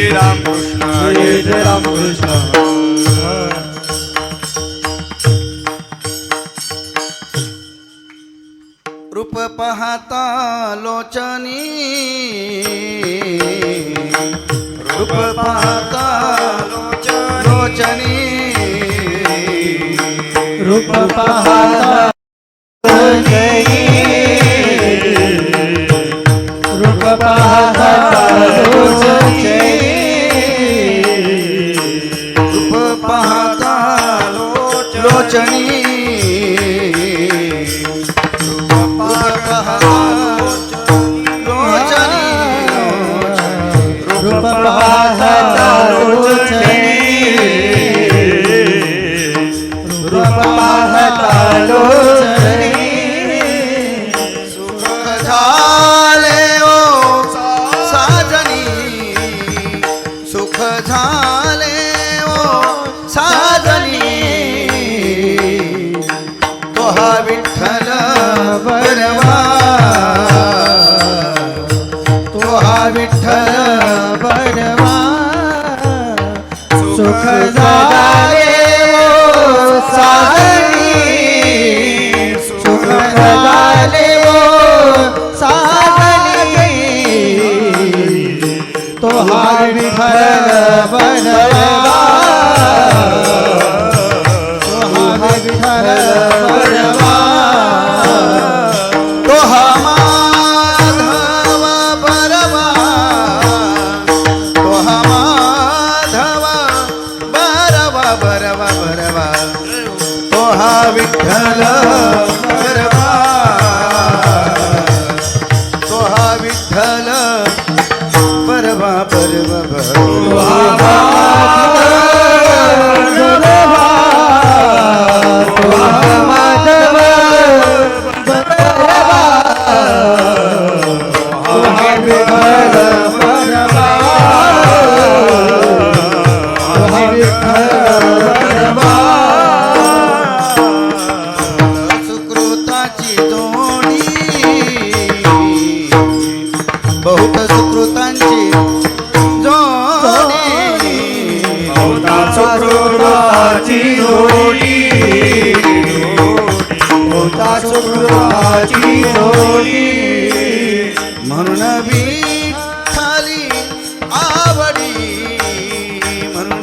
जय राम कृष्ण जय राम कृष्ण। रूप पाहता लोचनी, रूप पाहता लोचनी, रूप पाहता लोचनी, रूप पाहता लोचनी, रूप पाहता लोचनी, रूप पाहता लोचनी, रूप पाहता लोचनी, सुख झाले ओ साजनी, सुख झाले ओ साजनी, तो हा विठ्ठल बरवा, तो हा विठ्ठल बरवा, सुख झाले ओ साजनी, सुख झाले ओ साजनी, तो हा विठ्ठल बरवा, तो हा विठ्ठल बरवा, तो हा माधव बरवा, तो हा माधव बरवा बरवा बरवा, तो हा विठ्ठल बरवा, तो हा विठ्ठल बरवा बरवा बरवा, सुकृताची जोडी, बहुत सुकृतांची जोडी, सुकृताची जोडी, सुकृताची जोडी, म्हणून विठ्ठली आवडी, म्हणून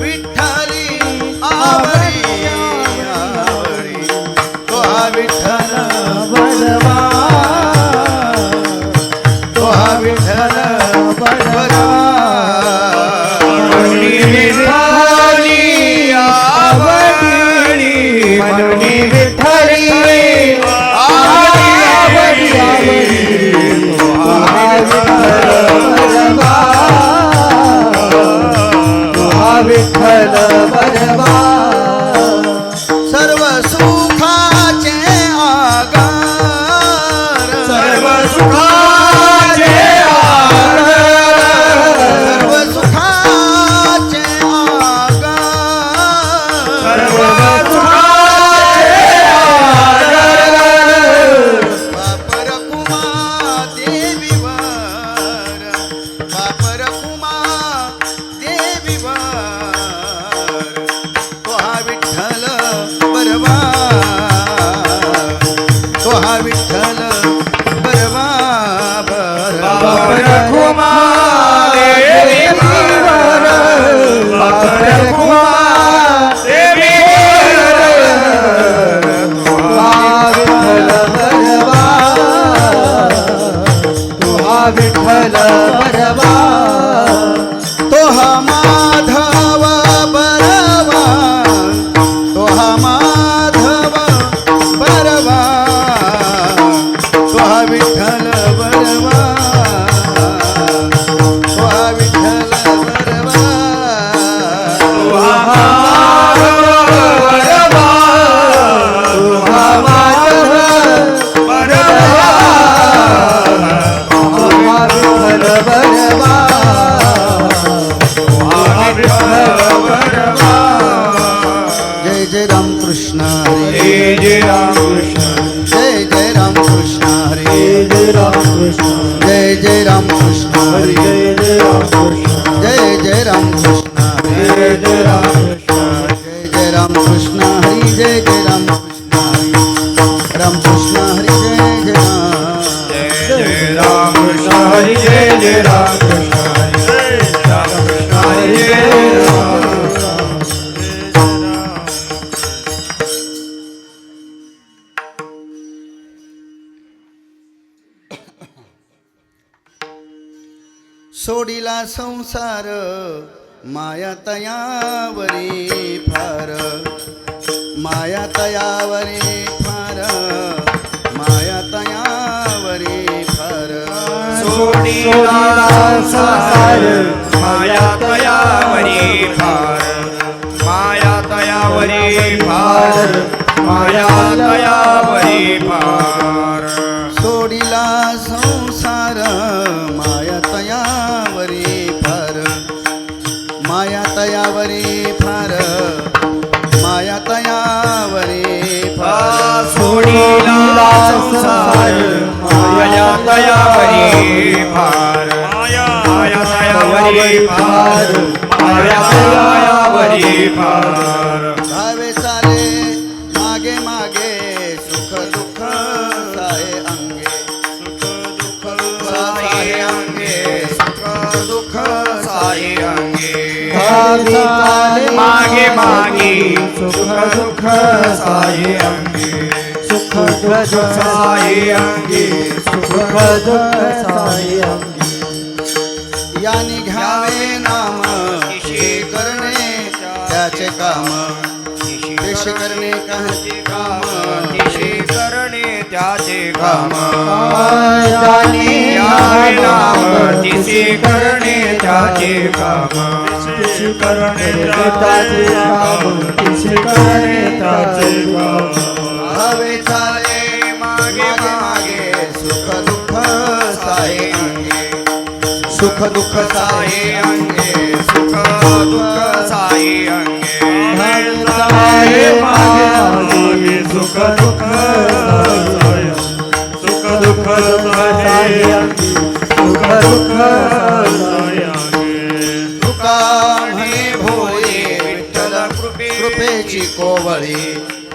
विठ्ठली आवडी, आवडी, तो हा विठ्ठल बरवा, तो हा विठ्ठल बरवा, विठ्ठली आवडी, मनोनी विठ्ठली आवडी, विठ्ठल बरवा, सर्व सुखाचे आगार, सर्व सुखाचे आधार, सर्व सुखाचे आगार, सर्व सुखाचे आधार, बापर कुमा देवीवर, बापर कुमा देवीवर, तो हा विठ्ठल बरवा, तो हा विठ्ठल बरवा बरवा, बापर खुमा देवीवर, बापर खुमा देवीवर, तुहा विठ्ठल बरवा, तुहा विठ्ठल बरवा, तो हा माधव बरवा, तो हा माधव बरवा, तो हा विठ्ठल बरवा, तो हा विठ्ठल बरवा, तुहा बरवा, तुहा माधव बरवा, तुहा विठ्ठल बरवा, तुहा विठ्ठल बरवा, जय जय राम कृष्ण हरे, जय राम कृष्ण, जय जय राम कृष्ण हरे, जय राम कृष्ण, जय जय राम कृष्ण हरे, जय जय राम कृष्ण, कृष्ण हरी जय जय राम कृष्ण हरी राम कृष्ण हरी जय जय राम जय राम कृष्ण हरी जय जय राम कृष्ण हरी राम कृष्ण हरी जय राम सोडिला संसार माया तयावरी फार माया तयावरी फार माया तयावरी फार सोडिला संसार माया तयावरी फार माया तयावरी फार माया तयावरी फार सोडिला संसार माया तयावरी फार माया तयावरी फार माया तयावरी फार सोडिला संसार माया तयावरी फार माया तयावरी फार माया तयावरी फार धावे चाले मागे मागे सुख दुःख साहे अंगे सुख दुःख साई अंगे सुख दुःख साई अंगे मागे मागे सुख दुःख साई अंगे सुख दुःख साई अंगे सुख दुःख साई अंगे यानी घ्यावे नाम हे करणे त्याचे काम देश करणे काचे काम निशी करणे त्याचे काम यानी नाम तिसी करणे त्याचे काम तिसी करणे त्याचे काम तिसी करणे त्याचे काम हवे चाले मागे मागे सुख दुःख साहे अंगे सुख दुःख साहे अंगे सुख दुःख साई अंगे मागे मागे सुख दुःख सुख दुःख सुख दुःख तुका म्हणे भोळे विठ्ठल कृपेची कोवळी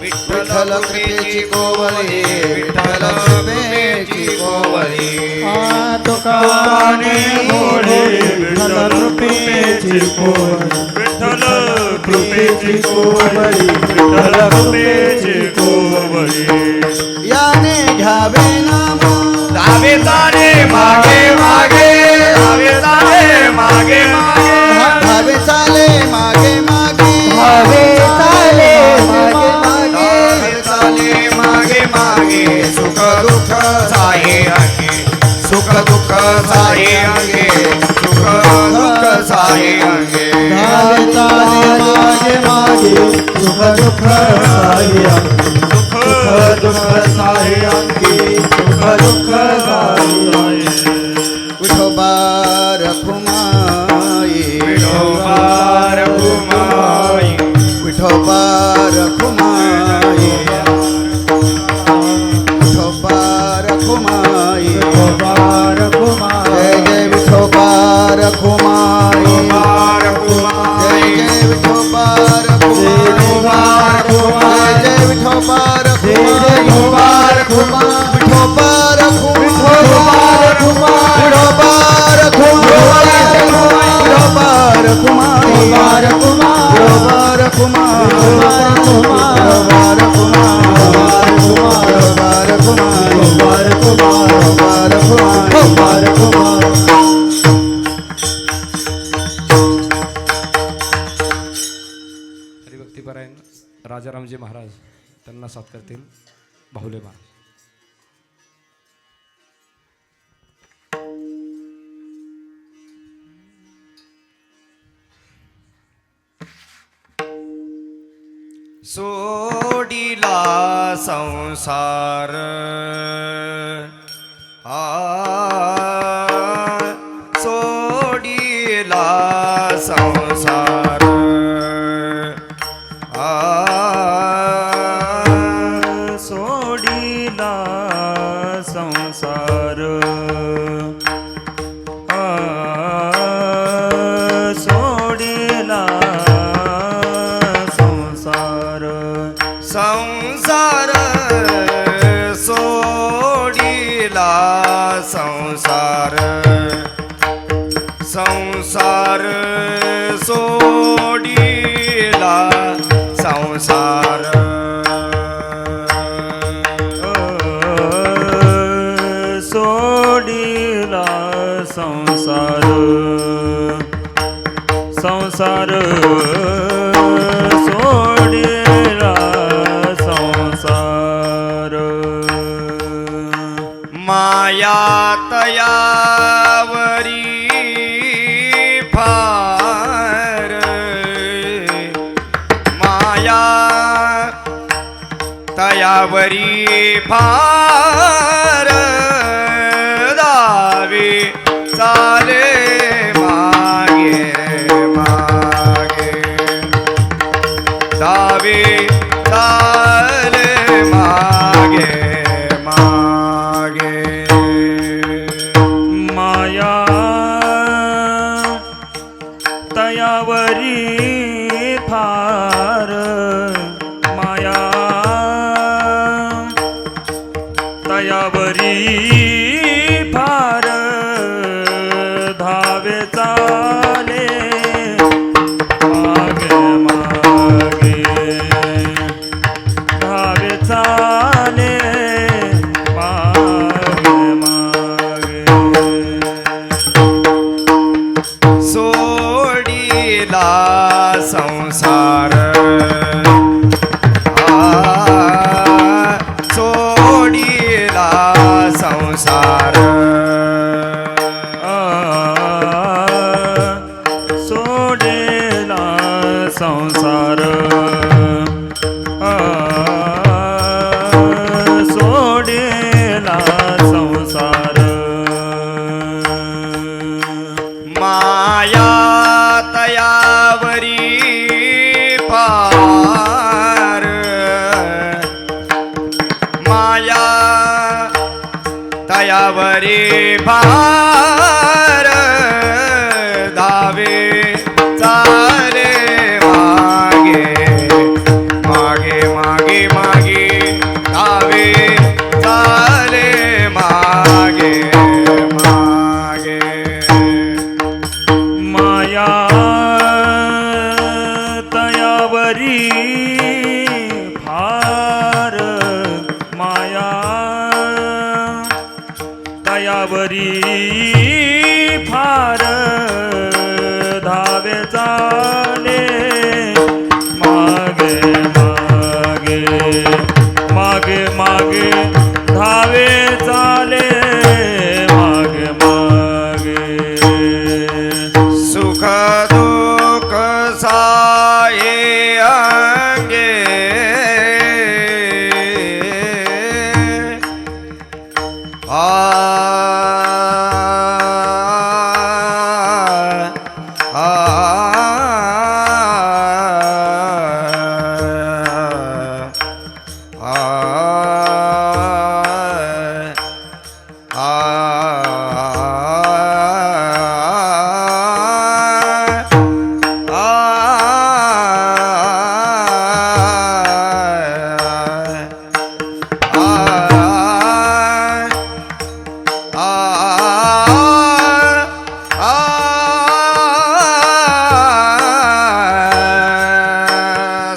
विठ्ठल कृपेची कोवळी विठ्ठल कृपेची कोवळी तुकाने भोळे विठ्ठल कृपेची कोवळी विठ्ठल कृपेची कोवळी विठ्ठल कृपेची कोवळी याने घ्यावे नाम धावे चाले मागे मागे धावे चाले मागे मागे धावे चाले मागे मागे धावे चाले मागे मागे धावे चाले मागे मागे सुख दुःख साई अंगे सुख दुःख साई अंगे सुख दुःख साई अंगे धावे चाले मागे मागे सुख दुःख साई अंगी सुख दुःख साई अंगी सुख दुःख साई विठोबा रखुमाई विठोबा रखुमाई विठोबा रखुमाई विठोबा रखुमाई जय जय विठोबा रखुमाई जय जय विठोबा रखुमाई जय जय विठोबा रखुमाई विठोबा हरिभक्तीपरायण राजारामजी महाराज त्यांना साथ करतील बाहुले महाराज. सोडिला संसार सोडिला संसार सोडिला संसार सोडिला संसार संसार सोडिला संसार संसार सोडिला संसार सोडिला संसार संसार सोडिला संसार माया तयावरी फार माया तयावरी फार दावी चाले मागे मागे दावी चाले मागे मागे माया तयावरी फार माया तयावरी फार धावे चाले मागे मागे धावे चाले मागे मागे सोडिला संसार सोडिला संसार सोडेला संसार सोडेला संसार माया तयावरी फार माया तयावरी फार धावे चाले मागे मागे मागे मागे धावे चाले मागे मागे माया तयावरी फार माया तयावरी फार धावे चाले मागे मागे मागे मागे धावे चाले मागे मागे सुख दुःख साये अंगे आ आ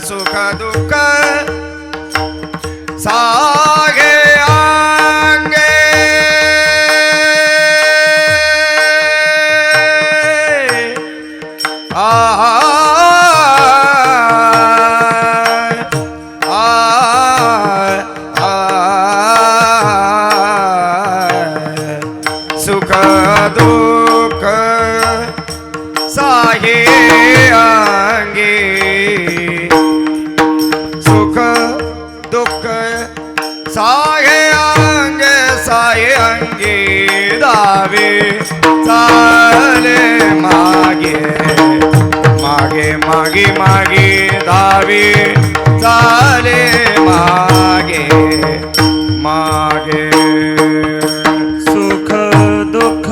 सुख दुःख सागे अंगे आ सुख दुःख साये अंगे सुख दुःख साये अंगे दावे चाले मागे मागे मागे मागे दावे चाले मागे मागे सुख दुःख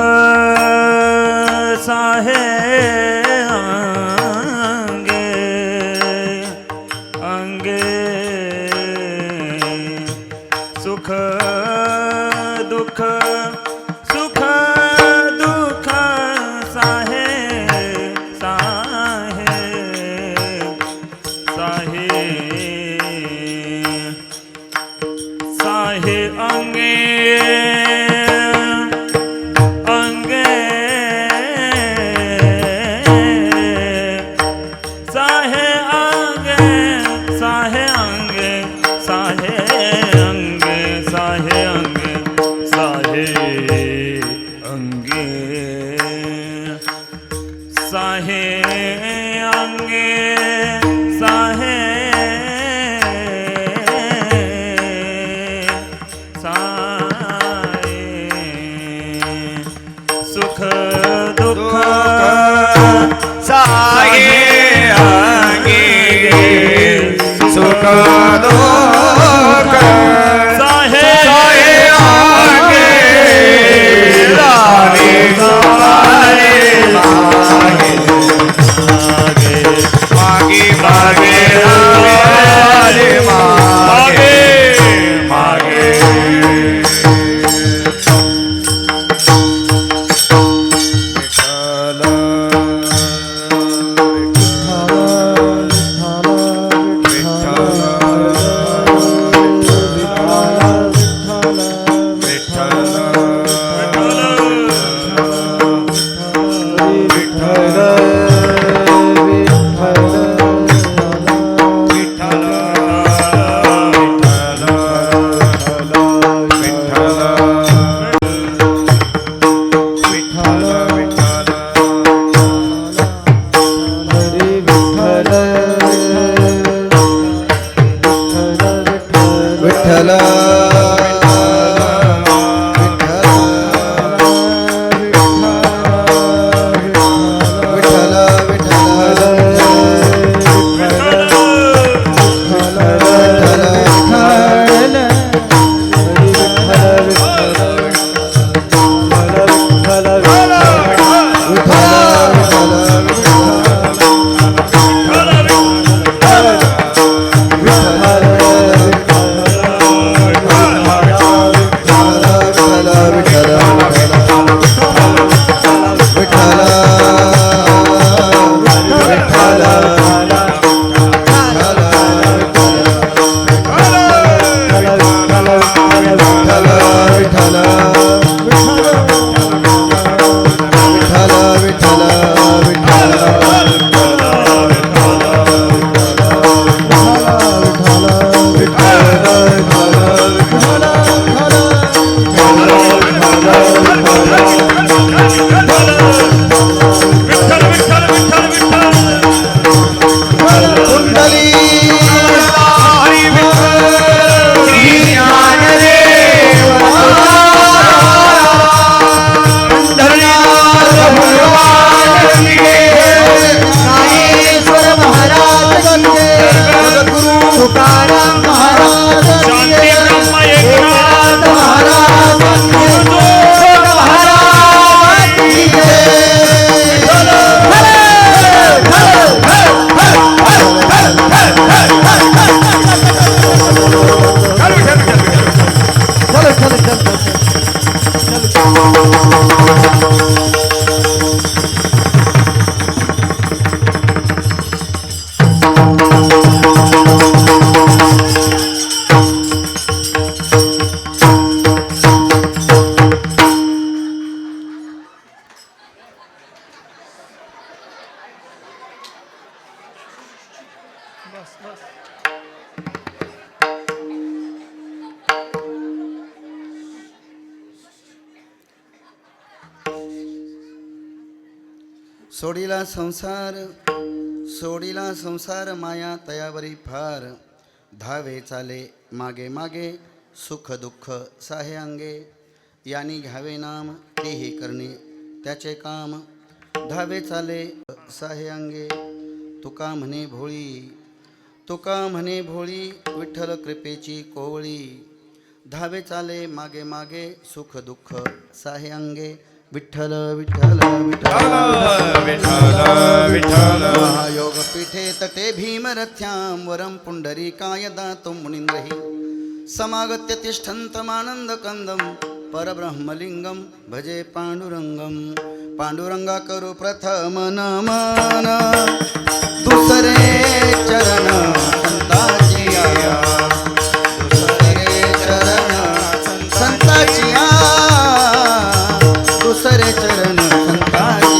साहे अंगे अंगे सुख दुःख सुख दुःख साहे साहे साहे साहे अंगे अंगे साहे अंगे साहे अंगे साहे अंगे साहे अंगे साहे अंगे साहे अंगे साहे साहे सुख दुःख साहे अंगे सुख दुःख साहे अंगे राहे साहे मागे मागे मागे राहे मागे मागे विठ्ठल सोडिला संसार माया तयावरी फार धावे चाले मागे मागे सुख दुःख साहे अंगे यानी घ्यावे नाम तेही करणे त्याचे काम धावे चाले साहे अंगे तुका म्हणे भोळी विठ्ठल कृपेची कोवळी धावे चाले मागे मागे सुख दुःख साहे अंगे विठ्ठल विठ्ठल विठ्ठल विठ्ठल विठ्ठल महायोग पीठे तटे भीमरथ्यां वरं पुंडरीकाय दातुं मुनींद्रहि समागत्य तिष्ठन्तमानन्दकन्दं परब्रह्मलिङ्गं भजे पाण्डुरङ्गं पाण्डुरङ्गा करू प्रथम नमन दुसरे चरण संताची आया दुसरे चरण संताची दुसरे चरण संताची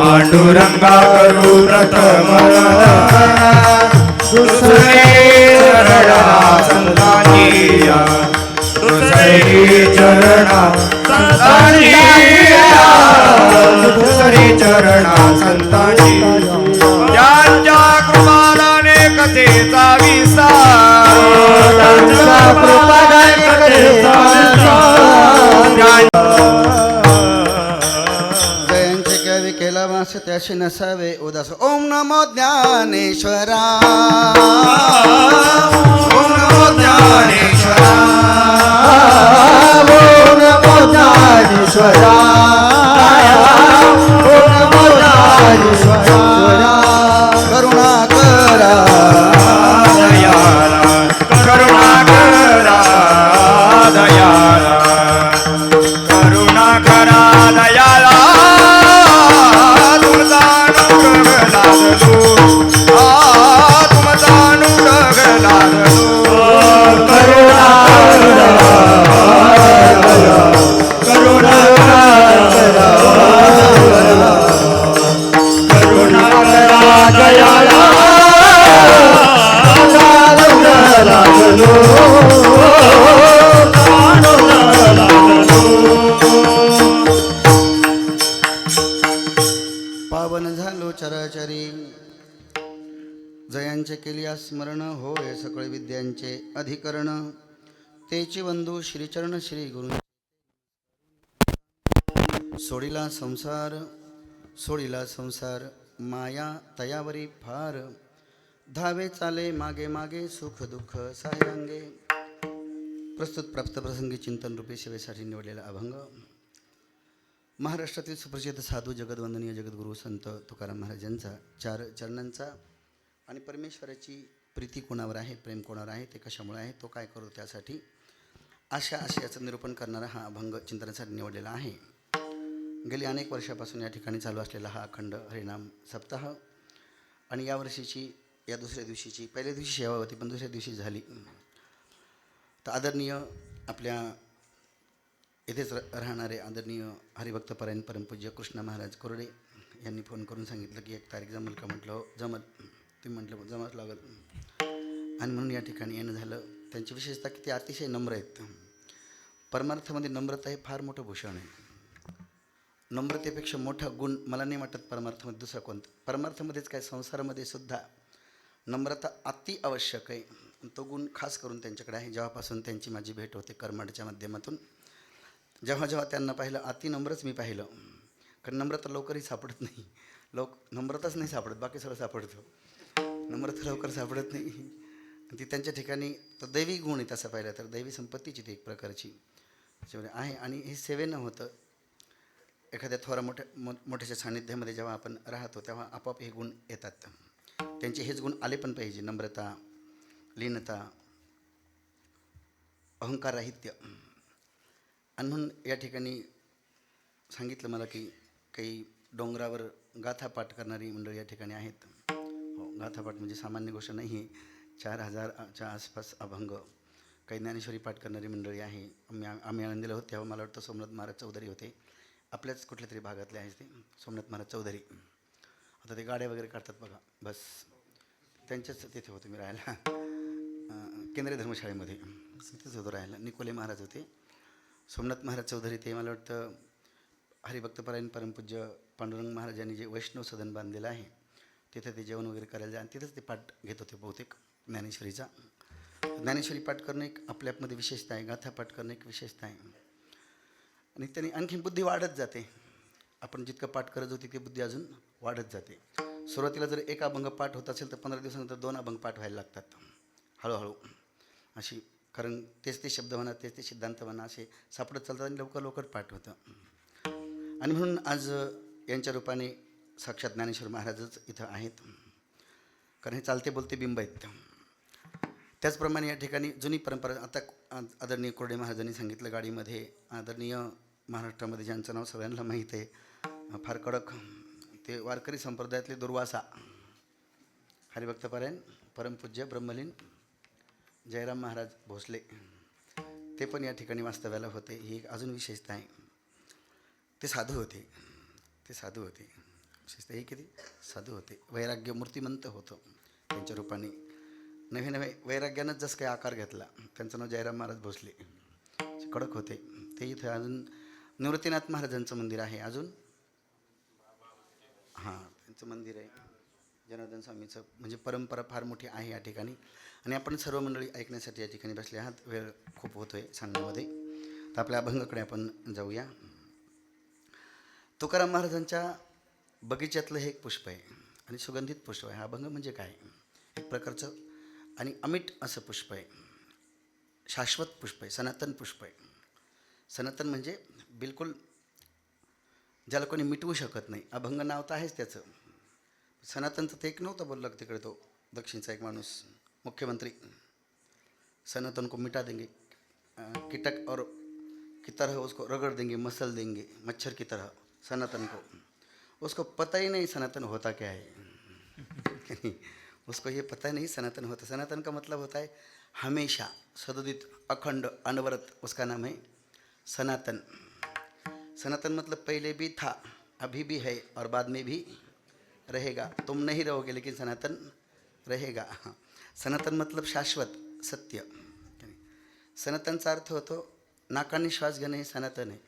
पांडुरंगा करू प्रथम दुसरे चरणा संतांची दुसरे चरणा संतांची दुसरे चरणा संतांची ज्यांच्या कृपालाने कथेचा विस्तार त्यांच्या कृपाने कथेचा विस्तार. जयांचे कवी केला वास त्याशी नसावे उदास ओम नमो ज्ञानेश्वरा ओम नमो ज्ञानेश्वरा ओम नमो ज्ञानेश्वरा ओम नमो ज्ञानेश्वरा करुणा करा दयाला करुणा करा दयाला करुणा करा दयाला तुमचा अनुग्रह लादलो तुमचा अनुग्रह लादलो करुणा करुणा करुणा करा दयाला पावन झालो चराचरी जयांचे केलिया स्मरण होय सकळ विद्यांचे अधिकरण तेची बंधू श्रीचरण श्री गुरु सोडिला संसार माया तयावरी फार धावे चाले मागे मागे सुख दुःख साह्यांगे प्रस्तुत प्राप्त प्रसंगी चिंतन रूपी सेवेसाठी निवडलेला अभंग महाराष्ट्रातील सुप्रसिद्ध साधू जगदवंदनीय जगद्गुरू संत तुकाराम महाराजांचा 4 चरणांचा आणि परमेश्वराची प्रीती कोणावर आहे प्रेम कोणावर आहे ते कशामुळे आहे तो काय करू त्यासाठी अशा आशयाचं निरूपण करणारा हा अभंग चिंतनासाठी निवडलेला आहे. गेली अनेक वर्षापासून या ठिकाणी चालू असलेला हा अखंड हरिनाम सप्ताह आणि यावर्षीची या दुसऱ्या दिवशीची पहिल्या दिवशी सेवा होती पण दुसऱ्या दिवशी झाली. तर आदरणीय आपल्या येथेच राहणारे आदरणीय हरिभक्तपरायण परमपूज्य कृष्ण महाराज कोरडे यांनी फोन करून सांगितलं की 1 तारीख जमल का. म्हटलं जमल. तुम्ही म्हटलं जमत लागल आणि म्हणून या ठिकाणी येणं झालं. त्यांची विशेषता की ते अतिशय नम्र आहेत. परमार्थामध्ये नम्रता हे फार मोठं भूषण आहे. नम्रतेपेक्षा मोठा गुण मला नाही वाटत परमार्थामध्ये दुसरा कोणता. परमार्थामध्येच काय संसारामध्ये सुद्धा नम्रता अति आवश्यक आहे. तो गुण खास करून त्यांच्याकडे आहे. जेव्हापासून त्यांची माझी भेट होते करमाडच्या माध्यमातून जेव्हा जेव्हा त्यांना पाहिलं अति नम्रच मी पाहिलं. कारण नम्रता लवकरही सापडत नाही. नम्रताच नाही सापडत बाकी सगळं सापडतं. नम्रता लवकर सापडत नाही. ती त्यांच्या ठिकाणी तर दैवी गुण आहे तसं पाहिलं तर दैवी संपत्तीची ती एक प्रकारची त्याच्यामध्ये आहे. आणि हे सेवेनं होतं. एखाद्या थोरा मोठ्याच्या सान्निध्यामध्ये जेव्हा आपण राहतो तेव्हा आपोआप हे गुण येतात. त्यांचे हेच गुण आले पण पाहिजे. नम्रता, लीनता, अहंकारराहित्य. आणि म्हणून या ठिकाणी सांगितलं मला की काही डोंगरावर गाथापाठ करणारी मंडळी या ठिकाणी आहेत. हो, गाथापाठ म्हणजे सामान्य गोष्ट नाही आहे. 4000च्या आसपास अभंग. काही ज्ञानेश्वरी पाठ करणारी मंडळी आहे. आम्ही आनंदीला होतो तेव्हा मला वाटतं सोमनाथ महाराज चौधरी होते. आपल्याच कुठल्या तरी भागातले आहेत ते सोमनाथ महाराज चौधरी. आता ते गाड्या वगैरे काढतात बघा बस त्यांच्याच तिथे होतो मी राहायला. केंद्रीय धर्मशाळेमध्ये तिथेच होतो राहायला. निकोले महाराज होते. सोमनाथ महाराज चौधरी ते मला वाटतं हरिभक्तपरायण परमपूज्य पांडुरंग महाराजांनी जे वैष्णव सदन बांधलेलं आहे तिथे ते जेवण वगैरे करायला जा आणि तिथंच ते पाठ घेत होते बहुतेक ज्ञानेश्वरीचा. ज्ञानेश्वरी पाठ करणं एक आपल्यामध्ये विशेषता आहे. गाथा पाठ करणं एक विशेषता आहे. आणि त्यांनी आणखी बुद्धी वाढत जाते. आपण जितकं पाठ करत होती ती बुद्धी अजून वाढत जाते. सुरुवातीला जर एक अभंग पाठ होत असेल तर 15 दिवसानंतर 2 अभंग पाठ व्हायला लागतात हळूहळू अशी. कारण तेच ते शब्द म्हणा तेच ते सिद्धांत म्हणा असे सापडत चालतात आणि लवकर लवकर पाठ होतं. आणि म्हणून आज यांच्या रूपाने साक्षात ज्ञानेश्वर महाराजच इथं आहेत. कारण हे चालते बोलते बिंब आहेत. त्याचप्रमाणे या ठिकाणी जुनी परंपरा, आता आदरणीय कोरडे महाराजांनी सांगितलं गाडीमध्ये, आदरणीय महाराष्ट्रामध्ये ज्यांचं नाव सगळ्यांना माहीत आहे, फार कडक, ते वारकरी संप्रदायातले दुर्वासा हरिभक्तपरायण परमपूज्य ब्रह्मलीन जयराम महाराज भोसले, ते पण या ठिकाणी वास्तव्याला होते. ही एक अजून विशेषता आहे. ते साधू होते, ते साधू होते. विशेषतः हे किती साधू होते. वैराग्य मूर्तिमंत होतं त्यांच्या रूपाने. नवे नवे वैराग्यानंच जसं काही आकार घेतला. त्यांचं नाव जयराम महाराज भोसले. कडक होते ते. इथं अजून निवृत्तीनाथ महाराजांचं मंदिर आहे. अजून हां, त्यांचं मंदिर आहे जनार्दन स्वामीचं. म्हणजे परंपरा फार मोठी आहे या ठिकाणी. आणि आपण सर्व मंडळी ऐकण्यासाठी या ठिकाणी बसले आहात. वेळ खूप होतो आहे सांगण्यामध्ये, तर आपल्या अभंगाकडे आपण जाऊया. तुकाराम महाराजांच्या बगीच्यातलं हे एक पुष्प आहे आणि सुगंधित पुष्प आहे. हा अभंग म्हणजे काय, एक प्रकारचं आणि अमिट असं पुष्प आहे. शाश्वत पुष्प आहे, सनातन पुष्प आहे. सनातन म्हणजे बिलकुल ज्याला कोणी मिटवू शकत नाही. अभंग नाव तर आहेच त्याचं. सनातनचं ते एक नव्हतं बोललं तिकडे, तो दक्षिणचा एक माणूस मुख्यमंत्री, सनातन को मिटा देंगे, कीटक और की तरह उसको रगड़ देंगे, मसल देंगे मच्छर की तरह सनातन को. उसको पता ही नहीं सनातन होता क्या है. उसको ये पता नहीं सनातन होता. सनातन का मतलब होता है हमेशा, सदोदित, अखंड, अनवरत. उसका नाम है सनातन. सनातन मतलब पहले भी था, अभी भी है और बाद में भी रहेगा. तुम नहीं रहोगे लेकिन सनातन रहेगा. सनातन मतलब शाश्वत, सत्य. सनातनचा अर्थ होतो नाकाने श्वास घेणं हे सनातन आहे.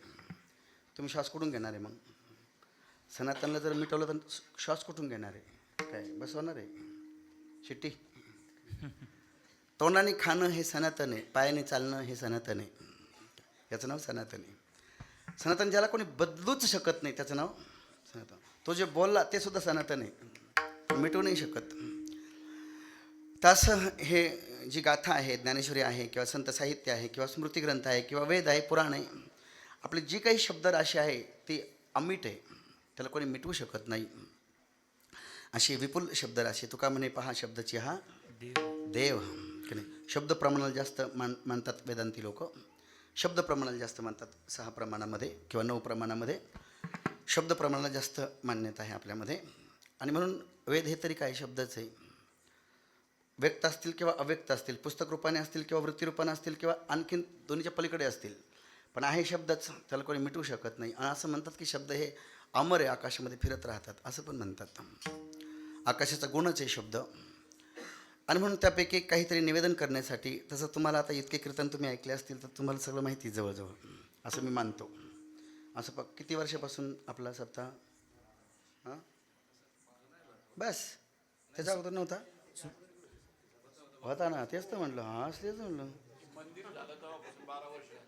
तुम्ही श्वास कुठून घेणार आहे? मग सनातनला जर मिटवलं तर श्वास कुठून घेणार आहे? काय बसवणार आहे? शिट्टी. तोंडाने खाणं हे सनातन आहे, पायाने चालणं हे सनातन आहे. याचं नाव सनातन आहे. सनातन ज्याला कोणी बदलूच शकत नाही त्याचं नाव सनातन. तो जे बोलला ते सुद्धा सनातन आहे, मिटवू नाही शकत. तसं हे जी गाथा आहे, ज्ञानेश्वरी आहे किंवा संत साहित्य आहे किंवा स्मृतिग्रंथ आहे किंवा वेद आहे, पुराण आहे, आपली जी काही शब्दराशी आहे ती अमिट आहे, त्याला कोणी मिटवू शकत नाही. अशी विपुल शब्दराशी. तुका म्हणे पहा शब्दची हा देव. की नाही, शब्द प्रमाणाला जास्त मानतात वेदांती लोक. शब्द प्रमाणाला जास्त मानतात. 6 प्रमाणामध्ये किंवा 9 प्रमाणामध्ये शब्द प्रमाणाला जास्त मान्यता आहे आपल्यामध्ये. आणि म्हणून वेद हे तरी काय शब्दच आहे. व्यक्त असतील किंवा अव्यक्त असतील, पुस्तक रूपाने असतील किंवा वृत्तीरूपाने असतील किंवा आणखीन दोन्हीच्या पलीकडे असतील, पण आहे शब्दच, त्याला कोणी मिटवू शकत नाही. आणि असं म्हणतात की शब्द हे अमर आहे, आकाशामध्ये फिरत राहतात असं पण म्हणतात. आकाशाचा गुणच आहे शब्द. आणि म्हणून त्यापैकी काहीतरी निवेदन करण्यासाठी, तसं तुम्हाला आता इतके कीर्तन तुम्ही ऐकले असतील तर तुम्हाला सगळं माहिती जवळजवळ, असं मी मानतो. असं किती वर्षापासून आपला सप्ताह? हां, बस त्याच्या अगोदर नव्हता? होता ना, तेच तर म्हटलं. हां, तेच म्हटलं,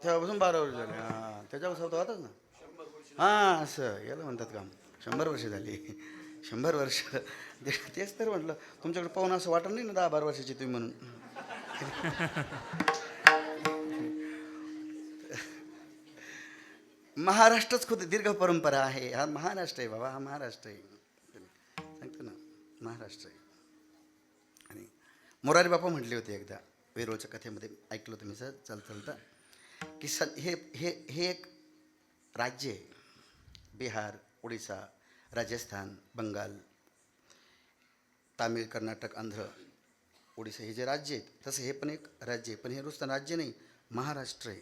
तेव्हापासून 12 वर्ष झाले. हां, त्याच्यापासून होताच ना. हां, असं याला म्हणतात का 100 वर्ष झाली. 100 वर्ष. तेच तर म्हटलं, तुमच्याकडे पाहून असं वाटत नाही ना 10-12 वर्षाची तुम्ही म्हणून. महाराष्ट्रच खूप दीर्घ परंपरा आहे. हा महाराष्ट्र आहे बाबा, हा महाराष्ट्र आहे. सांगतो ना, महाराष्ट्र आहे. आणि मोरारी बापा म्हटले होते एकदा वेरूळच्या कथेमध्ये, ऐकलं तुम्ही सर चालता की हे एक राज्य आहे. बिहार, ओडिसा, राजस्थान, बंगाल, तामिळ, कर्नाटक, आंध्र, ओडिसा हे जे राज्य आहेत, तसं हे पण एक राज्य आहे. पण हे नुसतं राज्य नाही, महाराष्ट्र आहे.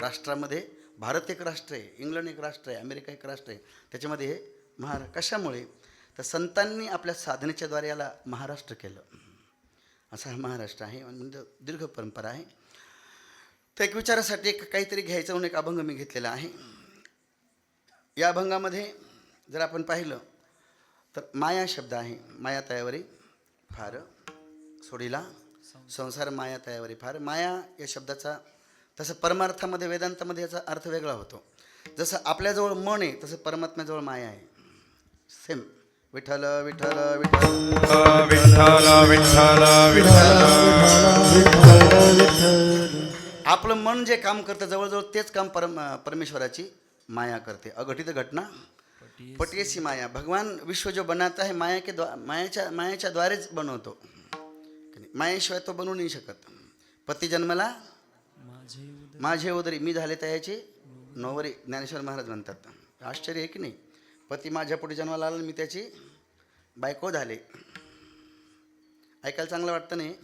राष्ट्रामध्ये भारत एक राष्ट्र आहे, इंग्लंड एक राष्ट्र आहे, अमेरिका एक राष्ट्र आहे, त्याच्यामध्ये हे महाराष्ट्र. कशामुळे? तर संतांनी आपल्या साधनेच्याद्वारे याला महाराष्ट्र केलं. असा हा महाराष्ट्र आहे. म्हणजे दीर्घ परंपरा आहे. तर एक विचारासाठी एक काहीतरी घ्यायचं म्हणून एक अभंग मी घेतलेला आहे. या अभंगामध्ये जर आपण पाहिलं तर माया शब्द आहे. माया तयावरी फार सोडीला संसार, माया तयावरी फार. माया या शब्दाचा तसं परमार्थामध्ये, वेदांतामध्ये याचा अर्थ वेगळा होतो. जसं आपल्याजवळ मन आहे तसं परमात्म्याजवळ माया आहे. सेम. विठ्ठल विठ्ठल विठ्ठल विठ्ठल विठ्ठल विठ्ठल. आपलं मन जे काम करतं जवळजवळ तेच काम परमेश्वराची माया करते. अघटित घटना पटियसी माया. भगवान विश्व जो बनाता है माया के मायाच्या द्वारेच बनवतो. की नाही. मायेशिवाय तो बनवू नाही शकत. पती जन्मला माझे उदरी, मी झाले त्याचे नवरी, ज्ञानेश्वर महाराज म्हणतात. आश्चर्य आहे की नाही. पती माझ्या पोटी जन्माला आला, मी त्याची बायको झाले. ऐकायला चांगलं वाटतं नाही.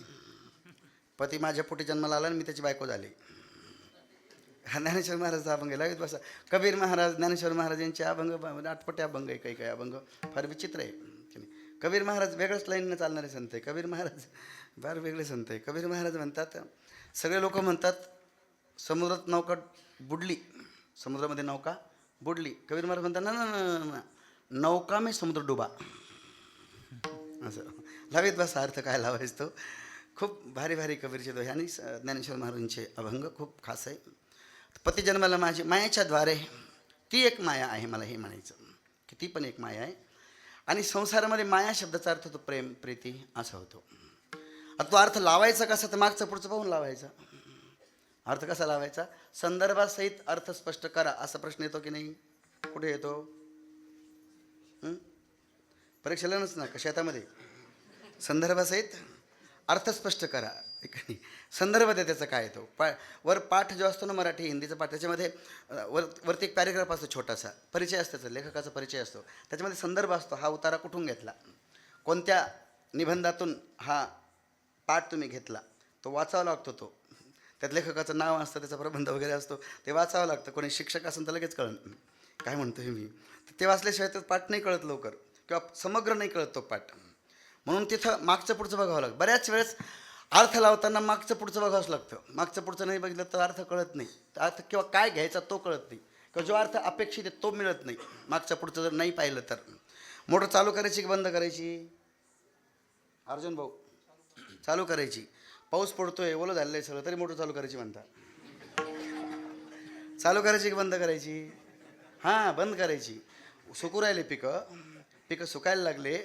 पती माझ्या पोटी जन्माला आला आणि मी त्याची बायको झाले. हा ज्ञानेश्वर महाराजचा अभंग आहे. लागत बसा. कबीर महाराज, ज्ञानेश्वर महाराज यांचे अभंग आठपटे अभंग आहे. काही काही अभंग फार विचित्र आहे की नाही. कबीर महाराज वेगळ्याच लाईननं चालणारे संत आहे. कबीर महाराज फार वेगळे संत आहे. कबीर महाराज म्हणतात, सगळे लोक म्हणतात समुद्रात नौका बुडली, समुद्रामध्ये नौका बुडली. कबीर महाराज म्हणतात ना ना ना ना, नौका में समुद्र डुबा. असं लावीत बसा. अर्थ काय लावायचं तो. खूप भारी भारी कबीरचे दोहे आणि ज्ञानेश्वर महाराजांचे अभंग खूप खास आहे. पती जन्माला माझी, मायाच्या द्वारे ती एक माया आहे. मला हे म्हणायचं की ती पण एक माया आहे. आणि संसारामध्ये माया शब्दाचा अर्थ होतो प्रेम, प्रीती असा होतो. आता तो अर्थ लावायचा कसा, तर मागचं पुढचं पाहून लावायचा. अर्थ कसा लावायचा, संदर्भासहित अर्थ स्पष्ट करा असा प्रश्न येतो की नाही. कुठे येतो, परीक्षेला ना का शेतामध्ये. संदर्भासहित अर्थ स्पष्ट करा. संदर्भ आहे त्याचा काय येतो. वर पाठ जो असतो ना, मराठी हिंदीचा पाठ, त्याच्यामध्ये वरती एक पॅरेग्राफ असतो छोटासा, परिचय असतो त्याचा, लेखकाचा परिचय असतो. त्याच्यामध्ये संदर्भ असतो. हा उतारा कुठून घेतला, कोणत्या निबंधातून हा पाठ तुम्ही घेतला, तो वाचावा लागतो. तो त्यात लेखकाचं नाव असतं, त्याचा प्रबंध वगैरे असतो, ते वाचावं लागतं. कोणी शिक्षक असेल तर लगेच कळण काय म्हणतोय मी. ते वाचल्याशिवाय तो पाठ नाही कळत लवकर, किंवा समग्र नाही कळत तो पाठ. म्हणून तिथं मागचं पुढचं बघावं लागतं. बऱ्याच वेळेस अर्थ लावताना मागचं पुढचं बघावंच लागतं. मागचं पुढचं नाही बघितलं तर अर्थ कळत नाही. अर्थ किंवा काय घ्यायचा तो कळत नाही, किंवा जो अर्थ अपेक्षित आहे तो मिळत नाही. मागचं पुढचं जर नाही पाहिलं तर. मोटर चालू करायची की बंद करायची, अर्जुन भाऊ? चालू करायची. पाऊस पडतोय, ओलं झालेलं आहे सगळं, तरी मोटर चालू करायची म्हणता. चालू करायची की बंद करायची? हां, बंद करायची. सुकू राहिले पिकं सुकायला लागले,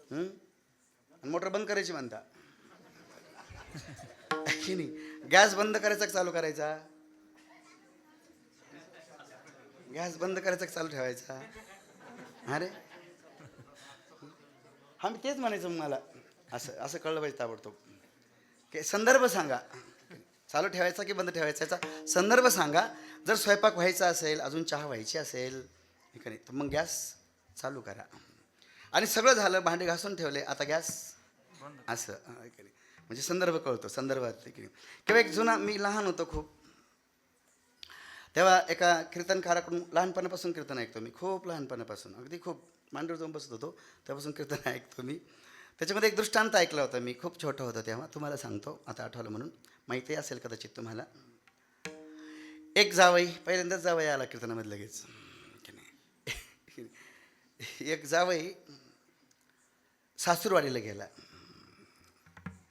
आणि मोटर बंद करायची म्हणता की नाही. गॅस बंद करायचा का चालू करायचा? गॅस बंद करायचा का चालू ठेवायचा? अरे हा, मी तेच म्हणायचं मला. असं कळलं पाहिजे ताबडतोब. की संदर्भ सांगा, चालू ठेवायचा की बंद ठेवायचा, याचा संदर्भ सांगा. जर स्वयंपाक व्हायचा असेल, अजून चहा व्हायची असेल का नाही, तर मग गॅस चालू करा. आणि सगळं झालं, भांडे घासून ठेवले, आता गॅस असं म्हणजे संदर्भ कळतो. संदर्भात किंवा एक जुना, मी लहान होतो खूप, तेव्हा एका कीर्तनकाराकडून, लहानपणापासून कीर्तन ऐकतो मी, खूप लहानपणापासून, अगदी खूप मांडीवर जाऊन बसत होतो तेव्हापासून कीर्तन ऐकतो मी. त्याच्यामध्ये एक दृष्टांत ऐकला होता मी, खूप छोटं होतं तेव्हा. तुम्हाला सांगतो, आता आठवलं म्हणून, माहिती असेल कदाचित तुम्हाला. एक जावई, पहिल्यांदाच जावई आला कीर्तनामध्ये लगेच. एक जावई सासूरवाडीला गेला.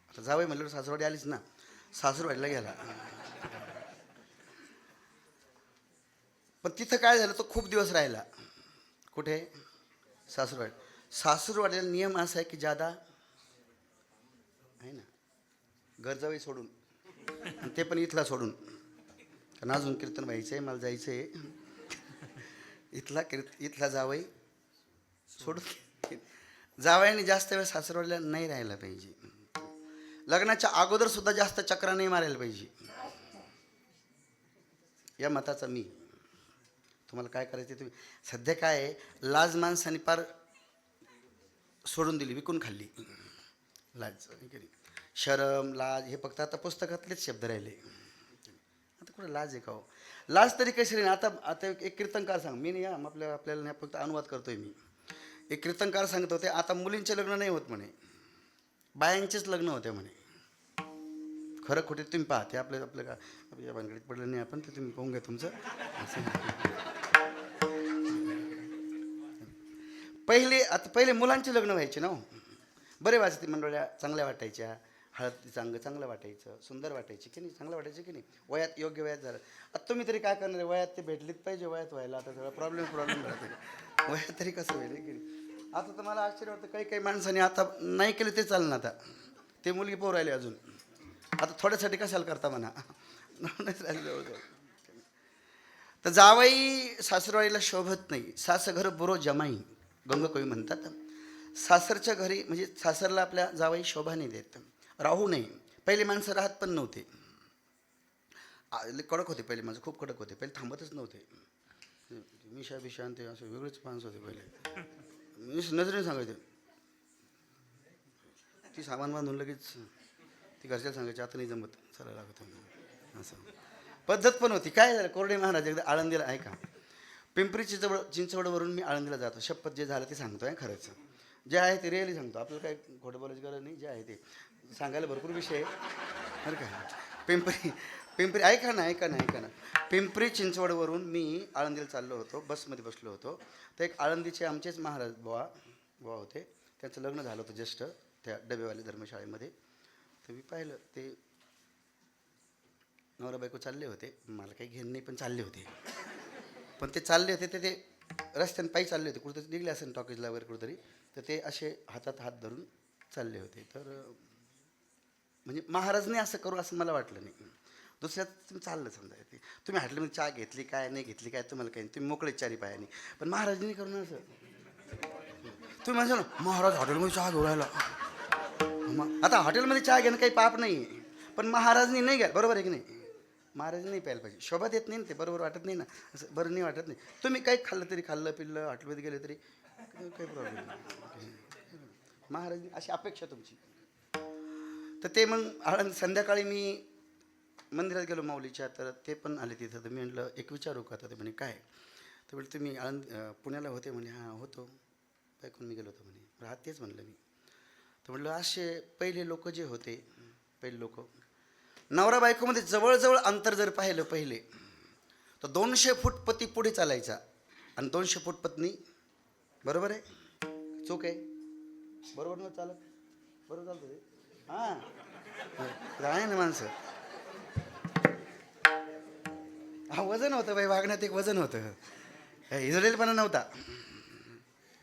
आता जावई म्हणलं सासूरवाडी आलीच ना, सासूरवाडीला गेला. पण तिथं काय झालं, तो खूप दिवस राहिला. कुठे? सासूरवाडी. सासूरवाडीला नियम असा आहे की जादा आहे ना, घर जावई सोडून, आणि ते पण इथला सोडून, कारण अजून कीर्तन व्हायचं आहे, मला जायचं आहे. इथला जावई सोडून, जावयाने जास्त वेळ सासूरवाडीला नाही राहायला पाहिजे. लग्नाच्या अगोदर सुद्धा जास्त चक्रा नाही मारायला पाहिजे. या मताचा मी. तुम्हाला काय करायचं तुम्ही. सध्या काय आहे, लाज माणसाने पार सोडून दिली, विकून खाल्ली. लाज, शरम, लाज हे फक्त आता पुस्तकातलेच शब्द राहिले. आता कुठं लाज आहे का हो? लाज तरी कशी राहील. आता एक कीर्तनकार सांग, मी नाही आपल्याला नाही, फक्त अनुवाद करतोय मी. एक कीर्तनकार सांगत होते, आता मुलींचे लग्न नाही होत म्हणे, बायांचेच लग्न होते म्हणे. खरं खोटे तुम्ही पाहते, आपल्या का भानगडीत पडलं नाही आपण, ते तुम्ही पाहून घ्या तुमचं. पहिले मुलांचे लग्न व्हायचे ना, बरे वाजते मंडळ्या, चांगल्या वाटायच्या, हळद चांगलं वाटायचं, सुंदर वाटायची की नाही, चांगलं वाटायचं की नाही, वयात योग्य वयात झालं. आता तुम्ही तरी काय करणार, वयात ते भेटलीच पाहिजे, वयात व्हायला आता सगळं प्रॉब्लेम राहते. वयात तरी कसं होईल की नाही. आता तर मला आश्चर्य वाटतं, काही माणसाने आता नाही केलं ते चालणार. आता ते मुलगी पोर राहिले अजून, आता थोड्यासाठी कशाला करता म्हणा. तर जावई सासरवाडीला शोभत नाही. सासर घर बुरो जमाई, गंगकवी म्हणतात. सासरच्या घरी म्हणजे सासरला आपल्या जावई शोभा नाही देत. राहू नये. पहिले माणसं राहत पण नव्हते. लय कडक होते पहिले माणसं, खूप कडक होते. पहिले थांबतच नव्हते. मिशा बिशा आणि ते असं वेगळेच माणसं होते पहिले. मी नजरेने सांगायचे, ती सामान बांधून लगेच ती घरच्याला सांगायची आता नाही जमत, चला लागत असं पद्धत पण होती. काय झालं, कोरडे महाराज एकदा आळंदीला, ऐका, पिंपरी चिंचवडवरून मी आळंदीला जातो. शपथ जे झालं ते सांगतो आहे, खरंच जे आहे ते रिअली सांगतो. आपल्याला काय खोटं बोलायची गरज नाही. जे आहे ते सांगायला भरपूर विषय आहे बरं का. पिंपरी ऐका ना. पिंपरी चिंचवडवरून मी आळंदीला चाललो होतो, बसमध्ये बसलो होतो. तर एक आळंदीचे आमचेच महाराज बुवा होते. त्यांचं लग्न झालं होतं जस्ट त्या डबेवाले धर्मशाळेमध्ये. तर मी पाहिलं ते नवरा बायको चालले होते. मला काही घेणं नाही पण चालले होते. पण ते चालले होते ते रस्त्याने पायी चालले होते. कुठेतरी निघले असेल टॉकीजला वगैरे कुठेतरी. तर ते असे हातात हात धरून चालले होते. तर म्हणजे महाराजने असं करू असं मला वाटलं नाही. दुसऱ्यात तुम्ही चाललं समजा ते तुम्ही हॉटेलमध्ये चहा घेतली काय नाही घेतली काय तुम्हाला काही तुम्ही मोकळे चारी पायाने. पण महाराजांनी करून असं तुम्ही म्हणता ना महाराज हॉटेलमध्ये चहा घेऊन राहिला. आता हॉटेलमध्ये चहा घेणं काही पाप नाही, पण महाराजनी नाही घ्या, बरोबर आहे की नाही. महाराज नाही प्यायला पाहिजे. शोभा देत नाही ना ते, बरोबर वाटत नाही ना, असं बरं नाही वाटत नाही. तुम्ही काही खाल्लं तरी खाल्लं पिल्लं हॉटेलमध्ये गेले तरी काही प्रॉब्लेम नाही. महाराज अशी अपेक्षा तुमची. तर ते मग संध्याकाळी मी मंदिरात गेलो माऊलीच्या. तर ते पण आले तिथं. तर मी म्हटलं एक विचारू का. तर ते म्हणे काय. तर म्हटलं तुम्ही पुण्याला होते म्हणे. हां होतो. ऐकून मी गेलो होतो म्हणे. हा तेच म्हणलं मी. तर म्हटलं असे पहिले लोक जे होते, पहिले लोक नवरा बायकोमध्ये जवळजवळ अंतर जर पाहिलं पहिले तर 200 फूट पती पुढे चालायचा आणि 200 फूट पत्नी. बरोबर आहे, चूक आहे, बरोबर ना चालत, बरोबर चालतं ते. हां आहे ना माणसं. हा वजन होतं बाई, वागण्यात एक वजन होतं. इजरायलपणा नव्हता,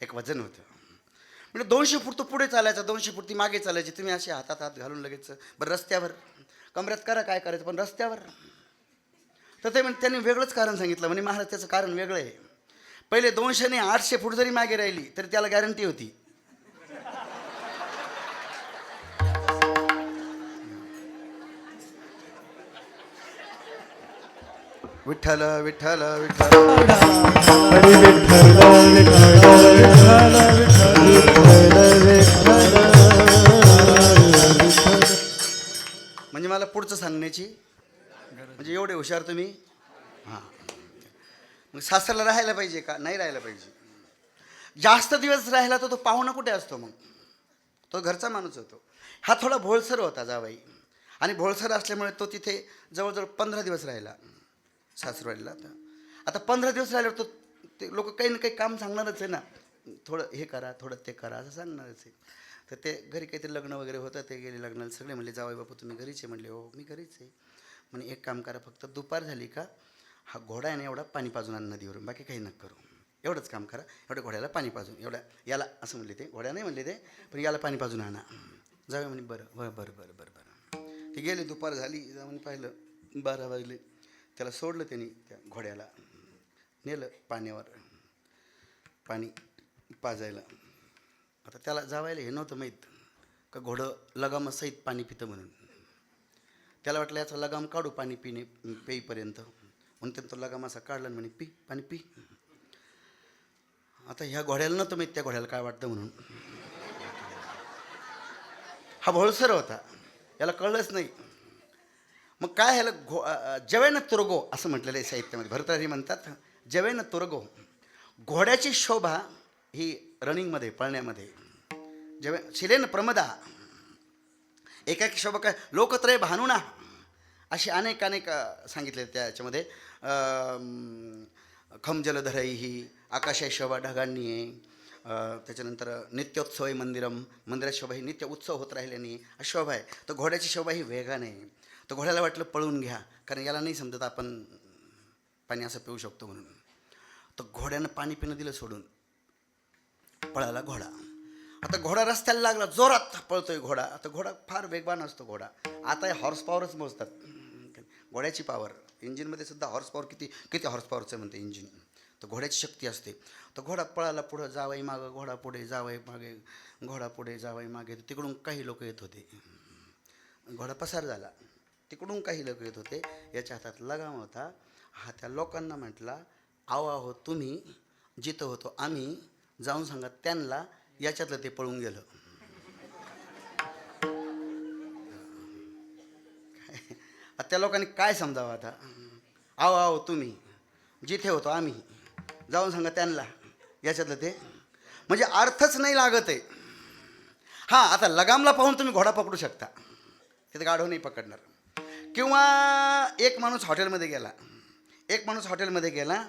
एक वजन होतं. म्हणजे 200 फूट तो पुढे चालायचा, 200 फूट ती मागे चालायची. तुम्ही असे हातात हात घालून लगेच बरं रस्त्यावर कमऱ्यात करा काय करायचं, पण रस्त्यावर. तर ते म्हणजे त्यांनी वेगळंच कारण सांगितलं म्हणे महाराज त्याचं कारण वेगळं आहे. पहिले 200 नाही 800 फूट जरी मागे राहिली तरी त्याला गॅरंटी होती. विठ्ठल विठ्ठल विठ्ठल हरी विठ्ठल विठ्ठल विठ्ठल विठ्ठल. म्हणजे मला पुढचं सांगण्याची म्हणजे एवढे हुशार तुम्ही. हां मग सासऱ्याला राहायला पाहिजे का, नाही राहायला पाहिजे. जास्त दिवस राहिला तर तो पाहुणा कुठे असतो, मग तो घरचा माणूस होतो. हा थोडा भोळसर होता जावाई, आणि भोळसर असल्यामुळे तो तिथे जवळजवळ 15 दिवस राहिला सासरवाडीला. आता 15 दिवस राहिल्यावर तो ते लोक काही ना काही काम सांगणारच आहे ना, थोडं हे करा थोडं ते करा असं सांगणारच आहे. तर ते घरी काहीतरी लग्न वगैरे होतं, ते गेले लग्नाला. सगळे म्हणले जावई बापू तुम्ही घरीच आहे. म्हणले हो मी घरीच आहे. म्हणे एक काम करा, फक्त दुपार झाली का हा घोडा आहे ना एवढा पाणी पाजून आण नदीवरून, बाकी काही नका करू, एवढंच काम करा. एवढ्या घोड्याला पाणी पाजून, एवढ्या याला असं म्हणले ते, घोड्या नाही म्हणले ते, पण याला पाणी पाजून आणा. जावे म्हणे बरं बरं बरं बरं बरं बरं. ते गेले, दुपार झाली, जाऊन पाहिलं 12 वाजले. त्याला सोडलं त्यांनी, त्या घोड्याला नेलं पाण्यावर पाणी पाजायला. आता त्याला जावायला हे नव्हतं माहीत का घोडं लगामासहित पाणी पितं म्हणून. त्याला वाटलं याचा लगाम काढू पाणी पेईपर्यंत, म्हणून त्यानं तो लगाम असा काढला म्हणे पी पाणी पी. आता ह्या घोड्याला नव्हतं माहीत त्या घोड्याला काय वाटतं म्हणून. हा भोळसर होता, याला कळलंच नाही. मग काय ह्याला जवेन तुरगो असं म्हटलेलं आहे साहित्यामध्ये. भरतहरी म्हणतात जवेन तुरगो. घोड्याची शोभा ही रनिंगमध्ये, पळण्यामध्ये. शिलेन प्रमदा एकाकी शोभा काय लोकत्रय भानुना, अशी अनेक सांगितले त्याच्यामध्ये. खम जलधरई ही आकाशाय शोभा ढगांनी आहे. त्याच्यानंतर नित्योत्सव मंदिरम, मंदिरात शोभा ही नित्य उत्सव होत राहिल्याने शोभा आहे. तर घोड्याची शोभा ही वेगाने आहे. तर घोड्याला वाटलं पळून घ्या, कारण याला नाही समजत आपण पाणी असं पिऊ शकतो म्हणून. तर घोड्यानं पाणी पिणं दिलं सोडून, पळाला घोडा. आता घोडा रस्त्याला लागला, जोरात पळतोय घोडा. आता घोडा फार वेगवान असतो घोडा. आता हॉर्स पॉवरच मोजतात घोड्याची पॉवर. इंजिनमध्ये सुद्धा हॉर्स पॉवर किती हॉर्स पॉवरचं म्हणते इंजिन. तर घोड्याची शक्ती असते. तर घोडा पळाला पुढं, जावई मागं, घोडा पुढे, जावई मागे, घोडा पुढे, जावई मागे. तिकडून काही लोक येत होते. घोडा पसार झाला. तिकडून काही लोक येत होते, याच्या हातात लगाम होता. हा त्या लोकांना म्हटला, आहो आहो तुम्ही, जिथं होतो आम्ही, जाऊन सांगा त्यांना. याच्यातलं ते पळून गेलं. त्या लोकांनी काय समजावं आता, आहो आहो तुम्ही, जिथे होतो आम्ही, जाऊन सांगा त्यांना. याच्यातलं ते म्हणजे अर्थच नाही लागत आहे. हां, आता लगामला पाहून तुम्ही घोडा पकडू शकता, तिथे गाढव नाही पकडणार. किंवा एक माणूस हॉटेलमध्ये गेला,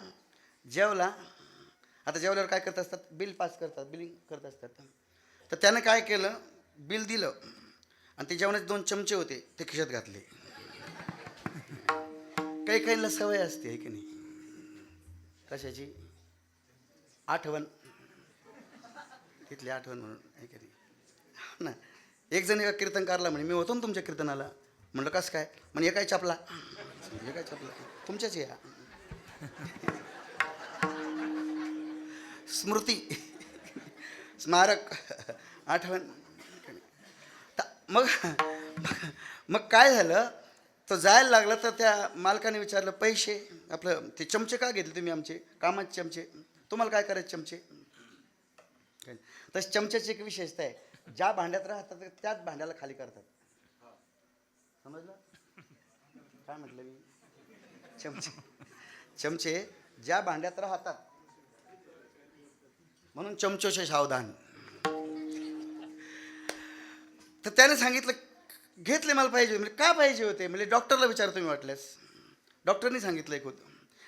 जेवला. आता जेवल्यावर काय करत असतात, बिलिंग करत असतात. तर त्यानं काय केलं, बिल दिलं आणि ते जेवणाचे 2 चमचे होते ते खिशात घातले. काही काहींना सवय असते आहे की नाही, कशाची, आठवण, तिथली आठवण म्हणून आहे की नाही ना. एक जण एका कीर्तनकारला म्हणे, मी होतो ना तुमच्या कीर्तनाला. म्हणलं कसं काय, म्हणे हे काय चपला, तुमच्याच या स्मृती, स्मारक, आठवण. मग काय झालं, तो जायला लागला. तर त्या मालकाने विचारलं, पैसे, आपलं ते चमचे का घेतले तुम्ही, आमचे कामाचे चमचे, तुम्हाला काय करायचे चमचे. तसं चमच्याची एक विशेषता आहे, ज्या भांड्यात राहतात त्याच भांड्याला खाली करतात. समजलं काय म्हटलं मी, चमचे ज्या भांड्यात राहतात, म्हणून चमचोचे सावधान. तर त्याने सांगितलं, घेतले मला पाहिजे. म्हणजे का पाहिजे होते, म्हणजे डॉक्टरला विचार तुम्ही वाटल्यास. डॉक्टरनी सांगितलं एक होतं,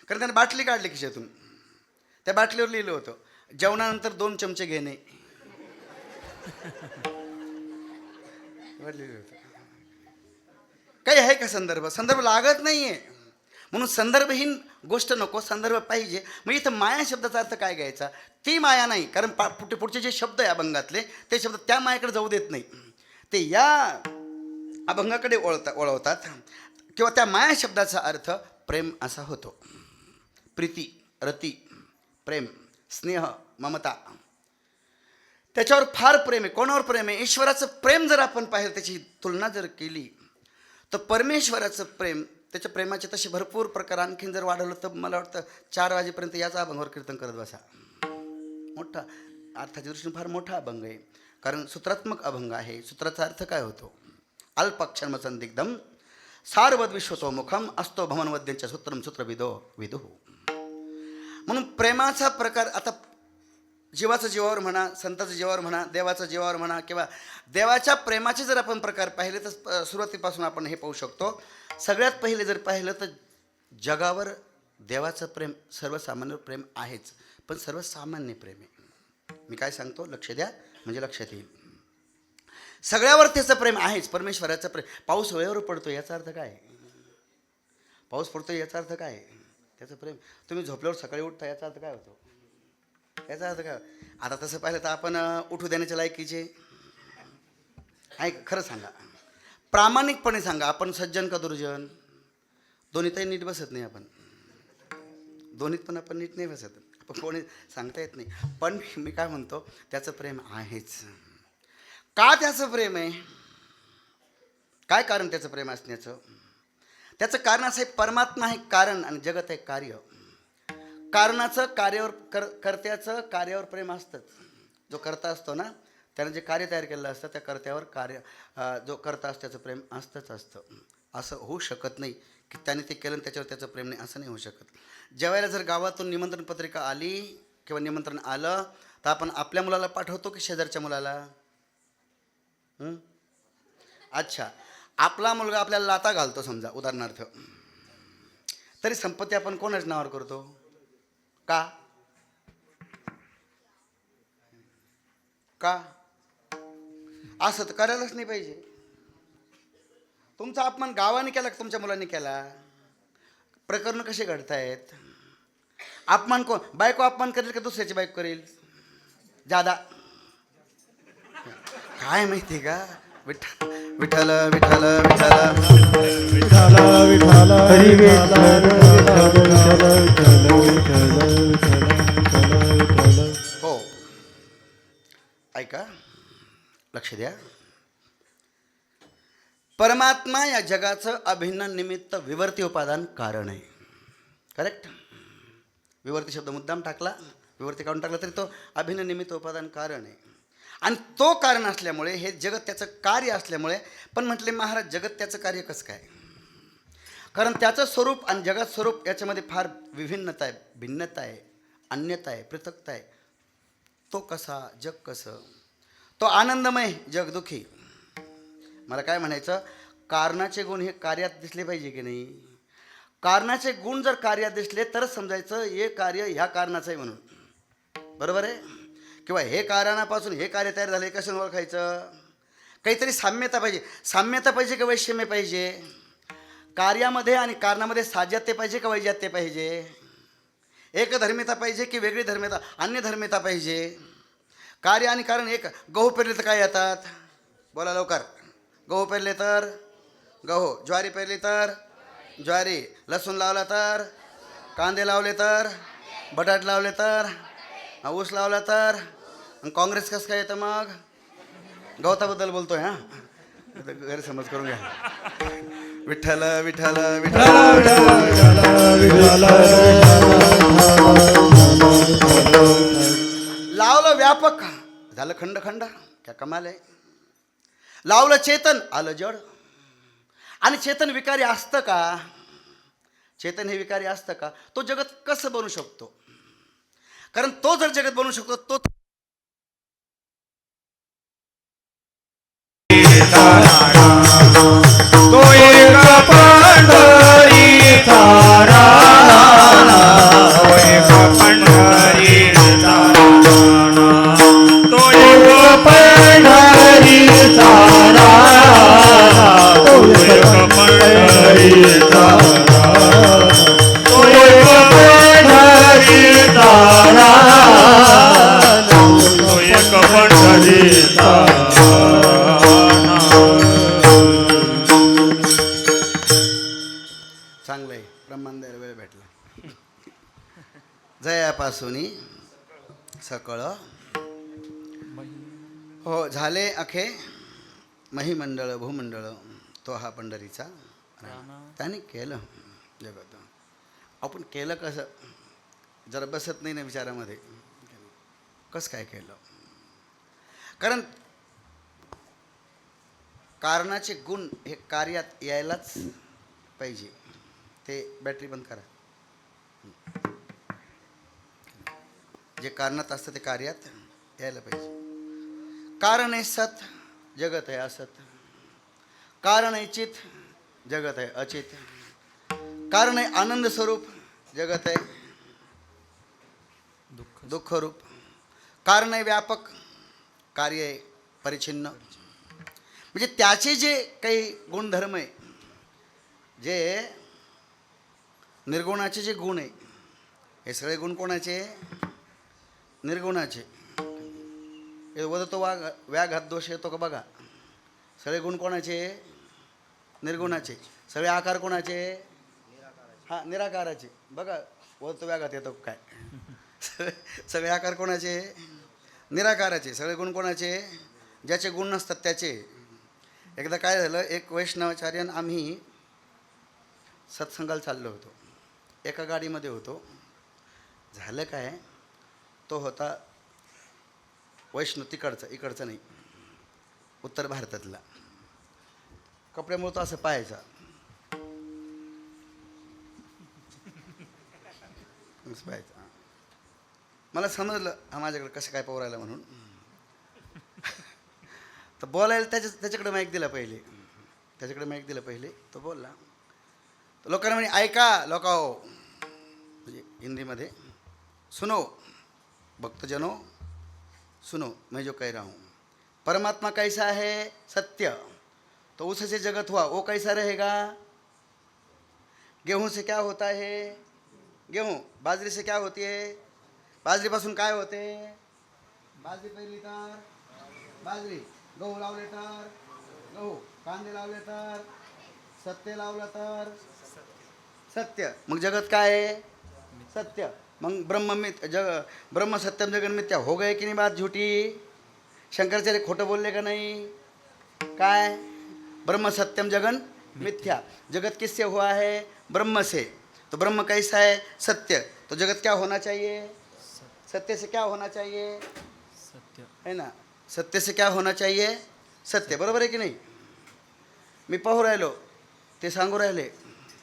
कारण त्याने बाटली काढली खिशातून. त्या बाटलीवर लिहिलं होतं, जेवणानंतर 2 चमचे घेणे. काही आहे का संदर्भ लागत नाहीये. म्हणून संदर्भहीन गोष्ट नको, संदर्भ पाहिजे. मग इथं माया शब्दाचा अर्थ काय घ्यायचा, ती माया नाही, कारण पुढचे जे शब्द आहे अभंगातले ते शब्द त्या मायाकडे जाऊ देत नाही, ते या अभंगाकडे वळवतात. किंवा त्या माया शब्दाचा अर्थ प्रेम असा होतो. प्रीती, रती, प्रेम, स्नेह, ममता, त्याच्यावर फार प्रेम आहे. कोणावर प्रेम आहे, ईश्वराचं प्रेम जर आपण पाहिलं, त्याची तुलना जर केली तर परमेश्वराचं प्रेम, त्याच्या प्रेमाचे तसे भरपूर प्रकार आणखीन जर वाढवलं तर मला वाटतं 4 वाजेपर्यंत याचा अभंगावर कीर्तन करत बसा. मोठा अर्थाच्या दृष्टीने फार मोठा अभंग आहे, कारण सूत्रात्मक अभंग आहे. सूत्राचा अर्थ काय होतो, अल्पक्षरम संदिग्धम सारवद विश्वतोमुखम असतो भवनवद्यांच्या सूत्रम सूत्रविदो विदुः. म्हणून प्रेमाचा प्रकार, आता जीवाचं जीवावर म्हणा, संताचं जीवावर म्हणा, देवाचं जीवावर म्हणा, किंवा देवाच्या प्रेमाचे जर आपण प्रकार पाहिले तर सुरुवातीपासून आपण हे पाहू शकतो. सगळ्यात पहिले जर पाहिलं तर जगावर देवाचं प्रेम, सर्वसामान्य प्रेम आहेच, पण सर्वसामान्य प्रेम आहे. मी काय सांगतो, लक्ष द्या, म्हणजे लक्षात येईल. सगळ्यावर त्याचं प्रेम आहेच, परमेश्वराचं प्रेम. पाऊस वेळेवर पडतो याचा अर्थ काय, पाऊस पडतो याचा अर्थ काय, त्याचं प्रेम. तुम्ही झोपल्यावर सकाळी उठता याचा अर्थ काय होतो, याचा अर्थ काय. आता तसं पाहिलं तर आपण उठू देण्याच्या लायकीचे आहे, खरं सांगा, प्रामाणिकपणे सांगा, आपण सज्जन का दुर्जन, दोन्हीतही नीट बसत नाही आपण, दोन्हीत पण आपण नीट नाही बसत, आपण कोणी सांगता येत नाही. पण मी काय म्हणतो, त्याचं प्रेम आहेच. का त्याचं प्रेम आहे, काय कारण त्याचं प्रेम असण्याचं, त्याचं कारण असं आहे, परमात्मा आहे कारण आणि जगत आहे कार्य. कारणाचं कार्यावर, कर्त्याचं कार्यावर प्रेम असतंच. जो कर्ता असतो ना, त्यानं जे कार्य तयार केलेलं असतं त्या कर्त्यावर जो कर्ता असतो त्याचं प्रेम असतं. असं होऊ शकत नाही की त्याने ते केलं त्याच्यावर त्याचं प्रेम नाही, असं नाही होऊ शकत. जेवायला जर गावातून निमंत्रण पत्रिका आली किंवा निमंत्रण आलं तर आपण आपल्या मुलाला पाठवतो की शेजारच्या मुलाला. अच्छा, आपला मुलगा आपल्याला लाता घालतो समजा उदाहरणार्थ, तरी संपत्ती आपण कोणाच नावावर करतो, का का असं तर करायलाच नाही पाहिजे. तुमचा अपमान गावाने केला की तुमच्या मुलांनी केला, प्रकरण कसे घडतायत. अपमान कोण, बायको अपमान करेल का दुसऱ्याची बायको करेल जादा, काय माहिती का. विठ्ठल विठ्ठल विठ्ठल विठ्ठल विठ्ठल विठ्ठल हरी विठ्ठल विठ्ठल विठ्ठल. हो, ऐका, लक्ष द्या. परमात्मा या जगाचं अभिन्न निमित्त विवर्ती उपादान कारण आहे. करेक्ट. विवर्ती शब्द मुद्दाम टाकला, विवर्ती काढून टाकला तरी तो अभिन्न निमित्त उपादान कारण आहे. आणि तो कारण असल्यामुळे हे जगत त्याचं कार्य असल्यामुळे, पण म्हटले महाराज जगत त्याचं कार्य कसं काय? कारण त्याचं स्वरूप आणि जगत स्वरूप याच्यामध्ये फार विभिन्नता आहे, भिन्नता आहे, अन्यता आहे, पृथकता आहे. तो कसा, जग कसं? तो आनंदमय, जग दुःखी. मला काय म्हणायचं, कारणाचे गुण हे कार्यात दिसले पाहिजे की नाही? कारणाचे गुण जर कार्यात दिसले तरच समजायचं हे कार्य ह्या कारणाचं आहे म्हणून. बरोबर आहे? किंवा हे कारणापासून हे कार्य तयार झालं, हे कशाने ओळखायचं? काहीतरी साम्यता पाहिजे. साम्यता पाहिजे का वैषम्य पाहिजे? कार्यामध्ये आणि कारणामध्ये साजात्य पाहिजे का वैजात्य पाहिजे? एकधर्मिता पाहिजे की वेगळी धर्मिता, अन्य धर्मिता पाहिजे? कार्य आणि कारण एक. गहू पेरले तर काय येतात? बोला लवकर. गहू पेरले तर गहू, ज्वारी पेरली तर ज्वारी, लसूण लावला तर, कांदे लावले तर, बटाटे लावले तर, ऊस लावला तर. काँग्रेस कसं काय येतं मग? गवताबद्दल बोलतोय हां, गैरसमज करून घ्या. विठ्ठल विठ्ठल विठ्ठल लावलं व्यापक, झालं खंड खंड. क्या कमाल आहे. लावलं चेतन, आलं जड. आणि चेतन विकारी असतं का? चेतन हे विकारी असतं का? तो जगत कसं बनू शकतो? कारण तो जर जगत बनू शकतो तो तो एक पंढरीचा राणा, तो एक पंढरीचा राणा, तो एक पंढरीचा राणा, तो एक पंढरीचा राणा, तो एक पंढरीचा राणा, तो एक पंढरीचा चांगलं आहे. ब्रह्मांडाला वेळ भेटला. जयापासून सकळ हो झाले अखे महिमंडळ भूमंडळ, तो हा पंढरीचा राणा. त्याने केलं जगत. आपण केलं कसं? जरा बसत नाही ना विचारामध्ये, कसं काय केलं? कारण कारणाचे गुण हे कार्यात यायलाच पाहिजे. ते बॅटरी बंद करा. जे कारणात असतं ते कार्यात यायला पाहिजे. कारण आहे सत, जगत आहे असत. कारण आहे चित, जगत आहे अचित. कारण आहे आनंद स्वरूप, जगत आहे दुःख रूप. कारण आहे व्यापक, कार्य आहे परिच्छिन्न. म्हणजे त्याचे जे काही गुणधर्म आहे, जे निर्गुणाचे जे गुण आहे, हे सगळे गुण कोणाचे? निर्गुणाचे. हे वदतो वाघ व्याघ हात दोष येतो का बघा. सगळे गुण कोणाचे? निर्गुणाचे. सगळे आकार कोणाचे? हां, निराकाराचे. बघा वदतो व्याघात येतो काय. सगळे आकार कोणाचे? निराकाराचे. सगळे गुण कोणाचे? ज्याचे गुण नसतात त्याचे. एकदा काय झालं, एक वैष्णवाचार्यान आम्ही सत्संगाला चाललो होतो. एका गाडीमध्ये होतो. झालं काय, तो होता वैष्णव तिकडचा, इकडचा नाही, उत्तर भारतातला. कपड्यामुळे तो असं पाहायचा. पाहायचा. मला समजलं हा माझ्याकडे कसं काय पोरायला म्हणून. तर बोलायला त्याच्याकडे माईक दिला पहिले. त्याच्याकडे माईक दिला पहिले. तो बोलला. तो लोकांना म्हणे ऐका लोकाओ, म्हणजे हिंदीमध्ये, सुनो भक्तजनो सुनो मैं जो कह रहा हूँ. परमात्मा कैसा है? सत्य. तो उससे जगत हुआ, वो कैसा रहेगा? गेहूं से क्या होता है? गेहूं. बाजरी से क्या होती है? बाजरीपासून काय होते? बाजरी पेरली तर बाजरी, गहू लावले तर गहू, कांदे लावले तर, सत्य लावलं तर सत्य. मग जगत काय आहे? सत्य. मग ब्रह्म सत्यम जगन मिथ्या हो गए की नाही बात झूठी? शंकराचार्य खोटं बोलले का नाही? काय ब्रह्म सत्यम जगन मिथ्या, जगत किससे हुआ है? ब्रह्म से। तो ब्रह्म कैसा है? सत्य। तो जगत क्या होना चाहिए? सत्य से क्या होना चाहिए? सत्य है ना, सत्य से क्या होना चाहिए? सत्य, बरोबर आहे की नाही? मी पाहू राहिलो, ते सांगू राहिले,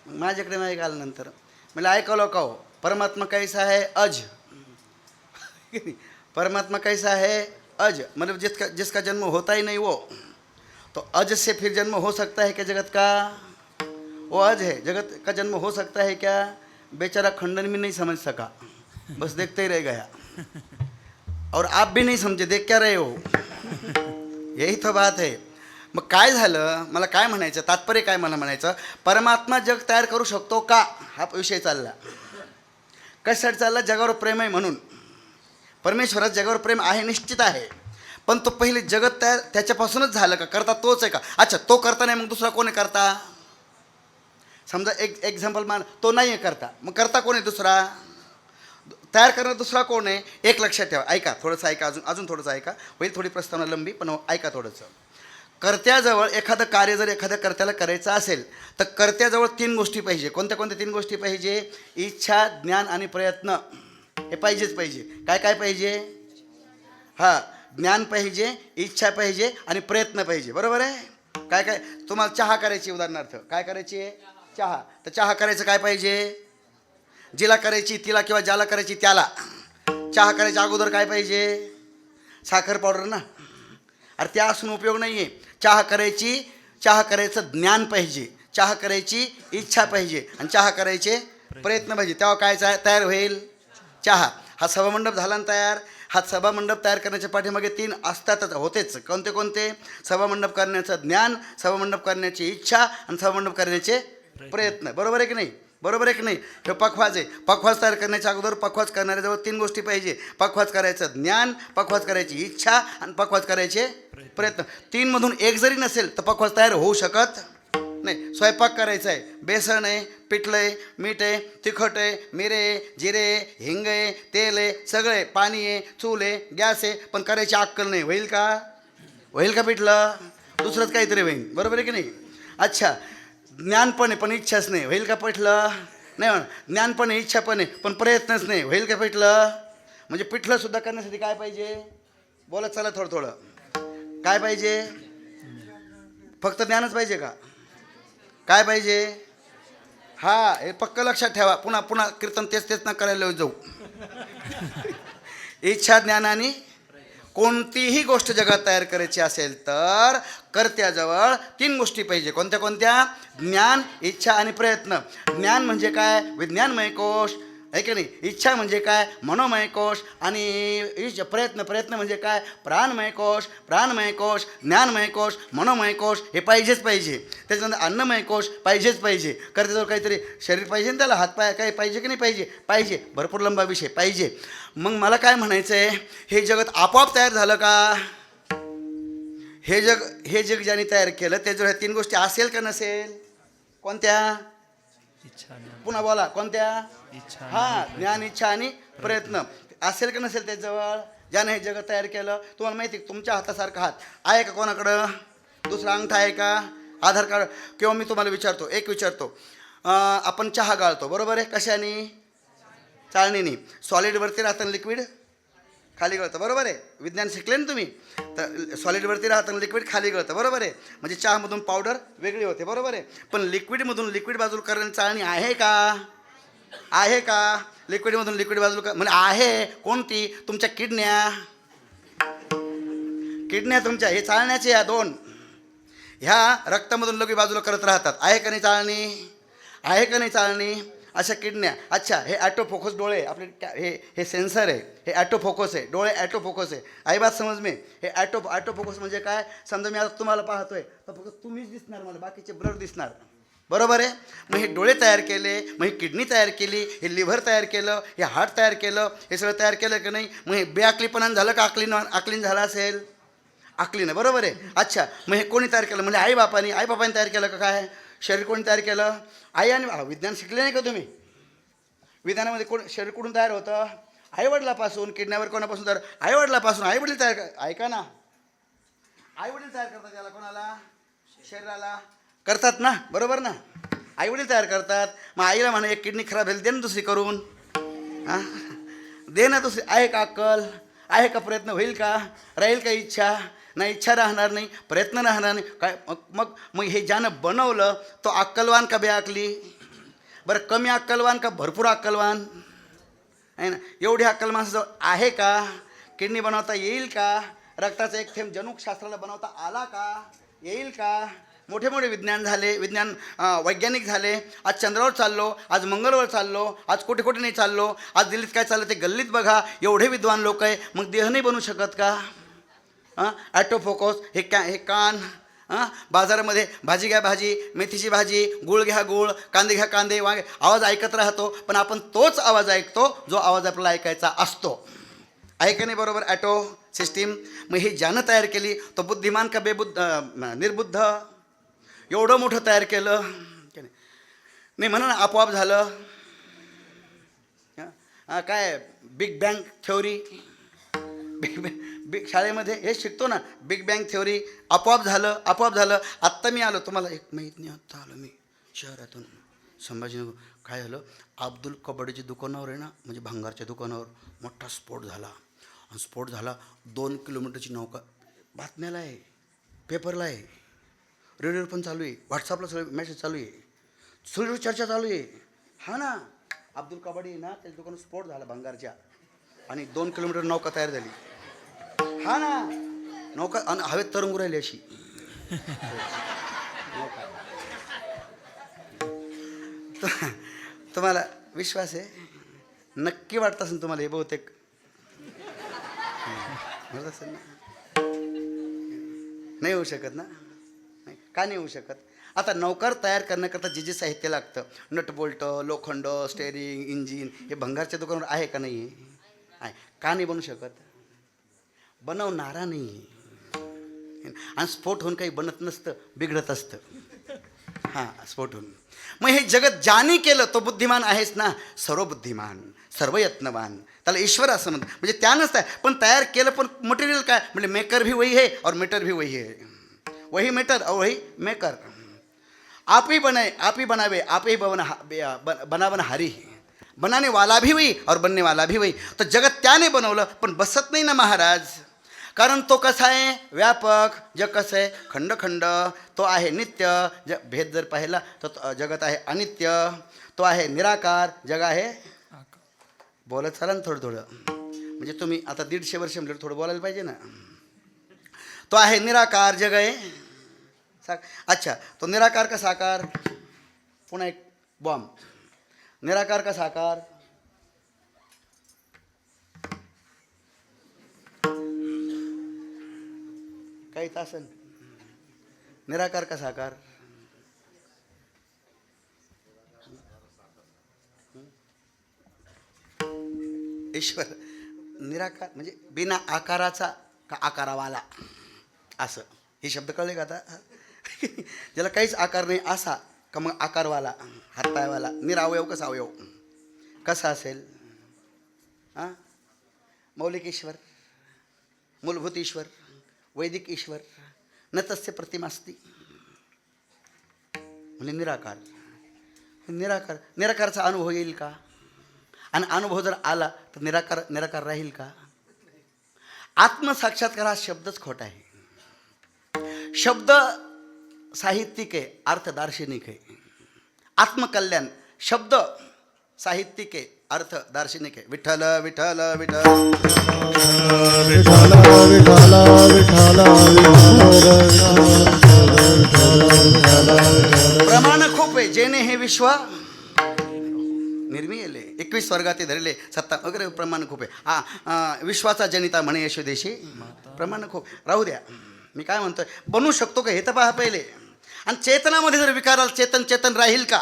माझ्याकडे माहीत आल्यानंतर मला ऐकवलं का हो, परमात्मा कैसा है? अज। परमात्मा कैसा है? अज, मतलब जिसका जन्म होता ही नहीं वो, तो अज से फिर जन्म हो सकता है क्या जगत का? वो अज है, जगत का जन्म हो सकता है क्या? बेचारा खंडन भी नहीं समझ सका, बस देखते ही रह गया। और आप भी नहीं समझे, देख क्या रहे हो? यही तो बात आहे। मग काय झालं, मला काय म्हणायचं, तात्पर्य काय मला म्हणायचं, परमात्मा जग तयार करू शकतो का, हा विषय चालला. कशासाठी चालला? जगावर प्रेम आहे म्हणून. परमेश्वरात जगावर प्रेम आहे, निश्चित आहे, पण तो पहिले जगत तयार त्याच्यापासूनच झालं का? करता तोच आहे का? अच्छा, तो करता नाही, मग दुसरा कोण आहे करता? समजा एक एक्झाम्पल मान, तो नाही आहे करता, मग करता कोण आहे दुसरा? तयार करणार दुसरा कोण आहे? एक लक्षात ठेवा, ऐका थोडंसं, ऐका अजून थोडंसं ऐका, होईल थोडी प्रस्तावना लंबी, पण ऐका थोडंसं. कर्त्याजवळ एखादं कार्य जर एखाद्या कर्त्याला करायचं असेल तर कर्त्याजवळ 3 गोष्टी पाहिजे. कोणत्या कोणत्या 3 गोष्टी पाहिजे? इच्छा, ज्ञान आणि प्रयत्न, हे पाहिजेच पाहिजे. काय काय पाहिजे? हां, ज्ञान पाहिजे, इच्छा पाहिजे आणि प्रयत्न पाहिजे, बरोबर आहे? काय काय तुम्हाला चहा करायची, उदाहरणार्थ काय करायची आहे? चहा. तर चहा करायचं काय पाहिजे? जिला करायची तिला, किंवा ज्याला करायची त्याला. चहा करायच्या अगोदर काय पाहिजे? साखर पावडर ना. अरे त्या असून उपयोग नाही आहे. चहा करायचं ज्ञान पाहिजे, चहा करायची इच्छा पाहिजे आणि चहा करायचे प्रयत्न पाहिजे, तेव्हा काय तयार होईल? चहा. हा सभामंडप झाला ना तयार. हा सभामंडप तयार करण्याच्या पाठीमागे 3 असतातच, होतेच. कोणते कोणते? सभामंडप करण्याचं ज्ञान, सभामंडप करण्याची इच्छा आणि सभामंडप करण्याचे प्रयत्न, बरोबर आहे की नाही? बरोबर आहे की नाही? हे पखवाज आहे. पखवाज तयार करण्याच्या अगोदर पखवाज करणाऱ्याजवळ 3 गोष्टी पाहिजे. पखवाज करायचं ज्ञान, पखवाज करायची इच्छा आणि पखवाज करायचे प्रयत्न. 3 मधून एक जरी नसेल तर पखवाज तयार होऊ शकत नाही. स्वयंपाक करायचा आहे, बेसन आहे, पिठलं आहे, मीठ आहे, तिखट आहे, मिरे, जिरे, हिंग आहे, तेल आहे, सगळे, पाणी आहे, चूल आहे, गॅस आहे, पण करायची अक्कल नाही. होईल का? होईल का पिठलं? दुसरंच काहीतरी होईल, बरोबर आहे की नाही? अच्छा, ज्ञान पण आहे पण इच्छाच नाही. होईल का पिठलं? नाही म्हणा. ज्ञान पण आहे, इच्छा पण आहे, पण प्रयत्नच नाही. होईल का पिठलं? म्हणजे पिठलंसुद्धा करण्यासाठी काय पाहिजे? बोला चला थोडं. काय पाहिजे? फक्त ज्ञानच पाहिजे का? काय पाहिजे? हा, हे पक्क लक्षात ठेवा. पुन्हा कीर्तन तेच ना करायला जाऊ. इच्छा, ज्ञान आणि कोणतीही गोष्ट जगात तयार करायची असेल तर कर्त्याजवळ 3 गोष्टी पाहिजे. कोणत्या कोणत्या? ज्ञान, इच्छा आणि प्रयत्न. ज्ञान म्हणजे काय? विज्ञानमय कोश, आहे की नाही? इच्छा म्हणजे काय? मनोमय कोश. आणि प्रयत्न म्हणजे काय? प्राणमय कोश, ज्ञानमय कोश, मनोमय कोश, हे पाहिजेच पाहिजे. त्याच्यानंतर अन्नमय कोश पाहिजेच पाहिजे. कर्त्याजवळ काहीतरी शरीर पाहिजे ना, त्याला हातपाय काही पाहिजे की नाही पाहिजे? पाहिजे. भरपूर लंबा विषय, पाहिजे. मग मला काय म्हणायचं आहे, हे जगत आपोआप तयार झालं का? हे जग ज्याने तयार केलं त्याजवळ ह्या 3 गोष्टी असेल का नसेल? कोणत्या? पुन्हा बोला, कोणत्या? हां, ज्ञान, इच्छा आणि प्रयत्न असेल का नसेल त्याजवळ? ज्याने हे जगत तयार केलं. तुम्हाला माहिती आहे, तुमच्या हातासारखा हात आहे का कोणाकडं? दुसरा अंगठा आहे का? आधार कार्ड. किंवा मी तुम्हाला विचारतो, आपण चहा गाळतो, बरोबर आहे? कशाने? चाळणीने. सॉलिडवरती राहताना लिक्विड खाली गळतं, बरोबर आहे? विज्ञान शिकले ना तुम्ही? तर सॉलिडवरती राहताना लिक्विड खाली गळतं, बरोबर आहे? म्हणजे चहामधून पावडर वेगळी होते, बरोबर आहे? पण लिक्विडमधून लिक्विड बाजूला करण्याची चाळणी आहे का? आहे का? लिक्विडमधून लिक्विड बाजूला म्हणजे आहे. कोणती? तुमच्या किडन्या तुमच्या, हे चाळण्याचे या 2, ह्या रक्तामधून लघवी बाजूला करत राहतात. आहे का नाही चाळणी? आहे का नाही चाळणी? अशा किडन्या. अच्छा, हे ॲटोफोकस डोळे आपले, हे सेन्सर आहे, हे ॲटोफोकस आहे, डोळे ॲटोफोकस आहे. आई बात समज में. हे ॲटोफोकस म्हणजे काय? समजा मी आता तुम्हाला पाहतोय तर फक्त तुम्हीच दिसणार, मला बाकीचे ब्लर दिसणार, बरोबर आहे? मग हे डोळे तयार केले, मग ही किडनी तयार केली, हे लिव्हर तयार केलं, हे हार्ट तयार केलं, हे सगळं तयार केलं की नाही? मग हे बेअक्लीपणानं झालं का आकलीन झालं असेल? आकलीनं, बरोबर आहे? अच्छा, मग हे कोणी तयार केलं? म्हणजे आईबापाने तयार केलं का? काय शरीर कोणी तयार केलं? आई आणि विज्ञान शिकले नाही का तुम्ही? विज्ञानामध्ये शरीर कुठून तयार होतं? आईवडिलापासून. किडन्यावर कोणापासून तयार? आईवडिलापासून. आईवडील तयार ऐका ना, आईवडील तयार करतात त्याला. कोणाला? शरीराला करतात ना, बरोबर ना? आईवडील तयार करतात. मग आईला म्हणा एक किडनी खराब झाली, दे ना दुसरी करून. हां, दे ना दुसरी. आहे का अक्कल? आहे का प्रयत्न? होईल का? राहील का इच्छा? नाही, इच्छा राहणार नाही, प्रयत्न राहणार नाही. काय मग मग मग हे ज्यानं बनवलं तो अक्कलवान का बेअक्कली? बरं, कमी अक्कलवान का भरपूर अक्कलवान? आहे ना? एवढी अक्कल माणसाजवळ आहे का? किडनी बनवता येईल का? रक्ताचा एक थेंब जनुकशास्त्राला बनवता आला का? येईल का? मोठे मोठे विज्ञान झाले, वैज्ञानिक झाले. आज चंद्रावर चाललो, आज मंगळवर चाललो, आज कुठे कुठे नाही चाललो, आज दिल्लीत काय चाललं ते गल्लीत बघा. एवढे विद्वान लोक आहे, मग देह नाही बनू शकत का? ॲटोफोकस, हे कान, बाजारामध्ये भाजी घ्या भाजी, मेथीची भाजी, गूळ घ्या गूळ, कांदे घ्या कांदे, वांगे, आवाज ऐकत राहतो. पण आपण तोच आवाज ऐकतो जो आवाज आपल्याला ऐकायचा असतो. आहे का नाही? बरोबर. Auto system. मग हे ज्यानं तयार केली तो बुद्धिमान का निर्बुद्ध? एवढं मोठं तयार केलं नाही म्हणा ना, आपोआप झालं. काय बिग बँग थ्योरी, बिग शाळेमध्ये हे शिकतो ना, बिग बँग थ्योरी. आपोआप झालं. आत्ता मी आलो, तुम्हाला एक माहीत नाही, आत्ता आलो मी शहरातून, संभाजीनगर. काय झालं, अब्दुल कबड्डीच्या दुकानावर आहे ना, म्हणजे भंगारच्या दुकानावर मोठा स्फोट झाला. आणि स्फोट झाला, 2 किलोमीटरची नौका. बातम्याला आहे, पेपरला आहे, रेडिओवर पण चालू आहे, व्हॉट्सअपला सगळं मेसेज चालू आहे, सगळीकडे चर्चा चालू आहे. हा ना, अब्दुल कबड्डी ना, त्याच्या दुकानात स्फोट झाला भंगारच्या, आणि 2 किलोमीटर नौका तयार झाली. हा ना, नौका आणि हवेत तरंगू राहिली अशी. तुम्हाला विश्वास आहे? नक्की वाटत असेल तुम्हाला हे बहुतेक म्हणत असेल ना? नाही होऊ शकत ना? नाही का नाही होऊ शकत? आता नौकार तयार करण्याकरता जे जे साहित्य लागतं, नट बोल्ट, लोखंड, स्टेअरिंग, इंजिन, हे भंगारच्या दुकानावर आहे का नाही आहे? का नाही बनू शकत? बनवणारा नाही. आणि स्फोट होऊन काही बनत नसतं, बिघडत असतं. हां, स्फोट होऊन. मग हे जगत ज्याने केलं तो बुद्धिमान आहेच ना, सर्व बुद्धिमान, सर्व यत्नवान, त्याला ईश्वर असं म्हणतात. म्हणजे त्यानंच आहे. पण तयार केलं, पण मटेरियल काय? म्हणजे मेकर भी वही है और मेटर भी वही है. वही मेटर और वही मेकर. आप ही बनावे, आप ही बनावनहारी. बनाने वाला भी वही और बनने वाला भी वही. तर जगत त्याने बनवलं, पण बसत नाही ना महाराज. कारण तो कसा आहे? व्यापक. जग कसं आहे? खंड. तो आहे नित्य. भेद जर पाहिला तर जगत आहे अनित्य. तो आहे निराकार. जग आहे, बोलत चाला ना थोडं. म्हणजे तुम्ही आता 150 वर्ष म्हणजे थोडं बोलायला पाहिजे ना. तो आहे निराकार. जग आहे अच्छा, तो निराकार का साकार? पुन्हा एक बॉम्ब. निराकार का साकार? काही तासन. निराकार का साकार? ईश्वर. निराकार म्हणजे बिना आकाराचा का आकारावाला, असं. हे शब्द कळले का आता? ज्याला काहीच आकार नाही असा का मग आकारवाला, हातपायवाला. निरावयव कसा अवयव कसा असेल? हां, मौलिक ईश्वर, मूलभूत ईश्वर, वैदिक ईश्वर, न तस्य प्रतिमास्ती. म्हणजे निराकार. निराकारचा अनुभव येईल का? आणि अनुभव जर आला तर निराकार राहील का? आत्मसाक्षात्कार हा शब्दच खोटा आहे. शब्द साहित्यिक आहे, अर्थ दार्शनिक आहे. आत्मकल्याण शब्द साहित्यिक आहे, अर्थ दार्शनिक आहे. विठ्ठल विठ्ठल विठ्ठल विठ्ठल विठ्ठल विठ्ठल. प्रमाण खूप आहे. जेणे हे विश्व निर्मिले 21 वर्गाते धरले 7 वगैरे प्रमाण खूप आहे. विश्वाचा जनिता म्हणे यशोदेशी. प्रमाण खूप. राहू द्या. मी काय म्हणतोय, बनू शकतो का हे तर पहा पहिले. आणि चेतनामध्ये जर विकाराला चेतन राहील का?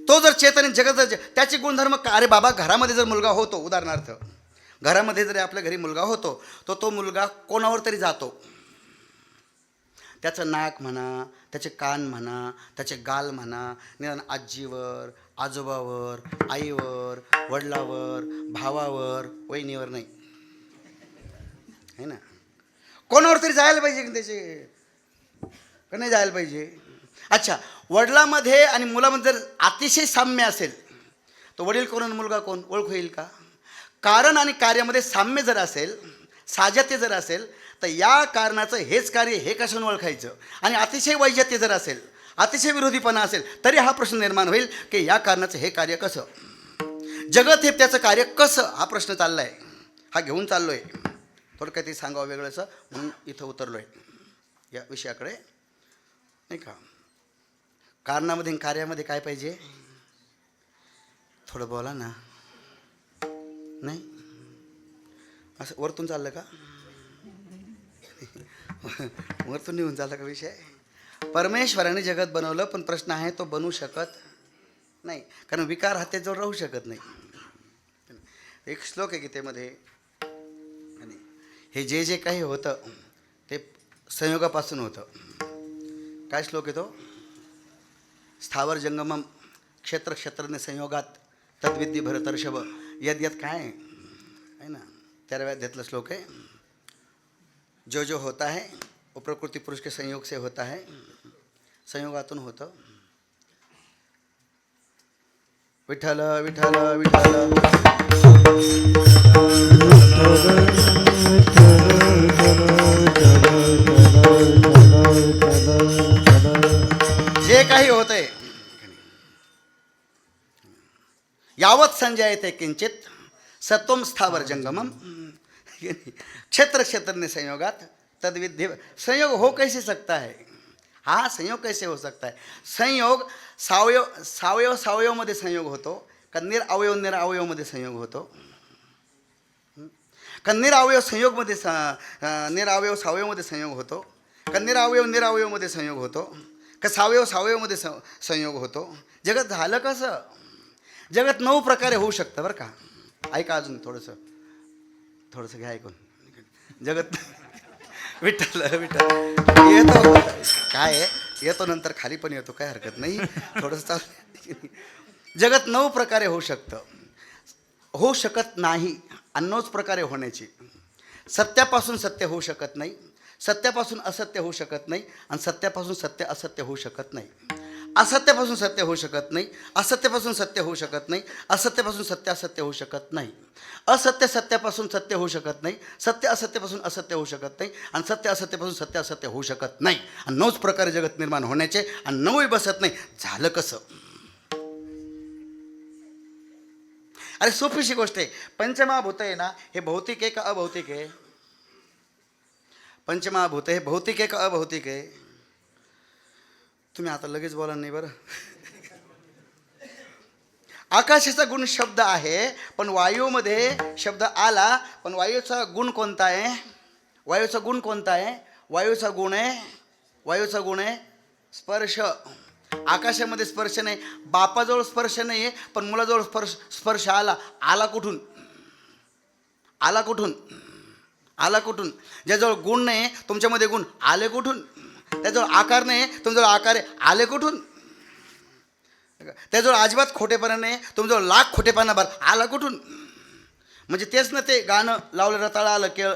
तो जर चेतन जगत त्याचे गुणधर्म का? अरे बाबा, घरामध्ये जर मुलगा होतो, उदाहरणार्थ घरामध्ये जरी आपल्या घरी मुलगा होतो, तो मुलगा कोणावर तरी जातो. त्याचं नाक म्हणा, त्याचे कान म्हणा, त्याचे गाल म्हणा, निदान आजीवर, आजोबावर, आईवर, वडिलावर, भावावर, वहिनीवर नाही, है ना. कोणावर तरी जायला पाहिजे की त्याचे. का नाही जायला पाहिजे? अच्छा, वडिलांमध्ये आणि मुलामध्ये जर अतिशय साम्य असेल तर वडील कोण आणि मुलगा कोण ओळख होईल का? कारण आणि कार्यामध्ये साम्य जर असेल, साजत्य जर असेल, तर या कारणाचं हेच कार्य हे कशाने ओळखायचं? आणि अतिशय वैजत्य जर असेल, अतिशय विरोधीपणा असेल, तरी हा प्रश्न निर्माण होईल की या कारणाचं हे कार्य कसं, जगत हे त्याचं कार्य कसं, हा प्रश्न चालला आहे, हा घेऊन चाललो आहे. थोडं काहीतरी सांगावं वेगळंचं म्हणून इथं उतरलो आहे या विषयाकडे, नाही का? कारणामध्ये आणि कार्यामध्ये काय पाहिजे? थोडं बोला ना. नाही असं वरतून चाललं का? वरतून निघून चालला का विषय? परमेश्वराने जगत बनवलं, पण प्रश्न आहे तो बनवू शकत नाही, कारण विकार हा त्याच्यावर राहू शकत नाही. एक श्लोक आहे गीतेमध्ये, हे जे जे काही होतं ते संयोगापासून होतं. काय श्लोक आहे तो? स्थावर जंगमम क्षेत्र क्षेत्रज्ञ संयोगात तद्विद्धी भरतर्षभ यद यद काय आहे ना, 13व्या अध्यायातला श्लोक आहे. जो जो होता है वो प्रकृति पुरुष के संयोग से होता है, संयोगातून होतं. विठ्ठल विठ्ठल विठ्ठल. जे काही होतंय यावत संजयते किंचित सत्वम स्थावर जंगमम क्षेत्र क्षेत्रज्ञ संयोगात तद्विद्धि. संयोग हो कैसे सकता है? हाँ, संयोग कैसे हो सकता है? संयोग सावयव सावयवमध्ये संयोग होतो का निरअवयव निरअवयवमध्ये संयोग होतो? का निरअवयव संयोगमध्ये निरअवयव सावयवमध्ये संयोग होतो का निरअवयव निरअवयवमध्ये संयोग होतो का सावयव सावयवमध्ये संयोग होतो? जगत झालं कसं? जगत 9 प्रकारे होऊ शकतं बरं का. ऐका अजून थोडंसं घ्या ऐकून. जगत विठ्ठल विठ्ठल येतो, काय आहे, येतो नंतर खाली पण येतो, काय हरकत नाही, थोडंसं चालू. जगत 9 प्रकारे होऊ शकतं, होऊ शकत नाही. आणि 9च प्रकारे होण्याची. सत्यापासून सत्य होऊ शकत नाही, सत्यापासून असत्य होऊ शकत नाही, आणि सत्यापासून सत्य असत्य होऊ शकत नाही. असत्यापासून सत्य होऊ शकत नाही, असत्यापासून सत्य होऊ शकत नाही, असत्यापासून सत्य असत्य होऊ शकत नाही, असत्य सत्यापासून सत्य होऊ शकत नाही, सत्य असत्यापासून असत्य होऊ शकत नाही, आणि सत्य असत्यापासून सत्य असत्य होऊ शकत नाही. आणि 9च प्रकारे जगत निर्माण होण्याचे, आणि 9ही बसत नाही. झालं कसं? अरे सोपीशी गोष्ट आहे. पंचमहाभूत आहे ना, हे भौतिक आहे का अभौतिक आहे? पंचमहाभूत हे भौतिक आहे का अभौतिक आहे? तुम्ही आता लगेच बोला नाही बरं. आकाशाचा गुण शब्द आहे, पण वायूमध्ये शब्द आला, पण वायूचा गुण कोणता आहे? वायूचा गुण कोणता आहे? वायूचा गुण आहे स्पर्श. आकाशामध्ये स्पर्श नाही, बापाजवळ स्पर्श नाही आहे, पण मुलाजवळ स्पर्श आला कुठून? आला कुठून? ज्याजवळ गुण नाही तुमच्यामध्ये गुण आले कुठून? त्याजवळ आकार नाही तुमच्याजवळ आकार आले कुठून? त्याजवळ अजिबात खोटेपणा नाही, तुमच्याजवळ लाख खोटेपणा भर आला कुठून? म्हणजे तेच ना ते गाणं लावलं रताळा आलं केळ,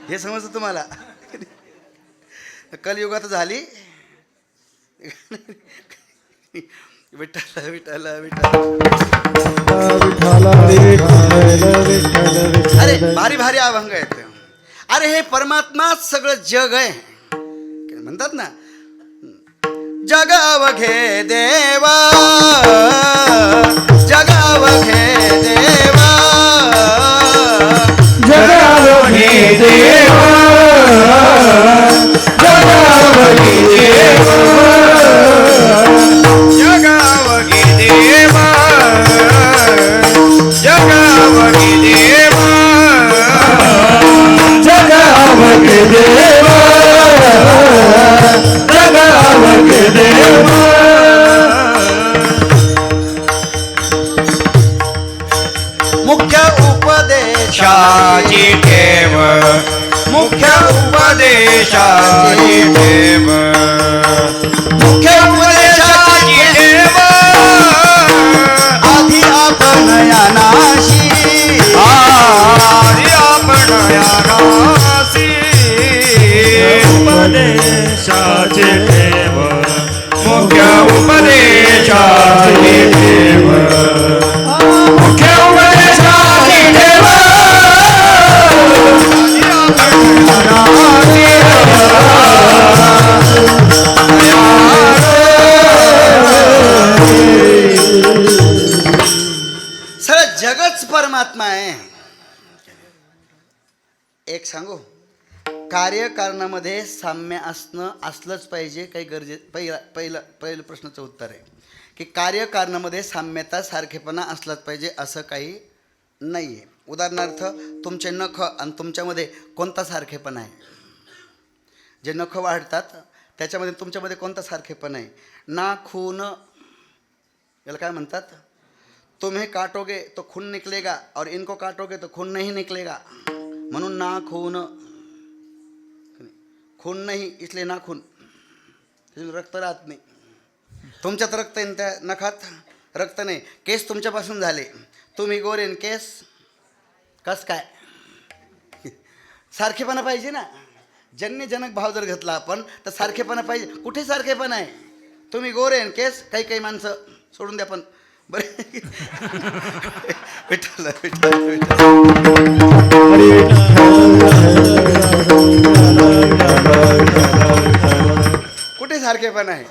हे समजतं तुम्हाला? कलियुगात झाली. विठ्ठल विठ्ठल विठ्ठल. अरे भारी भारी अभंग आहेत. अरे हे परमात्माच सगळं जग आहे म्हणतात ना. जगावघे देवा, जगावघे देवा, जगावघे देवा, जगावघे देवा, जगावगी देवा, जगावगी देवा, जगावघे देवा, जगावघे देवा. मुख्य उपदेशाची शाची ठेव, मुख्य उपदेशाची ठेव, मुख्य उपदेशाची ठेव, आधी आपण यानाशी, आधी आपण या नासी, उपदेशाची देव मुख्य उपदेशाची देव सगळं जगच परमात्मा आहे. एक सांगू, कार्यकारणामध्ये साम्य असलंच पाहिजे काही पहिलं प्रश्नाचं उत्तर आहे की कार्यकारणामध्ये साम्यता सारखेपणा असलाच पाहिजे असं काही नाही आहे. उदाहरणार्थ तुमचे नख आणि तुमच्यामध्ये कोणता सारखेपणा आहे? जे नख वाढतात त्याच्यामध्ये तुमच्यामध्ये कोणता सारखेपणा आहे? नाखून, याला काय म्हणतात? तुम्हें काटोगे तो खून निकलेगा और इनको काटोगे तो खून नहीं निकलेगा. म्हणून नाखून, खून नाही इसलिए नाखून, रक्त राहत नाही. तुमच्यात रक्त आहे त्या नखात रक्त नाही. केस तुमच्यापासून झाले, तुम्ही गोरेन केस कस काय? सारखेपणा पाहिजे ना. जन्यजनक भाव जर घेतला आपण तर सारखेपणा पाहिजे. कुठे सारखेपणा आहे? तुम्ही गोरेन केस, काही माणसं सोडून द्या पण बरे. विठ्ठल विठ्ठल विठ्ठल. कुठे सारखेपणा आहे?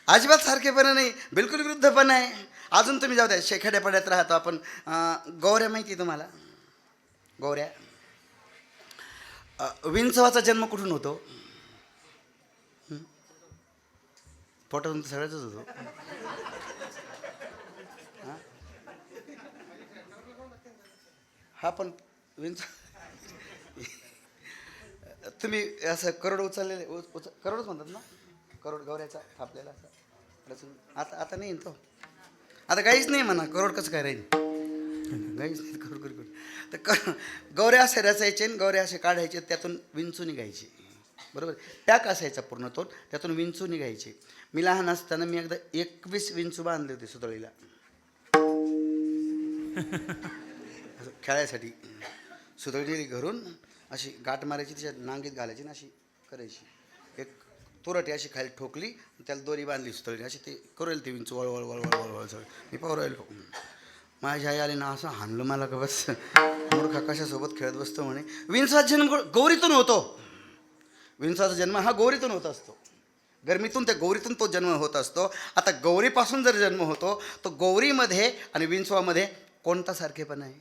अजिबात सारखेपणा नाही, बिलकुल विरुद्धपणा आहे. अजून तुम्ही जाऊ द्या, शेखाड्यापाड्यात राहतो आपण. गौऱ्या माहिती तुम्हाला? गौऱ्या, विंचवाचा जन्म कुठून होतो? पोटातून तर सगळ्याच होतो. हा पण विंच, तुम्ही असं करोड उचललेले करोडच म्हणतात ना, करोड गौऱ्याचा आपल्याला असं. आता नाही तो, आता काहीच नाही म्हणा. करोड कसं काय राहील? काहीच नाही. करोड तर गौऱ्या असे रचायचे आणि गौऱ्या असे काढायचे, त्यातून विंचू निघायची. बरोबर, पॅक असायचा पूर्ण तोंड, त्यातून विंचू निघायचे. मी लहान असताना मी एकदा 21 विंचू बांधले होते सुतळीला खेळायसाठी. सुतळी घरून अशी गाठ मारायची, तिच्या नांगीत घालायची ना, अशी करायची. एक तुरटी अशी खाली ठोकली, त्याला दोरी बांधली सुतळी, अशी ते करेल ते विंचू वळवळ वळवळ वळवळ सगळं. मी पाहू राहिलो. माझ्या आई आली ना, असं हाणलं मला का बस, मूर्खा कशासोबत खेळत बसतो म्हणे. विंचवाचा जन्म गौरीतून होतो. विंचवाचा जन्म हा गौरीतून होत असतो. गरमीतून त्या गौरीतून तो जन्म होत असतो. आता गौरीपासून जर जन्म होतो तो गौरीमध्ये आणि विंचवामध्ये कोणता सारखेपणा आहे?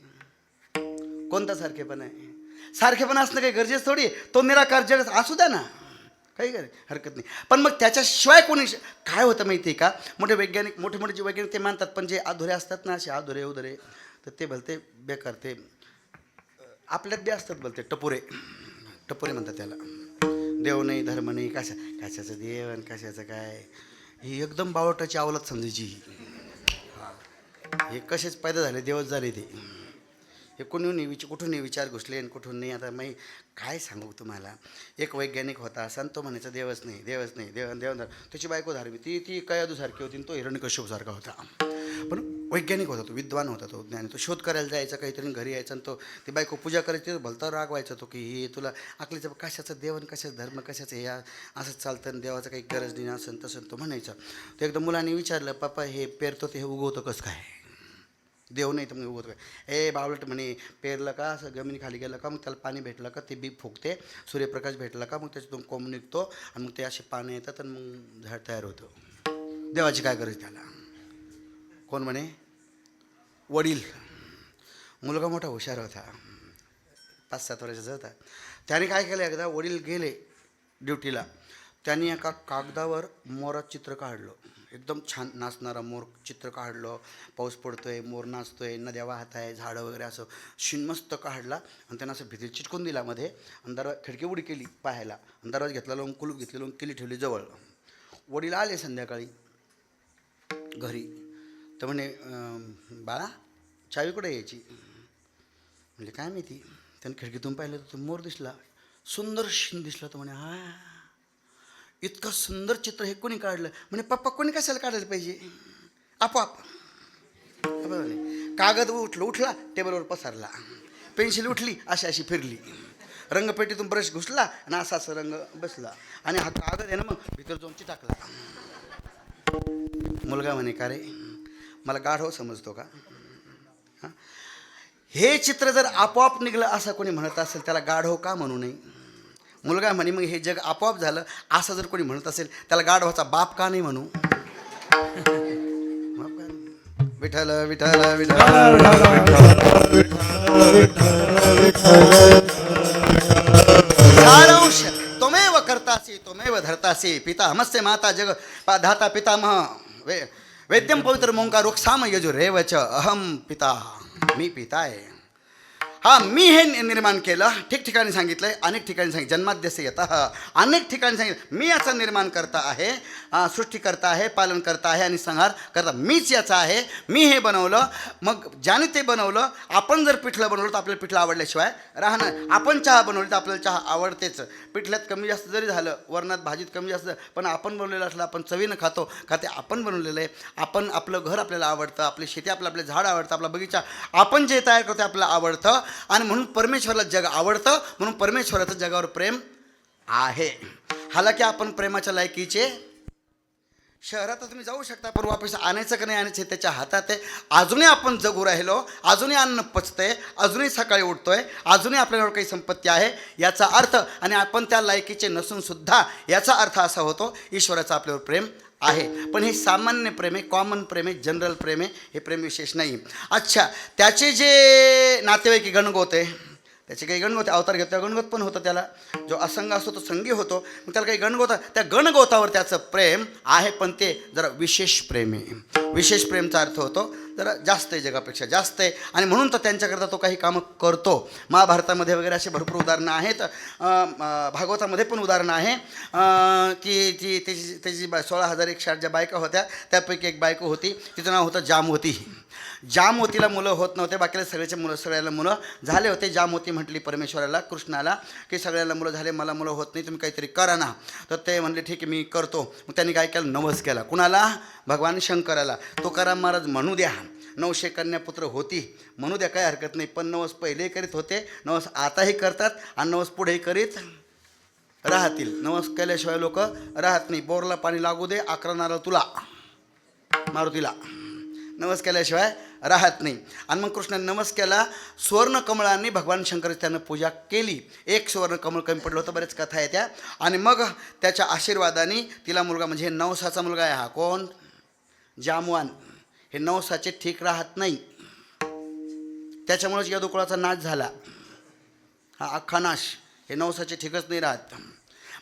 कोणता सारखेपणा आहे? सारखेपणा असणं काही गरजेचं थोडी. तो निराकार जग असू द्या ना, काही हरकत नाही. पण मग त्याच्याशिवाय कोणी काय होतं माहिती आहे का? मोठे वैज्ञानिक, मोठे मोठे जे वैज्ञानिक ते मानतात, पण जे अधुरे असतात ना, असे अधुरे उधुरे, तर ते भलते बेकार. ते आपल्यात बी असतात भलते टपोरे, टपोरे म्हणतात त्याला. देव नाही, धर्म नाही, कशाचं देव आणि कशाचं काय, ही एकदम बावटाची अवलाद समजायची. हे कसेच पैदा झाले, देवच झाले ते. हे कुठूनही विचार घुसले आणि कुठून नाही. आता मी काय सांगू तुम्हाला. एक वैज्ञानिक होता असा, तो म्हणायचा देवच नाही, देवच नाही, देव. त्याची बायको धारवी, ती कयादूसारखी होती, तो हिरण्यकश्यपसारखा होता. पण वैज्ञानिक होता तो, विद्वान होता तो, ज्ञानी. तो शोध करायला जायचा काहीतरी, घरी यायचा आणि तो ती बायको पूजा करायची, भलता राग व्हायचा तो की हे तुला आकलीचं कशाचं देव आणि कशाचं धर्म, कशाचं हे असंच चालतं आणि देवाचं काही गरज नाही, असं तसं तो म्हणायचा. तो एकदा मुलांनी विचारलं, पप्पा हे पेरतो ते हे उगवतं कसं काय? देव नाही तर मग उगवतो काय? ए बावलट म्हणे, पेरलं का असं जमिनी खाली गेलं का, मग त्याला पाणी भेटलं का ते बी फुगते, सूर्यप्रकाश भेटला का मग त्याच्यातून कोंब निघतो आणि मग ते असे पाणी येतात आणि मग झाड तयार होतं. देवाची काय गरज त्याला? कोण म्हणे? वडील. मुलगा मोठा हुशार होता, 5-7 वर्षाचा होता. त्याने काय केलं, एकदा वडील गेले ड्युटीला, त्यांनी एका कागदावर मोराचं चित्र काढलं. एकदम छान नाचणारा मोर चित्र काढलं. पाऊस पडतोय, मोर नाचतोय, नद्या वाहत आहे, झाडं वगैरे असं शिनमस्त काढला आणि त्यांना असं भिंतीला चिटकून दिला मध्ये. आणि खिडकी उडी केली पाहायला, आणि दरवाजा घेतला लावून, कुलूप घेतली लावून, किली ठेवली जवळ. वडील आले संध्याकाळी घरी, तर म्हणे बाळा चावी कुठे यायची? म्हणजे काय माहिती. त्यानं खिडकीतून पाहिलं तर तो मोर दिसला, सुंदर शिन दिसला. तर म्हणे हा इतकं सुंदर चित्र हे कोणी काढलं? म्हणे पप्पा कोणी कशाला काढायला पाहिजे, आपोआप. कागद उठला, टेबलवर पसरला, पेन्सिल उठली, अशी फिरली, रंगपेटीतून ब्रश घुसला आणि असा रंग बसला आणि हा कागद आहे ना मग भीतर जाऊन टाकला. मुलगा म्हणे का रे मला गाढव समजतो का? हां, हे चित्र जर आपोआप निघलं असं कोणी म्हणत असेल त्याला गाढव का म्हणू नये? मुलगा म्हणे मग हे जग आपोआप झालं असं जर कोणी म्हणत असेल त्याला गाढवाचा बाप का नाही म्हणू? विठ्ठल विठ्ठल विठ्ठल सारांश त्वमेव कर्तासि त्वमेव धर्तासि पिता हमस्य माता जग धाता पितामह वेद्यम पवित्र मोंकार रुक्षाम यजुरेवच अहम पिता, मी पिता आहे. हा मी हे निर्माण केलं, ठिकठिकाणी सांगितलं आहे, अनेक ठिकाणी सांगितलं, जन्माद्यसे येतं अनेक ठिकाणी सांगितलं मी याचा निर्माण करता आहे, सृष्टी करता आहे, पालन करता आहे आणि संहार करता मीच याचा आहे. मी हे बनवलं. मग ज्याने ते बनवलं, आपण जर पिठलं बनवलं तर आपल्याला पिठलं आवडल्याशिवाय राहणार. आपण चहा बनवली तर आपल्याला चहा आवडतेच. पिठल्यात कमी जास्त जरी झालं, वरणात भाजीत कमी जास्त, पण आपण बनवलेलं असलं आपण चवीनं खातो का ते आपण बनवलेलं आहे. आपण आपलं घर आपल्याला आवडतं, आपली शेती आपलं झाड आवडतं, आपला बगीचा आपण जे तयार करतो आपल्याला आवडतं आणि म्हणून परमेश्वराला जग आवडतं. म्हणून परमेश्वराचं जगावर प्रेम आहे. हालाकी आपण प्रेमाच्या लायकीचे. शहरात तुम्ही जाऊ शकता पण वापस आणायचं का नाही आणायचं त्याच्या हातात आहे. अजूनही आपण जगू राहिलो, अजूनही अन्न पचतंय, अजूनही सकाळी उठतोय, अजूनही आपल्यावर काही संपत्ती आहे याचा अर्थ, आणि आपण त्या लायकीचे नसून सुद्धा याचा अर्थ असा होतो ईश्वराचं आपल्यावर प्रेम आहे. पण हे सामान्य प्रेम आहे, कॉमन प्रेम आहे, जनरल प्रेम आहे, हे प्रेम विशेष नाही. अच्छा, त्याचे जे नातेवाईक गणगोत आहे, त्याचे काही गणगोत अवतार घेतो, त्या गणगोत पण होतं. त्याला जो असंग असतो तो संगी होतो, मग त्याला काही गणगोत, त्या गणगोतावर त्याचं प्रेम आहे, पण ते जरा विशेष प्रेम आहे. विशेष प्रेमचा अर्थ होतो जरा जास्त आहे, जगापेक्षा जास्त आहे, आणि म्हणून तर त्यांच्याकरता तो काही कामं करतो. महाभारतामध्ये वगैरे असे भरपूर उदाहरणं आहेत, भागवतामध्ये पण उदाहरणं आहे की त्याची 16,108 ज्या बायका होत्या त्यापैकी एक बायको होती, तिचं नाव होतं जामवती. जामवतीला मुलं होत नव्हते, बाकीला सगळ्याला मुलं झाले होते. जामवती म्हटली परमेश्वराला, कृष्णाला, की सगळ्याला मुलं झाले, मला मुलं होत नाही, तुम्ही काहीतरी करा ना. तर ते म्हणले ठीक आहे मी करतो. मग त्यांनी काय केलं, नवस केला. कुणाला? भगवान शंकराला. तुकाराम महाराज म्हणू द्या 900 कन्यापुत्र होती, म्हणू द्या, काय हरकत नाही, पण नवस पहिलेही करीत होते, नवस आताही करतात आणि नवस पुढेही करीत राहतील. नवस केल्याशिवाय लोक राहत नाही. बोरला पाणी लागू दे, 11 नारळ तुला मारुतीला, नवस केल्याशिवाय राहत नाही. आणि मग कृष्णाने नवस केला. सुवर्णकमळांनी भगवान शंकराची त्यानं पूजा केली. एक सुवर्णकमळ कमी पडलं होतं, बरेच कथा आहे त्या. आणि मग त्याच्या आशीर्वादाने तिला मुलगा, म्हणजे हे नवसाचा मुलगा आहे. हा कोण? जामवान. हे नवसाचे ठीक राहत नाही, त्याच्यामुळेच यदुकुळाचा नाश झाला, हा अख्खा नाश. हे नवसाचे ठीकच नाही राहत.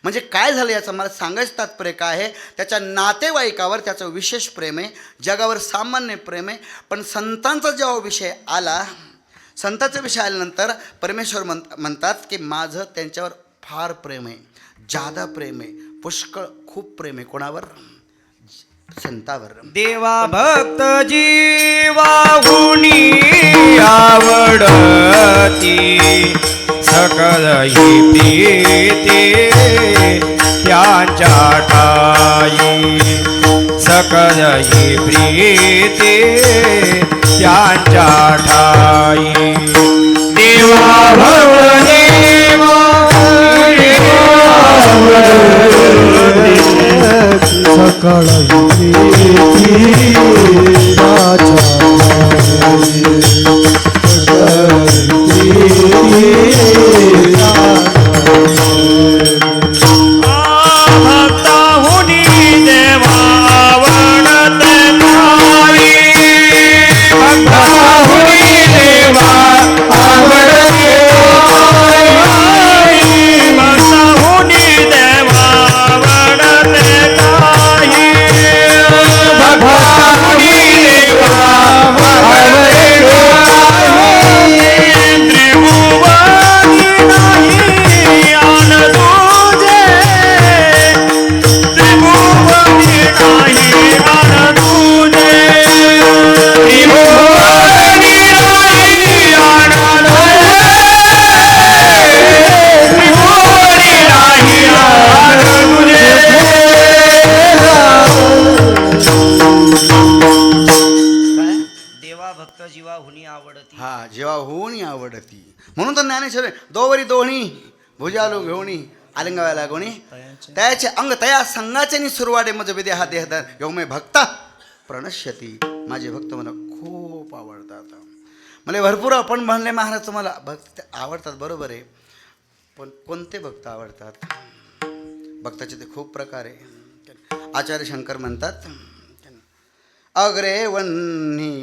म्हणजे काय झालं याचं मला सांगायचं तात्पर्य काय आहे, त्याच्या नातेवाईकावर त्याचं विशेष प्रेम आहे, जगावर सामान्य प्रेम आहे. पण संतांचा जेव्हा विषय आला, संतांचा विषय आल्यानंतर परमेश्वर म्हणतात की माझं त्यांच्यावर फार प्रेम आहे, जादा प्रेम आहे, पुष्कळ खूप प्रेम आहे. कोणावर? संतावर. देवा भक्त जीवाहुनी आवडती सकल ही प्रीती त्यांच्या ठाई, सकल ही प्रीती त्यांच्या ठाई. देवा भक्त सकळ भक्ताहुनी देवा आवडत नाही, भक्ताहुनी देवा आवडत नाही, भक्ताहुनी देवा आवडत नाही, भक्ताहुनी देवा आवडत नाही. त्रिभुवनी नाही आन तुझे, त्रिभुवनी नाही आन तुझे, त्रिभुवनी नाही आन त्रिभुवनी नाही आन तुझे. काय? देवा भक्त जीवा हुनी आवडती. हा, जेव्हा होऊन आवडती. म्हणून तर ज्ञानेश्वर दोवरी दोहणी भुजालो घेऊणी आलिंगाव्याला गोणी त्याचे अंग तया संघाचे नि सुरवाडे मज विदे हा देहदार योमे भक्ता प्रणश्यती. माझे भक्त मला खूप आवडतात. मला भरपूर आपण म्हणले महाराज तुम्हाला भक्त आवडतात, बरोबर आहे, पण कोणते भक्त आवडतात? भक्ताचे ते खूप प्रकार आहे. आचार्य शंकर म्हणतात, अग्रे वन्नी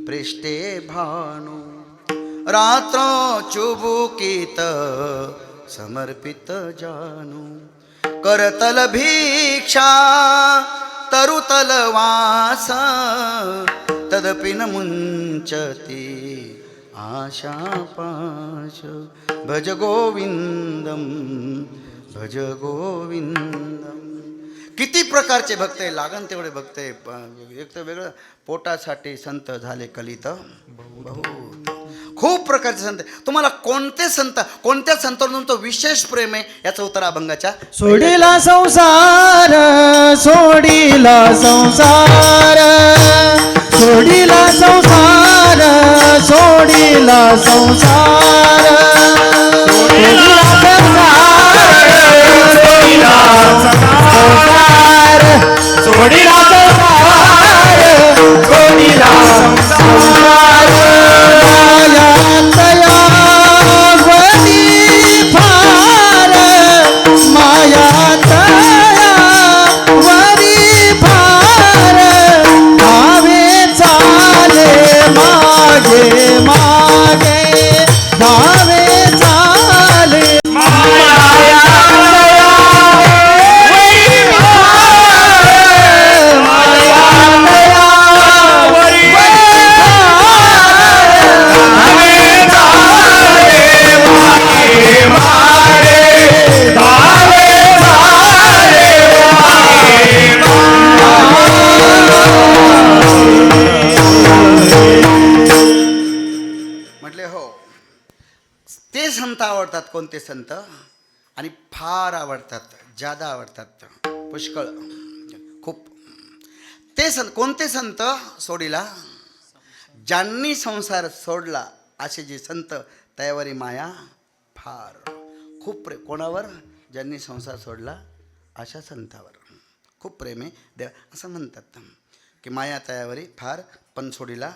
पृष्ठे भानु रात्र चुबुकीत समर्पित जानू करतल भिक्षा तरुतल वास तदपि न मुंचती आशा पाश भज गोविंदम भज गोविंदम. किती प्रकारचे भक्त आहे, लागन तेवढे भक्त आहे. एक तर वेगळं पोटासाठी संत झाले कलित बहुत. खूप प्रकारचे संत. तुम्हाला कोणते संत, कोणत्या संतांवर तुमचं विशेष प्रेम आहे याचं उत्तर अभंगाच्या सोडिला संसार सोडिला संसार सोडिला संसार सोडिला संसार सोडिला संसार सोडिला सोडिला संसार माया तया वरी फार धावे चाले मागे मागे धावे चाले माया तया वरी फार माया तया वरी म्हटले हो. ते संत आवडतात, कोणते संत, आणि फार आवडतात, जादा आवडतात, पुष्कळ, खूप. ते संत कोणते संत? सोडीला ज्यांनी संसार सोडला असे जे संत त्यावरी माया फार. खूप प्रेम कोणावर? ज्यांनी संसार सोडला अशा संतावर खूप प्रेम आहे देव. असं म्हणतात की माया तयावरी फार पण सोडीला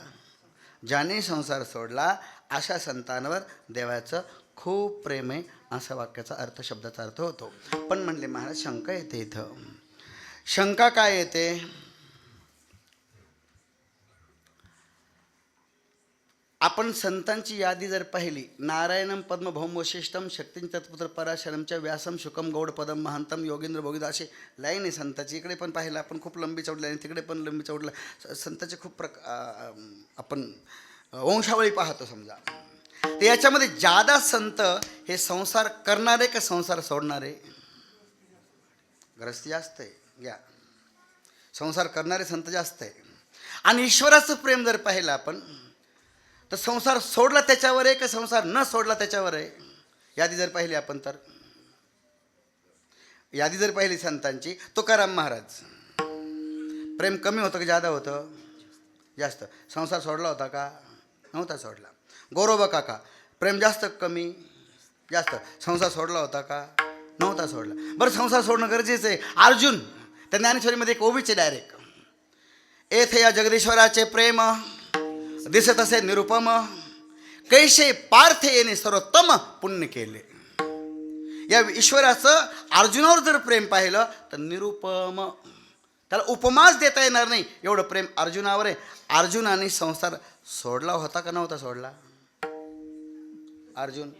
ज्याने संसार सोडला अशा संतांवर देवाचं खूप प्रेम आहे, असा वाक्याचा अर्थ, शब्दाचा अर्थ होतो. पण म्हणले महाराज शंका येते इथं. शंका काय येते? आपण संतांची यादी जर पाहिली, नारायणम पद्मभौम वशिष्ठम शक्तीं तत्पुत्र पराशरमच्या व्यासम शुकम गौड पदम महांतम योगेंद्र भोगिदा असे लाईन आहे संतांची. इकडे पण पाहिलं आपण, खूप लंबी चौडली आणि तिकडे पण लंबी चौडला. संतांचे खूप आपण वंशावळी पाहतो समजा. तर याच्यामध्ये जादा संत हे संसार करणारे का संसार सोडणारे? ग्रस्ती जास्त आहे, घ्या. संसार करणारे संत जास्त आहे. आणि ईश्वराचं प्रेम जर पाहिलं आपण, तर संसार सोडला त्याच्यावर आहे का संसार न सोडला त्याच्यावर आहे? यादी जर पाहिली आपण, तर यादी जर पाहिली संतांची, तुकाराम महाराज प्रेम कमी होतं का जादा होतं? जास्त. संसार सोडला होता का? नव्हता सोडला. गौरोबा काका प्रेम जास्त कमी? जास्त. संसार सोडला होता का? नव्हता सोडला. बरं, संसार सोडणं गरजेचं आहे. अर्जुन त्या ज्ञानेश्वरीमध्ये एक ओबीचे डायरेक्ट, येथे या जगदीश्वराचे प्रेम दिसत असे निरुपम, कैसे पार्थ येणे सर्वोत्तम पुण्य केले. या ईश्वराचं अर्जुनावर जर प्रेम पाहिलं तर निरुपम, त्याला उपमाच देता येणार नाही एवढं प्रेम अर्जुनावर आहे. अर्जुनाने संसार सोडला होता का नव्हता सोडला? अर्जुन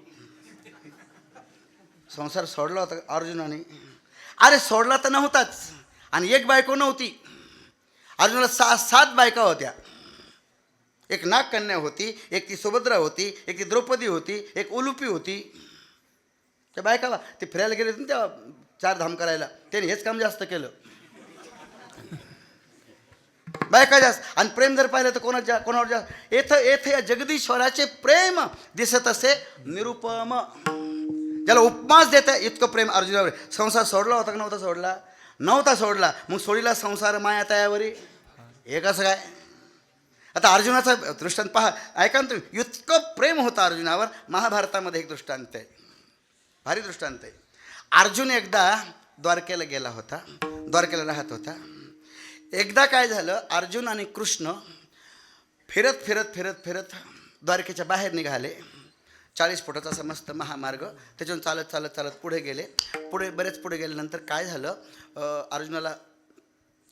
संसार सोडला होता अर्जुनाने? अरे सोडला तर नव्हताच. आणि एक बायको नव्हती अर्जुनाला, 7 बायका होत्या. एक नागकन्या होती, एक ती सुभद्रा होती, एक ती द्रौपदी होती, एक उलुपी होती. त्या बायका ते फिरायला गेले होते तेव्हा 4 धाम करायला, त्याने हेच काम जास्त केलं. बायका जास्त. आणि प्रेम जर पाहिलं तर कोणावर जास्त? येथे या जगदीश्वराचे प्रेम दिसत असे निरुपम, ज्याला उपमास देता इतकं प्रेम अर्जुनावर. संसार सोडला होता का नव्हता सोडला? नव्हता सोडला. मग सोडीला संसार माया तयावरी, हे कसं काय? आता अर्जुनाचा दृष्टांत पहा, ऐका ना तुम्ही. इतकं प्रेम होतं अर्जुनावर. महाभारतामध्ये एक दृष्टांत आहे, भारी दृष्टांत आहे. अर्जुन एकदा द्वारकेला गेला होता, द्वारकेला राहत होता. एकदा काय झालं, अर्जुन आणि कृष्ण फिरत फिरत फिरत फिरत द्वारकेच्या बाहेर निघाले. 40 फुटाचा असा मस्त महामार्ग, त्याच्यातून चालत चालत चालत पुढे गेले. बरेच पुढे गेल्यानंतर काय झालं, अर्जुनाला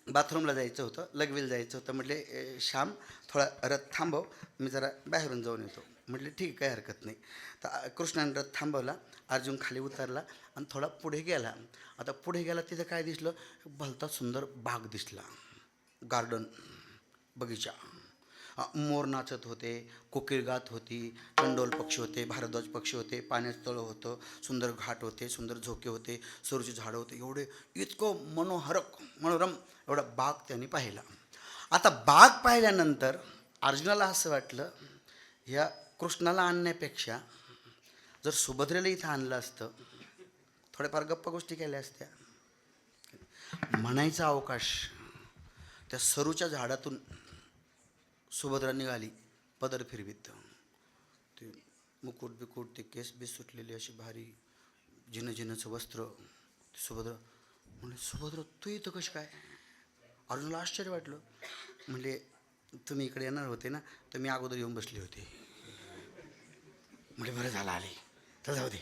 बाथरूमला जायचं होतं, लगवीला जायचं होतं. म्हटले श्याम थोडा रथ थांबव, मी जरा बाहेरून जाऊन येतो. म्हटले ठीक, काही हरकत नाही. तर कृष्णाने रथ थांबवला, अर्जुन खाली उतरला आणि थोडा पुढे गेला. आता पुढे गेला, तिथं काय दिसलं, भलता सुंदर बाग दिसला, गार्डन, बगीचा. मोर नाचत होते, कोकिळ गात होती, चंडोल पक्षी होते, भारद्वाज पक्षी होते, पाण्याचं तळं होतं, सुंदर घाट होते, सुंदर झोके होते, सरूची झाडं होते. एवढे इतकं मनोरम एवढा बाग त्यांनी पाहिला. आता बाग पाहिल्यानंतर अर्जुनाला असं वाटलं, ह्या कृष्णाला आणण्यापेक्षा जर सुभद्रेला इथं आणलं असतं, थोड्याफार गप्पा गोष्टी केल्या असत्या, म्हणायचा अवकाश. त्या सरूच्या झाडातून सुभद्रा निघाली, पदर फिरवीत, ते मुकुट बिकुट, ते केस बीस सुटलेली अशी भारी जिनचं वस्त्र. सुभद्रा म्हणले, सुभद्रा तू इथं कशी काय? अर्जुनला आश्चर्य वाटलं. म्हणले तुम्ही इकडे येणार होते ना, तर मी अगोदर येऊन बसले होते. म्हणजे बरं झालं आले, तर जाऊ दे.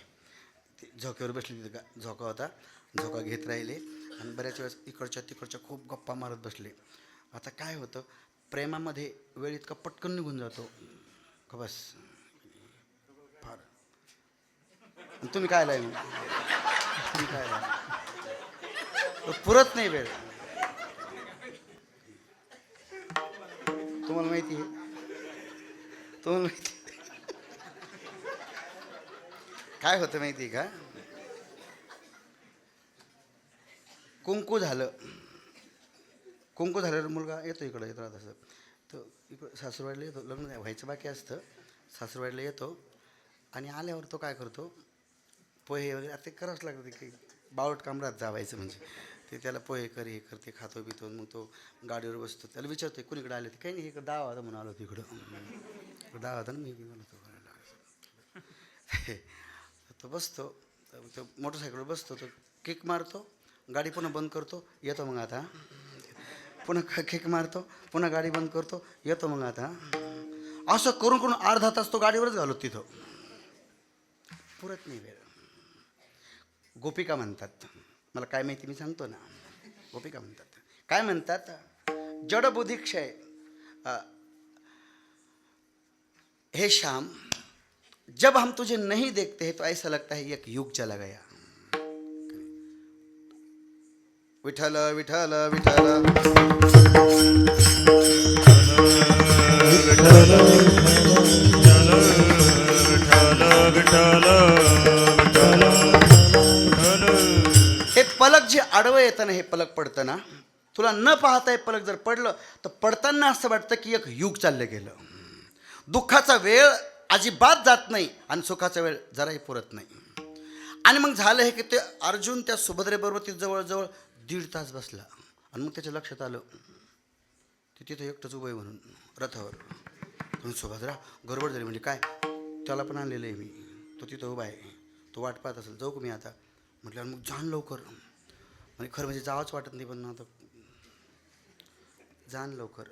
ते झोक्यावर बसले, तिथं झोका होता, झोका घेत राहिले आणि बऱ्याच वेळेस इकडच्या तिकडच्या खूप गप्पा मारत बसले. आता काय होतं, प्रेमामध्ये वेळ इतका पटकन निघून जातो का बस फार. तुम्ही काय लाय, तुम्ही काय लाय, पुरत नाही वेळ. तुम्हाला माहिती आहे, तुम्हाला माहिती काय होतं माहिती आहे का, कुंकू झाल्यावर मुलगा येतो, इकडं येतो तसं. तर इकडं सासूरवाडीला येतो, लग्न व्हायचं बाकी असतं, सासूरवाडीला येतो आणि आल्यावर तो काय करतो, पोहे वगैरे आता ते करावंच लागतं. ते काही बावट कामरात जावायचं म्हणजे ते त्याला पोहे कर, हे करते, खातो पितो. मग तो गाडीवर बसतो, त्याला विचारतो कुणीकडे आले, ते काही नाही, इकडं डावा होता म्हणून आलो तिकडं, डावा होता ना, मी तो बसतो, तो मोटरसायकलवर बसतो, तो किक मारतो, गाडी पुन्हा बंद करतो, येतो मग आता. पुन्हा किक मारतो, पुन्हा गाडी बंद करतो, येतो मग आता. असं करून करून अर्धा तास तो गाडीवरच घालतो. तिथं पुरत नाही वेळ. गोपिका म्हणतात, मला काय माहिती, मी सांगतो ना. गोपिका म्हणतात, काय म्हणतात, जडबुद्धी क्षय, हे श्याम जब हम तुझे नहीं देखते हैं तो ऐसा लगता है एक युग चला गया. विठल विठल विठल हे पलक जे आडवं येतं ना, हे पलक पडतं ना, तुला न पाहता हे पलक जर पडलं तर पडताना असं वाटतं की एक युग चाललं गेलं. दुःखाचा वेळ अजिबात जात नाही आणि सुखाचा वेळ जराही पुरत नाही. आणि मग झालं हे की ते अर्जुन त्या सुभद्रेबरोबर ती जवळजवळ 1.5 तास बसला. आणि मग त्याच्या लक्षात आलं ते तिथं एकटंच उभं आहे म्हणून रथावर. म्हणून सुभद्रा गडबड झाली, म्हणजे काय, त्याला पण आणलेलं आहे मी, तो तिथं उभा आहे, तो वाट पाहत असेल, जाऊ का मी आता. म्हटलं मग जाण लवकर. म्हणजे खरं म्हणजे जावंच वाटत नाही, पण आता जाण लवकर.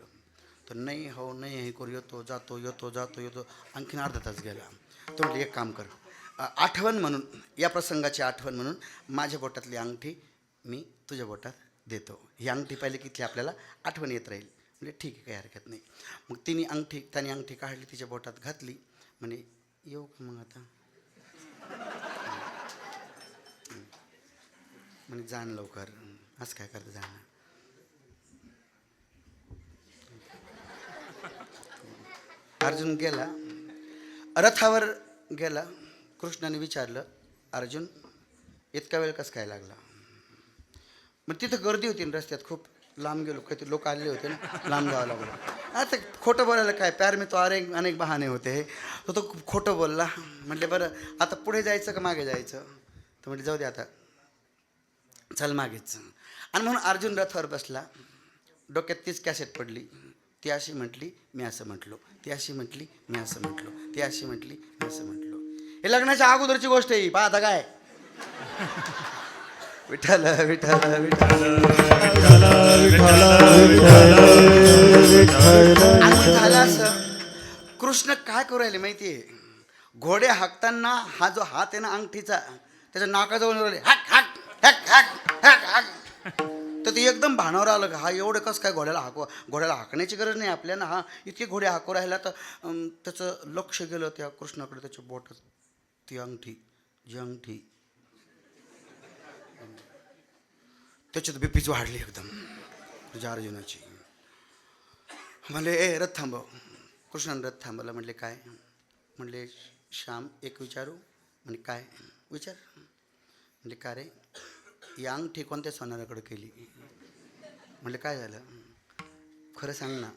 तर नाही हो नाही हे करू, येतो जातो येतो जातो येतो, आणखीन अर्धा तास गेला. तो म्हटलं एक काम कर, आठवण म्हणून, या प्रसंगाची आठवण म्हणून माझ्या बोटातली अंगठी मी तुझ्या बोटात देतो. ही अंगठी पाहिली की ती आपल्याला आठवण येत राहील. म्हणजे ठीक आहे, काही हरकत नाही. मग त्याने अंगठी काढली, तिच्या बोटात घातली. म्हणे येऊ का मग आता. म्हणे जाण लवकर. असं काय करतं, जाणं. अर्जुन गेला, रथावर गेला. कृष्णाने विचारलं, अर्जुन इतका वेळ कसं काय लागला. मग तिथं गर्दी होती ना रस्त्यात, खूप लांब गेलो, काही लोक आलेले होते ना, लांब जावं लागलं. आता खोटं बोलायला काय, प्यार मी तो अनेक बहाणे होते. तो खूप खोटं बोलला. म्हटले बरं आता पुढे जायचं का मागे जायचं. तर म्हटले जाऊ दे आता, चल मागेच. आणि म्हणून अर्जुन रथावर बसला. डोक्यात तीच कॅसेट पडली. ती अशी म्हटली, मी असं म्हटलो. ती अशी म्हटली, मी असं म्हटलो. ती अशी म्हटली, मी असं म्हटलो. हे लग्नाच्या अगोदरची गोष्ट आहे. पाहता काय, विठ्ठल विठ्ठल विठ्ठल विठ्ठल विठ्ठल आणि झालं असं, कृष्ण काय करू राहिले माहितीये, घोडे हाकताना हा जो हात आहे ना अंगठीचा, त्याच्या नाकाजवळ राहिले हाक हाक हाक हाक हाक हाक. तर ते एकदम भानावर आलं का हा एवढं कसं काय घोड्याला घोड्याला हाकण्याची गरज नाही आपल्याला, हा इतके घोडे हाकू राहिला. तर त्याचं लक्ष गेलं त्या कृष्णाकडे, त्याच्या बोटात ती अंगठी, जी अंगठी, त्याच्यात बीपीच वाढली एकदम तुझ्या अर्जुनाची. म्हणले ए रथ थांबव. कृष्णाने रथ थांबवला. म्हणले काय? म्हणले श्याम एक विचारू. म्हणजे काय विचार? म्हणजे का रे, ही अंगठी कोणत्या सोनाराकडे केली? म्हणले काय झालं खरं सांग ना,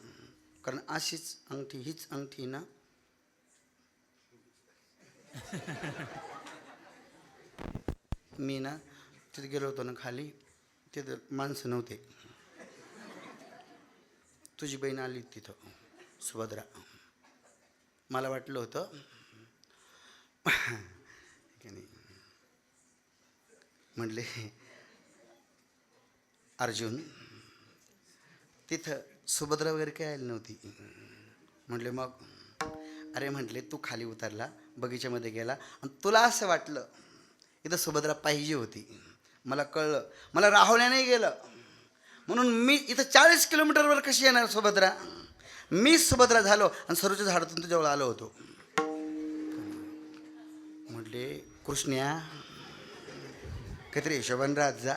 कारण अशीच अंगठी, हीच अंगठी ना मी ना तिथे गेलो होतो ना खाली, तिथं माणसं नव्हते, तुझी बहीण आली तिथं सुभद्रा. मला वाटलं होतं म्हणले अर्जुन तिथं सुभद्रा वगैरे काय आली नव्हती. म्हटले मग? अरे म्हटले तू खाली उतरला, बगीच्यामध्ये गेला आणि तुला असं वाटलं इथं सुभद्रा पाहिजे होती. मला कळलं, मला राहुल्या नाही गेलं, म्हणून मी इथं 40 किलोमीटरवर कशी येणार सुभद्रा? मी सुभद्रा झालो आणि सरूच्या झाडातून तुझ्याजवळ आलो होतो. म्हटले कृष्ण्या काहीतरी हिशोबान राहत जा.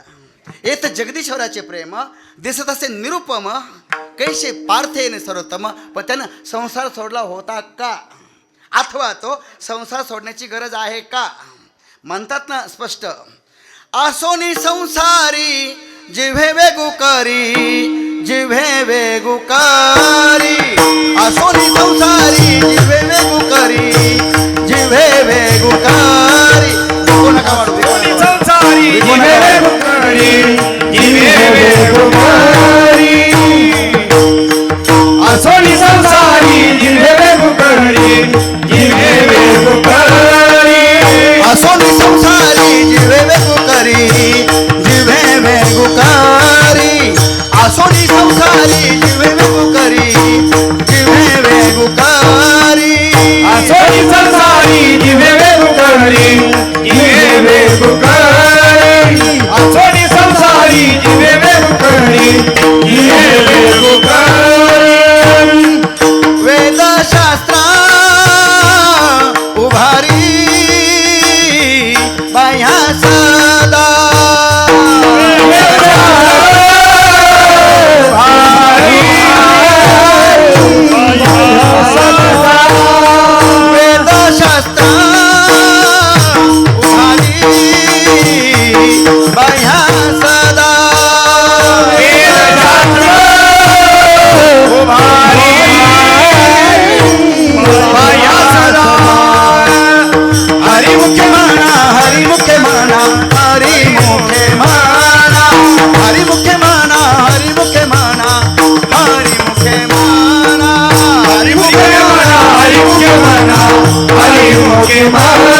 येत जगदीश्वराचे प्रेम दिसत असे निरुपम, कैसे पार्थेने सर्वोत्तम. पण त्यानं संसार सोडला होता का, अथवा तो संसार सोडण्याची गरज आहे का? म्हणतात ना स्पष्ट, आसोनी संसारी जिव्हे वेगुकारी, जिव्हे वेगुकारी. आसोनी संसारी जिव्हे वेगुकारी, जिव्हे वेगुकारी. नका वाढू संसारी जिवे वेगुकारी, जिवे वेगुकारी. आसोनी संसारी जिवे वेगुकारी, जिवे वेगुकारी. आसोनी संसारी जिव्हे वेगुकारी, जिव्हे वेगुकारी. आसोनी संसारी जिव्हे वेगुकारी, जिव्हे वेगुकारी. आसोनी संसारी जिवे वेगुकारी, जिवे वेगुकारी. आसोनी संसारी जिवे वेगुकारी, जिवे वेगुकारी. वेदशास्त्रा उभारी बाह्या सदा. वेदशास्त्रा उभारी बाह्या सदा. हरि मुखे माना, हरि मुखे माना, हरि मुखे माना, हरि मुखे माना, हरि मुखे माना, हरि मुखे माना, हरि मुखे माना, हरि मुखे माना, हरि मुखे माना,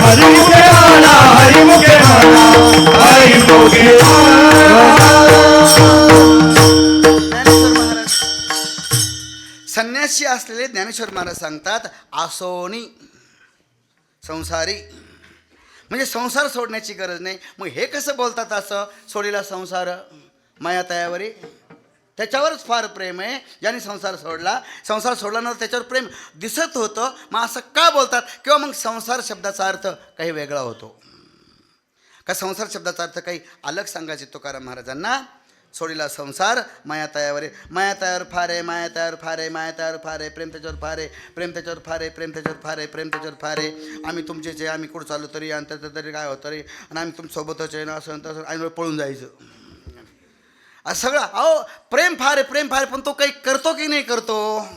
हरि मुखे माना, हरि मुखे माना, हरि मुखे माना. ज्ञानेश्वर महाराज, संन्यासी असलेले ज्ञानेश्वर महाराज सांगतात आसोनी संसारी, म्हणजे संसार सोडण्याची गरज नाही. मग हे कसं बोलतात असं, सोडीला संसार माया तयावरी, त्याच्यावरच फार प्रेम आहे. ज्याने संसार सोडला, संसार सोडल्यानंतर त्याच्यावर प्रेम दिसत होतं, मग असं का बोलतात? किंवा मग संसार शब्दाचा अर्थ काही वेगळा होतो का? संसार शब्दाचा अर्थ काही अलग सांगायचे तुकाराम महाराजांना. सोडीला संसार माया तयावर, माया तयावर फार आहे, माया तयावर फार आहे, माया तयावर फार आहे, प्रेम त्याच्यावर फार आहे, प्रेम त्याच्यावर फार आहे, प्रेम त्याच्यावर फार आहे, प्रेम त्याच्यावर फार आहे. आम्ही तुमचेच आहे, आम्ही कुठं चालू तरी आणि त्याचं तरी काय होतं रे, आणि आम्ही तुमच्यासोबतच आहे ना, असं तसं आणि पळून जायचं असं सगळं. अहो प्रेम फार आहे, प्रेम फार आहे, पण तो काही करतो की नाही करतो?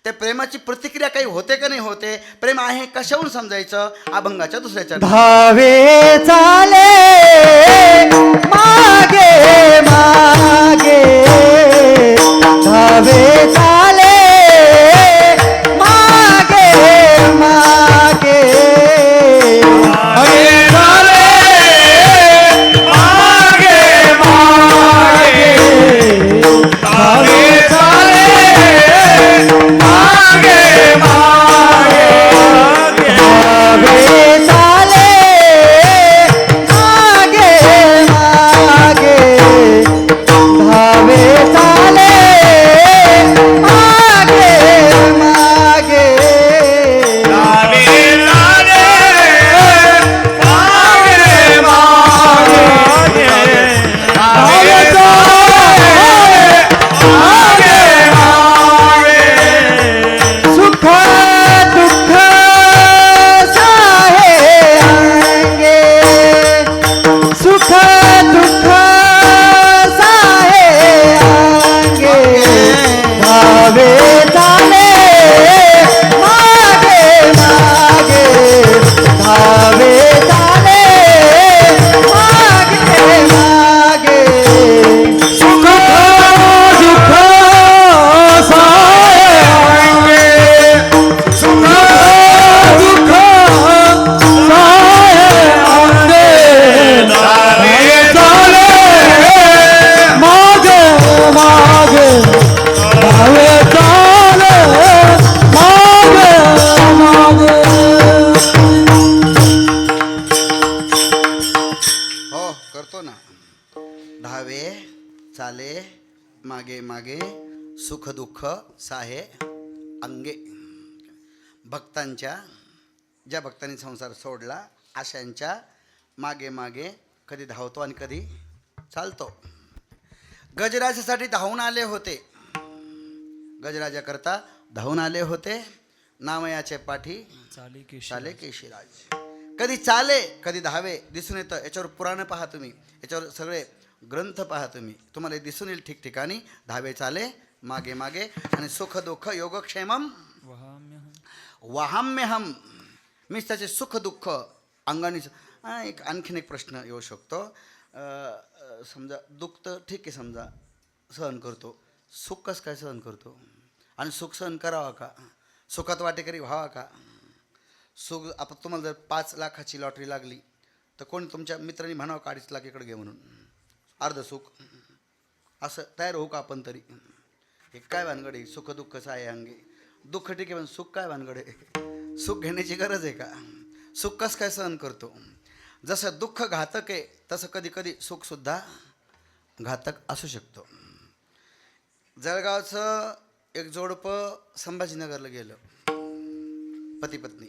त्या प्रेमाची प्रतिक्रिया काही होते का नाही होते? प्रेम आहे कशावरून समजायचं? अभंगाच्या दुसऱ्याच्या धावे चाले मागे मागे, धावे चाले मागे मागे. हरे झाले मागे मागे, चाले मागे मागे सुख दुःख साहे अंगे. भक्तांच्या, ज्या भक्तांनी संसार सोडला अशांच्या मागे मागे कधी धावतो आणि कधी चालतो. गजराजासाठी धावून आले होते, गजराजाकरता धावून आले होते. नामयाचे पाठी चाले केशीराज. कधी चाले कधी धावे दिसून येतं. याच्यावर पुराण पहा तुम्ही, याच्यावर सगळे ग्रंथ पहा तुम्ही, तुम्हाला हे दिसून येईल ठिकठिकाणी. धावे चाले मागे मागे आणि सुख दुःख योगक्षेमम वहाम्यहम. मीच त्याचे सुख दुःख अंगाने. एक आणखीन एक प्रश्न येऊ शकतो. समजा दुःख तर ठीक आहे, समजा सहन करतो, सुख कसं काय सहन करतो? आणि सुख सहन करावा का? सुखात वाटेकरी व्हावा का? सुख आता तुम्हाला जर 5 लाखाची लॉटरी लागली तर कोणी तुमच्या मित्रांनी म्हणावं का 2.5 लाख इकडे घे म्हणून, अर्ध सुख, असं तयार होऊ का आपण तरी? हे काय भानगड आहे? सुख दुःखच आहे अंगे. दुःख ठीक आहे पण सुख काय भानगड आहे? सुख घेण्याची गरज आहे का? सुख कसं काय सहन करतो? जसं दुःख घातक आहे तसं कधी कधी सुखसुद्धा घातक असू शकतो. जळगावचं एक जोडपं संभाजीनगरला गेलं, पती पत्नी.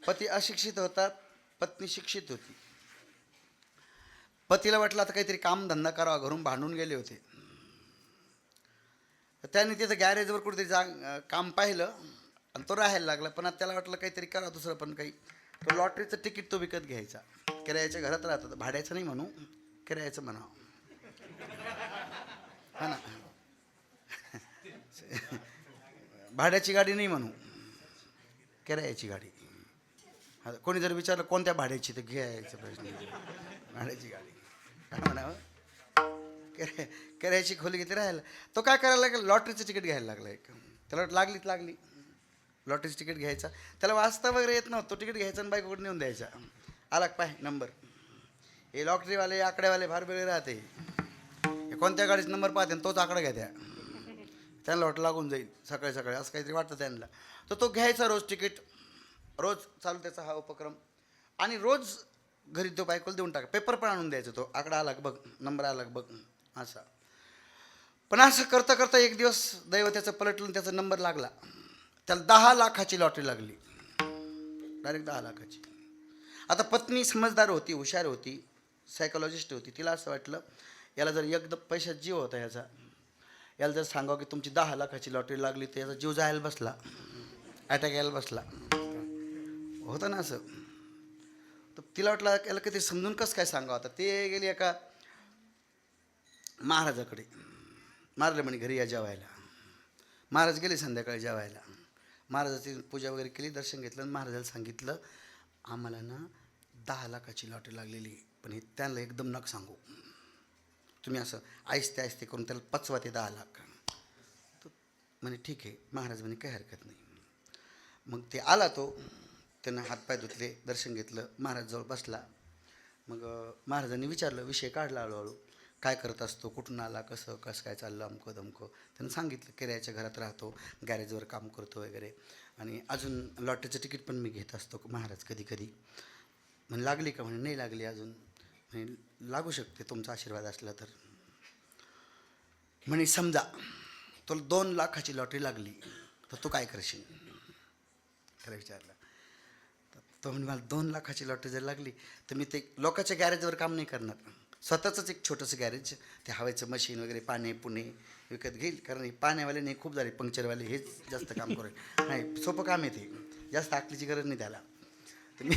पती अशिक्षित होता, पत्नी शिक्षित होती. पतीला वाटलं आता काहीतरी कामधंदा करावा, घरून भांडून गेले होते. त्याने तिथं गॅरेजवर कुठेतरी काम पाहिलं आणि तो राहायला लागला. पण आता त्याला वाटलं काहीतरी करा दुसरं पण काही. तो लॉटरीचं तिकीट तो विकत घ्यायचा. किरायाच्या घरात राहतो, भाड्याचं नाही म्हणू, किरायाचं म्हणावं, हा ना. भाड्याची गाडी नाही म्हणू, किरायाची गाडी. कोणी जर विचारलं कोणत्या भाड्याची तर घ्यायचं प्रश्न, भाड्याची गाडी काय म्हणावं, किरायाची खोली घेते राहायला. तो काय करायला लागला, लॉटरीचं तिकीट घ्यायला लागला. एक त्याला लागली लॉटरीचं तिकीट घ्यायचा. त्याला वाचता वगैरे येत नव्हतं. तो तिकीट घ्यायचा आणि बाईकवर नेऊन द्यायचा. आला पाय नंबर. हे लॉटरीवाले आकड्यावाले फार वेगळे राहते. हे कोणत्या गाडीचा नंबर पाहते आणि तोच आकडा घ्या त्या. त्यांना लॉट लागून जाईल सकाळी सकाळी असं काहीतरी वाटतं त्यांना. तर तो घ्यायचा रोज तिकीट, रोज चालू त्याचा हा उपक्रम. आणि रोज घरी तो बायकोला देऊन टाका. पेपर पण आणून द्यायचा. तो आकडा आला बघ, नंबर आला बघ, असा. पण असं करता करता एक दिवस दैव त्याचं पलटलं, त्याचा नंबर लागला. त्याला 10 लाखाची लॉटरी लागली, डायरेक्ट 10 लाखाची. आता पत्नी समजदार होती, हुशार होती, सायकोलॉजिस्ट होती. तिला असं वाटलं याला जर एकदम पैशात जीव होता याचा, याला जर सांगावं की तुमची 10 लाखाची लॉटरी लागली तर याचा जीव जायला बसला, अटॅक यायला बसला, होतं ना असं. तर तिला वाटलं याला काहीतरी समजून कसं काय सांगावं. आता ते गेली एका महाराजाकडे. महाराज म्हणे घरी या जेवायला. महाराज गेले संध्याकाळी जेवायला. महाराजाची पूजा वगैरे केली, दर्शन घेतलं आणि महाराजाला सांगितलं आम्हाला ना 10 लाखाची लॉटरी लागलेली आहे, पण हे त्यांना एकदम नका सांगू, तुम्ही असं आहिस्ते आहिस्ते करून त्याला पचवा ते 10 लाख. तर म्हणे ठीक आहे. महाराज म्हणे काही हरकत नाही. मग ते आला तो, त्यानं हातपाय धुतले, दर्शन घेतलं, महाराजजवळ बसला. मग महाराजांनी विचारलं, विषय काढला हळूहळू, काय करत असतो, कुठून आला, कसं काय चाललं, अमकं दमकं. त्यानं सांगितलं किरायाच्या घरात राहतो, गॅरेजवर काम करतो वगैरे, आणि अजून लॉटरीचं तिकीट पण मी घेत असतो. महाराज कधी कधी. म्हणे लागली का? म्हणे नाही लागली अजून. म्हणे लागू शकते तुमचा आशीर्वाद असला तर. म्हणे समजा तुला 2 लाखाची लॉटरी लागली तर तू काय करशील? त्याला विचारलं. तो म्हणे मला 2 लाखाची लॉटरी जर लागली तर मी ते लोकांच्या गॅरेजवर काम नाही करणार, स्वतःचंच एक छोटंसं गॅरेज, ते हवायचं मशीन वगैरे पाणी पुणे विकत घेईल. कारण हे पाण्यावाले नाही खूप झाले, पंक्चरवाले हेच जास्त काम करेल. नाही सोपं काम आहे ते, जास्त आकलीची गरज नाही त्याला. तर मी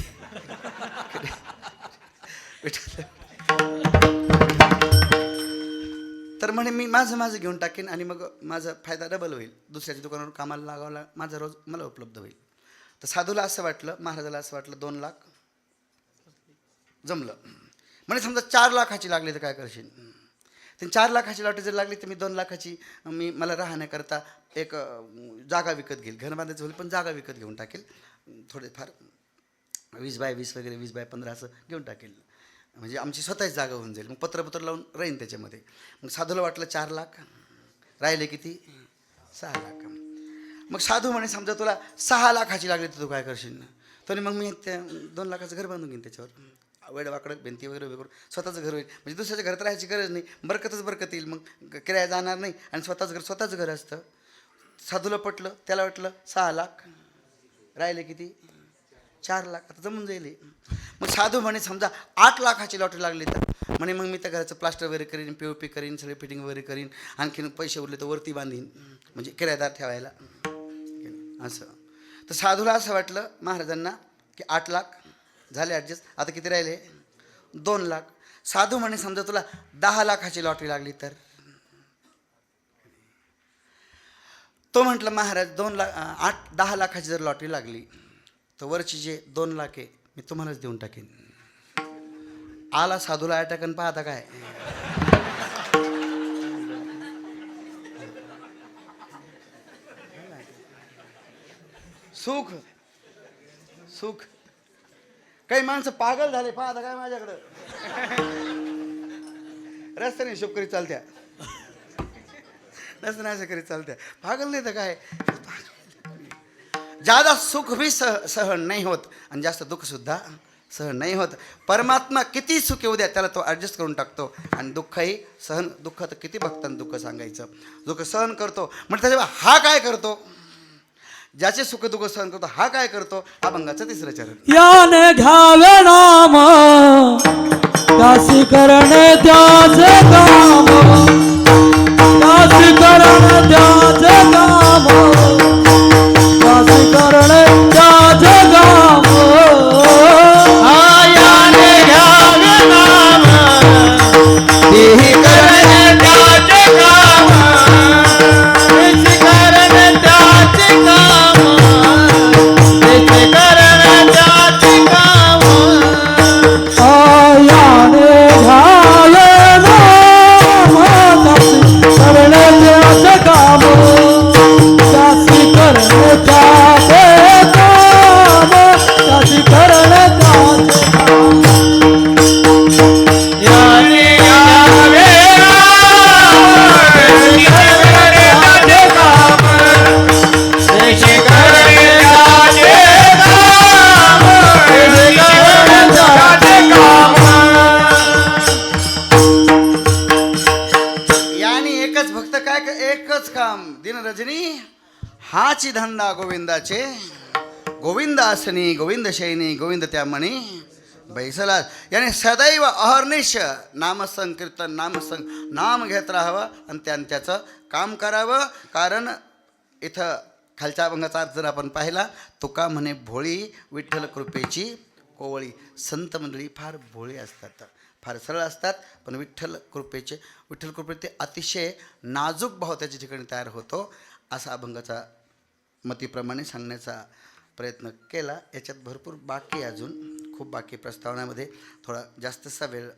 तर म्हणे मी माझं घेऊन टाकेन आणि मग माझा फायदा डबल होईल, दुसऱ्याच्या दुकानावर कामाला लागावला, माझा रोज मला उपलब्ध होईल. तर साधूला असं वाटलं, महाराजाला असं वाटलं 2 लाख जमलं. म्हणे समजा 4 लाखाची लागली तर काय करशील? ते 4 लाखाची लॉटरी जर लागली तर मी 2 लाखाची मला राहण्याकरता एक जागा विकत घेईल. घर बांधायचं होईल पण जागा विकत घेऊन टाकेल, थोडेफार 20x20 वगैरे 20x15 असं घेऊन टाकेल, म्हणजे आमची स्वतःची जागा होऊन जाईल. मग पत्र लावून राहीन त्याच्यामध्ये. मग साधूला वाटलं 4 लाख राहिले किती? 6 लाख. मग साधू म्हणे समजा तुला 6 लाखाची लागली तर तू काय करशील? तरी मग मी त्या 2 लाखाचं घर बांधून घेईन त्याच्यावर. वेडवाकडं भिंती वगैरे उभे करून स्वतःचं घर होईल. म्हणजे दुसऱ्याच्या घरात राहायची गरज नाही. बरकतच बरकत येईल. मग किराया जाणार नाही आणि स्वतःचं घर असतं. साधूला पटलं, त्याला वाटलं 6 लाख, राहिले किती 4 लाख, आता जमून जाईल. मग साधू म्हणे समजा 8 लाखाची लॉटरी लागली तर म्हणे मग मी त्या घराचं प्लास्टर वगैरे करीन, POP करीन, सगळे फिटिंग वगैरे करीन, आणखीन पैसे उरले तर वरती बांधीन, म्हणजे किरायदार ठेवायला असं. तर साधूला असं वाटलं महाराजांना की 8 लाख झाले ॲडजस्ट, आता किती राहिले 2 लाख. साधू म्हणे समजा तुला 10 लाखाची लॉटरी लागली तर. तो म्हटलं महाराज 10 लाखाची जर लॉटरी लागली तर वरची जे 2 लाख आहे मी तुम्हालाच देऊन टाकेन. आला साधूला अटॅक आणि पाहता काय सुख सुख. काही माणसं पागल झाले पाहता काय माझ्याकडं रस्त्याने हिशोब करीत चालत्या, रस्त्याने असं करीत चालत्या, पागल नाही तर काय. ज्यादा सुख भी सहन नाही होत आणि जास्त दुःख सुद्धा सहन नाही होत. परमात्मा किती सुख येऊ द्या त्याला तो ॲडजस्ट करून टाकतो आणि दुःखही दुःख तर किती भक्तांना दुःख सांगायचं, दुःख सहन करतो. म्हणजे त्याच्या हा काय करतो, ज्याचे सुख दुःख सहन करतो हा काय करतो. अभंगाचं 3रं चरण. याने घ्यावे नाम दासी करणे त्याचे काम, दासी करणे त्याचे काम, दासी करणे त्याचे काम. याने घ्यावे नाम तेही करणे त्याचे काम, तेच करणे त्याचे काम, तेच करणे त्याचे काम. याने घ्यावे नाम दासी करणे त्याचे काम, दासी करणे त्याचे काम, दासी करणे त्याचे काम. याने घ्यावे त्याचे काम, तेच करणे त्याचे काम, तेच करणे त्याचे काम. याने एकच भक्त एकच काम दिन रजनी हाची धंदा गोविंदाचे. गोविंद आसनी गोविंद शयनी गोविंद त्या मणी बैसला. याने सदैव अहर्निश नामसंकीर्तन नाम घेत राहावं आणि त्याचं काम करावं. कारण इथं खालच्या अभंगाचा अर्थ जर आपण पाहिला, तुका म्हणे भोळी विठ्ठल कृपेची कोवळी. संत मंडळी फार भोळी असतात, फार सरळ असतात, पण विठ्ठल कृपे ते अतिशय नाजूक भाव त्याच्या ठिकाणी तयार होतो. असा अभंगाचा मतीप्रमाणे सांगण्याचा प्रयत्न केला. याच्यात भरपूर बाकी अजून खूप बाकी. प्रस्तावनामध्ये थोडा जास्तसा वेळ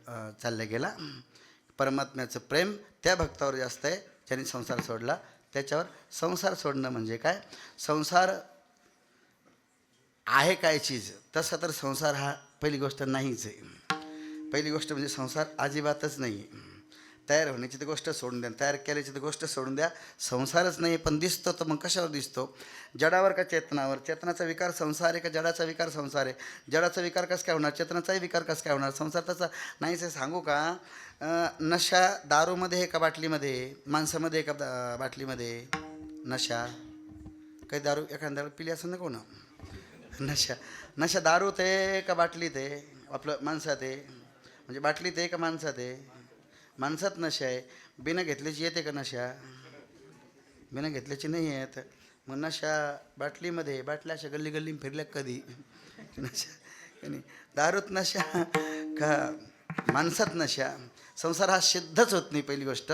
चालला गेला. परमात्म्याचं प्रेम त्या भक्तावर जास्त आहे ज्यांनी संसार सोडला त्याच्यावर. संसार सोडणं म्हणजे काय, संसार आहे काय चीज, तसा तर संसार हा पहिली गोष्ट नाहीच आहे. पहिली गोष्ट म्हणजे संसार अजिबातच नाही. तयार होण्याची तर गोष्ट सोडून द्या, तयार केल्याची तर गोष्ट सोडून द्या. संसारच नाही. पण दिसतो तर मग कशावर दिसतो, जडावर का चेतनावर. चेतनाचा विकार संसार आहे का जडाचा विकार संसार आहे. जडाचा विकार कसं काय होणार, चेतनाचाही विकार कसं काय होणार. संसार तसा नाहीच आहे. सांगू का, नशा दारूमध्ये आहे का बाटलीमध्ये, माणसामध्ये आहे का बाटलीमध्ये. नशा काही दारू एखाद्या पिली असं नको ना. नशा दारूत आहे का बाटलीत आहे, आपलं माणसात आहे. म्हणजे बाटलीत आहे का माणसात आहे. माणसात नशा आहे. बिना घेतल्याची येते का नशा, बिना घेतल्याची नाही येत. मग नशा बाटलीमध्ये, बाटल्या अशा गल्ली गल्ली फिरल्या कधी नशा नाही. दारूत नशा का माणसात नशा. संसार हा सिद्धच होत नाही. पहिली गोष्ट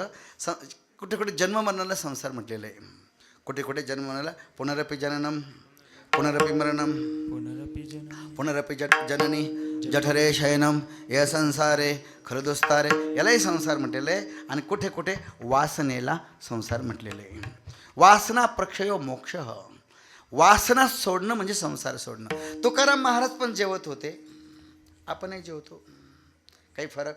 कुठे कुठे जन्ममरणाला संसार म्हटलेलं आहे. कुठे कुठे जन्ममरणाला पुनरपि जननम पुनरपि मरणम पुनरपि जननी जठरे शयनम या संसारे खरदोस्तारे, यालाही संसार म्हटलेलं आहे. आणि कुठे कुठे वासनेला संसार म्हटलेलं आहे. वासना प्रक्षयो मोक्ष. वासना सोडणं म्हणजे संसार सोडणं. तुकाराम महाराज पण जेवत होते, आपणही जेवतो. काही फरक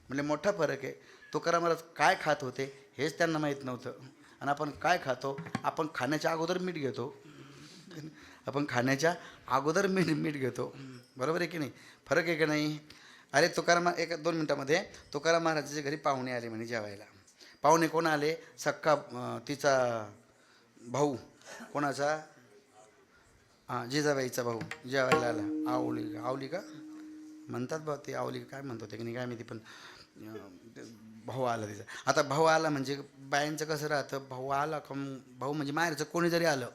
म्हणजे मोठा फरक आहे. तुकाराम महाराज काय खात होते हेच त्यांना माहीत नव्हतं. आणि आपण काय खातो, आपण खाण्याच्या अगोदर मीठ घेतो. आपण खाण्याच्या अगोदर मीठ घेतो. बरोबर आहे की नाही, फरक आहे की नाही. अरे तुकाराम, एक 2 मिनिटामध्ये तुकाराम महाराजाच्या घरी पाहुणे आले म्हणे जेवायला. पाहुणे कोण आले? सक्का तिचा भाऊ, कोणाचा? हां, जिजाबाईचा भाऊ जेवायला आला. आवली का म्हणतात बा, ते आवली काय म्हणतो ते की नाही काय माहिती, पण भाऊ आला तिचा. आता भाऊ आला म्हणजे बायांचं कसं राहतं, भाऊ आला का भाऊ म्हणजे माहेरचं कोणी जरी आलं,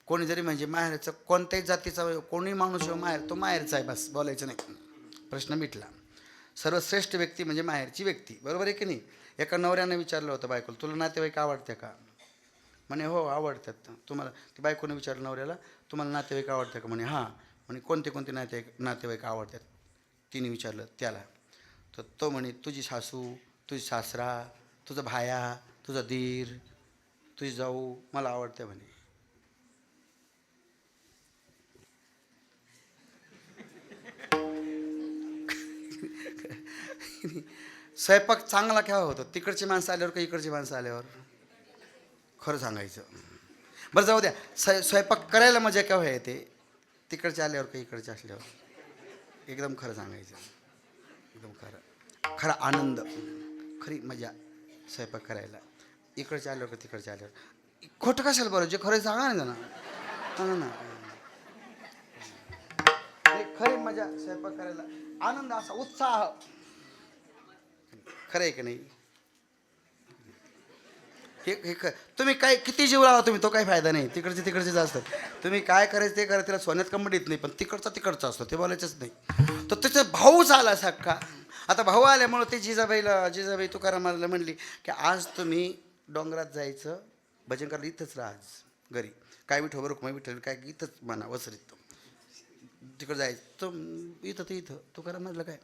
कोणी जरी म्हणजे माहेरचं कोणत्याही जातीचा कोणी माणूस माहेर तो माहेरचा आहे, बस बोलायचं नाही, प्रश्न मिटला. सर्वश्रेष्ठ व्यक्ती म्हणजे माहेरची व्यक्ती, बरोबर आहे की नाही. एका नवऱ्यानं विचारलं होतं बायकोला, तुला नातेवाईक आवडते का? म्हणे हो आवडतात. तुम्हाला, ती बायकोने विचारलं नवऱ्याला, तुम्हाला नातेवाईक आवडते का? म्हणे हां. म्हणे कोणते कोणते नातेवाईक आवडतात? तिने विचारलं त्याला. तर तो म्हणे तुझी सासू, तुझी सासरा, तुझा भाया, तुझा दीर, तुझी जाऊ मला आवडते म्हणे. स्वयंपाक चांगला केव्हा होतो? तिकडची माणसं आल्यावर का इकडची माणसं आल्यावर? खरं सांगायचं. बरं जाऊ द्या, स्वयंपाक करायला मजा केव्हा येते? तिकडचे आल्यावर का इकडचे असल्यावर? एकदम खरं सांगायचं, एकदम खरं. खरा आनंद, खरी मजा स्वयंपाक करायला इकडचे आल्यावर का तिकडचे आल्यावर. खोटं कशाला बरं, जे खरं सांगा ना सांगा ना. खरी मजा स्वयंपाक करायला, आनंद, असा उत्साह. खरं आहे की नाही? हे तुम्ही काय किती जीव लावा तुम्ही, तो काही फायदा नाही. तिकडचेच असतात. तुम्ही काय करायचं ते करा, तिला सोन्यात कंबडीत नाही, पण तिकडचा असतो, ते बोलायचंच नाही. तर त्याचा भाऊच आला सक्का. आता भाऊ आल्यामुळं ते जिजाबाई तुकारामाला म्हणली की आज तुम्ही डोंगरात जायचं, भजन करायला इथंच राहा आज घरी. काय विठोबा रुक्माई विठ्ठल काय इथंच म्हणा वसरीत, तिकडं जायचं. तर इथं तुकाराम म्हटलं काय.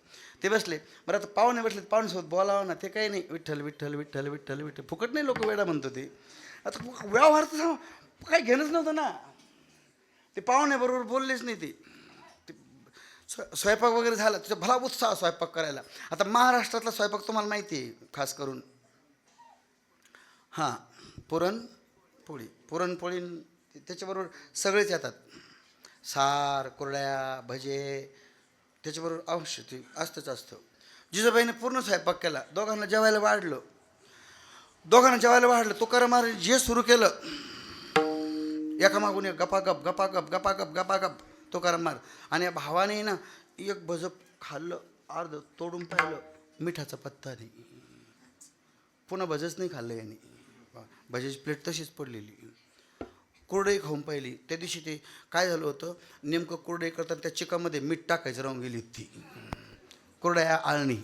ते बसले. बरं आता पाहुणे बसले, पाहुण्यासोबत बोलावं ना, ते काही नाही, विठ्ठल विठ्ठल विठ्ठल विठ्ठल विठ्ठल. फुकट नाही, लोक वेडा म्हणतो ते. आता व्यवहार तर काही घेणंच नव्हतं ना. ते पाहुण्याबरोबर बोललेच नाही. ते स्वयंपाक वगैरे झाला, तुझा भला उत्साह स्वयंपाक करायला. आता महाराष्ट्रातला स्वयंपाक तुम्हाला माहिती आहे खास करून, हां, पुरणपोळी त्याच्याबरोबर सगळेच येतात. सार, कुरड्या, भजे, त्याच्याबरोबर अवश्य ते असतं. जिजाबाईने पूर्ण स्वयंपाक केला. दोघांना जेवायला वाढलं. तुकाराम महाराज जे सुरू केलं, एकामागून एक गपागप तुकाराम महाराज. आणि या भावाने ना एक भजं खाल्लं, अर्ध तोडून पाहिलं, मिठाचा पत्ता नाही. पुन्हा भजच नाही खाल्लं याने. भज्याची प्लेट तशीच पडलेली. कुरडई खाऊन पाहिली. त्या दिवशी ते काय झालं होतं, नेमकं कुरडई करताना त्या चिकामध्ये मीठ टाकायचं राहून गेली ती कुरडया आळणी.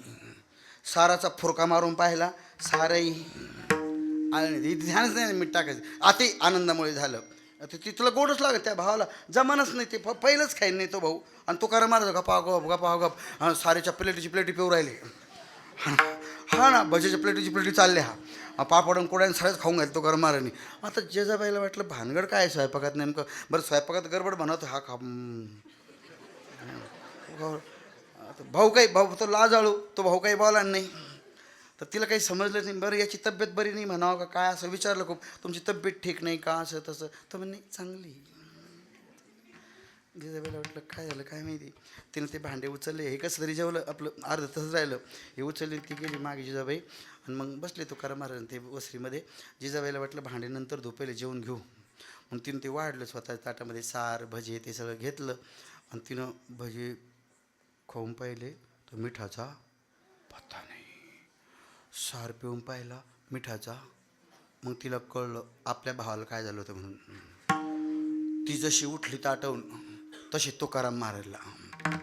साराचा फुरका मारून पाहिला, साराई आळणी. ध्यानच नाही मीठ टाकायचं. अति आनंदामुळे झालं. ते तुला गोडच लागत, त्या भावाला जमानच नाही. ते पहिलंच खाईन नाही तो भाऊ. आणि तुकाराम महाराज गपागप सारेच्या प्लेटी पिऊ राहिले. हा ना, भज्याच्या प्लेटी चालल्या. पापड आणि कोड्याने सगळ्याच खाऊन घाल तुकाराम महाराजांनी. आता जिजाबाईला वाटलं भानगड काय स्वयंपाकात नेमकं. बरं स्वयंपाकात गडबड बनवतो, हा खा. भाऊ तो लाजाळू, तो भाऊ काही बोला नाही. तर तिला काही समजलं नाही. बरं याची तब्येत बरी नाही म्हणावं का काय, असं विचारलं खूप. तुमची तब्येत ठीक नाही का, असं तसं. तर म्हणे चांगली. जिजाबाईला वाटलं काय झालं काय माहिती. तिनं ते भांडे उचलले, हे कसं तरी जेवलं, आपलं अर्ध तसंच राहिलं. हे उचलले, ती गेली मागे जिजाबाई. आणि मग बसले तुकाराम महाराज ते वसरीमध्ये. जिजाबाईला वाटलं भांडे नंतर धुपेले जेवून घेऊ. मग तिनं ते वाढलं स्वतःच्या ताटामध्ये, सार भजे ते सगळं घेतलं. आणि तिनं भजे खाऊन पाहिले तर मिठाचा पत्ता नाही. सार पिऊन पाहिला मिठाचा. मग तिला कळलं आपल्या भावाला काय झालं होतं म्हणून. ती जशी उठली ताटवून तशी तुकाराम महाराजला,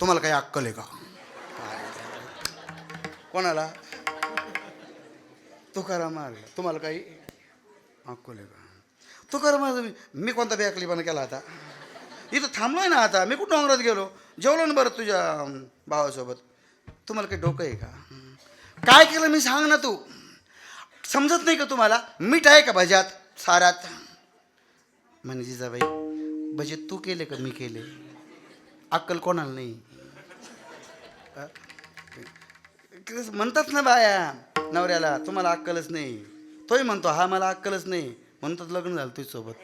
तुम्हाला काही अक्कल आहे का? कोणाला? तुकाराम महाराजला, तुम्हाला काही अक्कल आहे का? तुकाराम महाराज, मी कोणता बेअक्कलीपणा केला आता? इथं थांबलोय ना आता, मी कुठं डोंगरात गेलो, जेवलो ना बरं तुझ्या भावासोबत. तुम्हाला काही डोकं आहे का? काय केलं मी सांग ना. तू समजत नाही का तुम्हाला? मीठ आहे का भज्यात, सारात? म्हणे जिजाबाई, भजे तू केले का मी केले? अक्कल कोणाला नाही. म्हणतात ना बाया नवऱ्याला, तुम्हाला अक्कलच नाही. तोही म्हणतो हा मला अक्कलच नाही. म्हणतात लग्न झालं तुझ्यासोबत.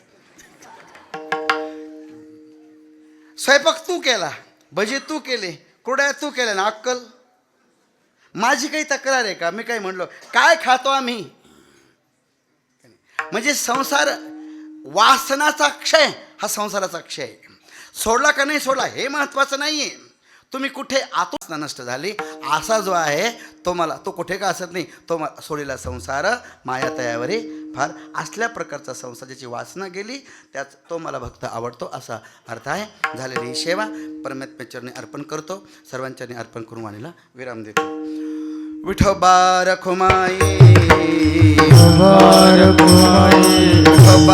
स्वयंपाक तू केला, भजे तू केले, कुरड्या तू केल्या ना, अक्कल माझी काही तक्रार आहे का? मी काय म्हणलो? काय खातो आम्ही? म्हणजे संसार वासनाचा क्षय हा संसाराचा क्षय आहे. सोडला का नाही सोडला हे महत्त्वाचं नाही आहे. तुम्ही कुठे आतून नष्ट झाली असा जो आहे तो मला तो कुठे का असत नाही, तो मला सोडलेला संसार माया तयावरी फार असल्या प्रकारचा संसार ज्याची वासना गेली त्याच तो मला भक्त आवडतो असा अर्थ आहे. झालेली ही सेवा परमेश्वरचरणी अर्पण करतो. सर्वांच्यानी अर्पण करून वाणीला विराम देतो. विठोबा रखुमाई बार कुमाई विठोबा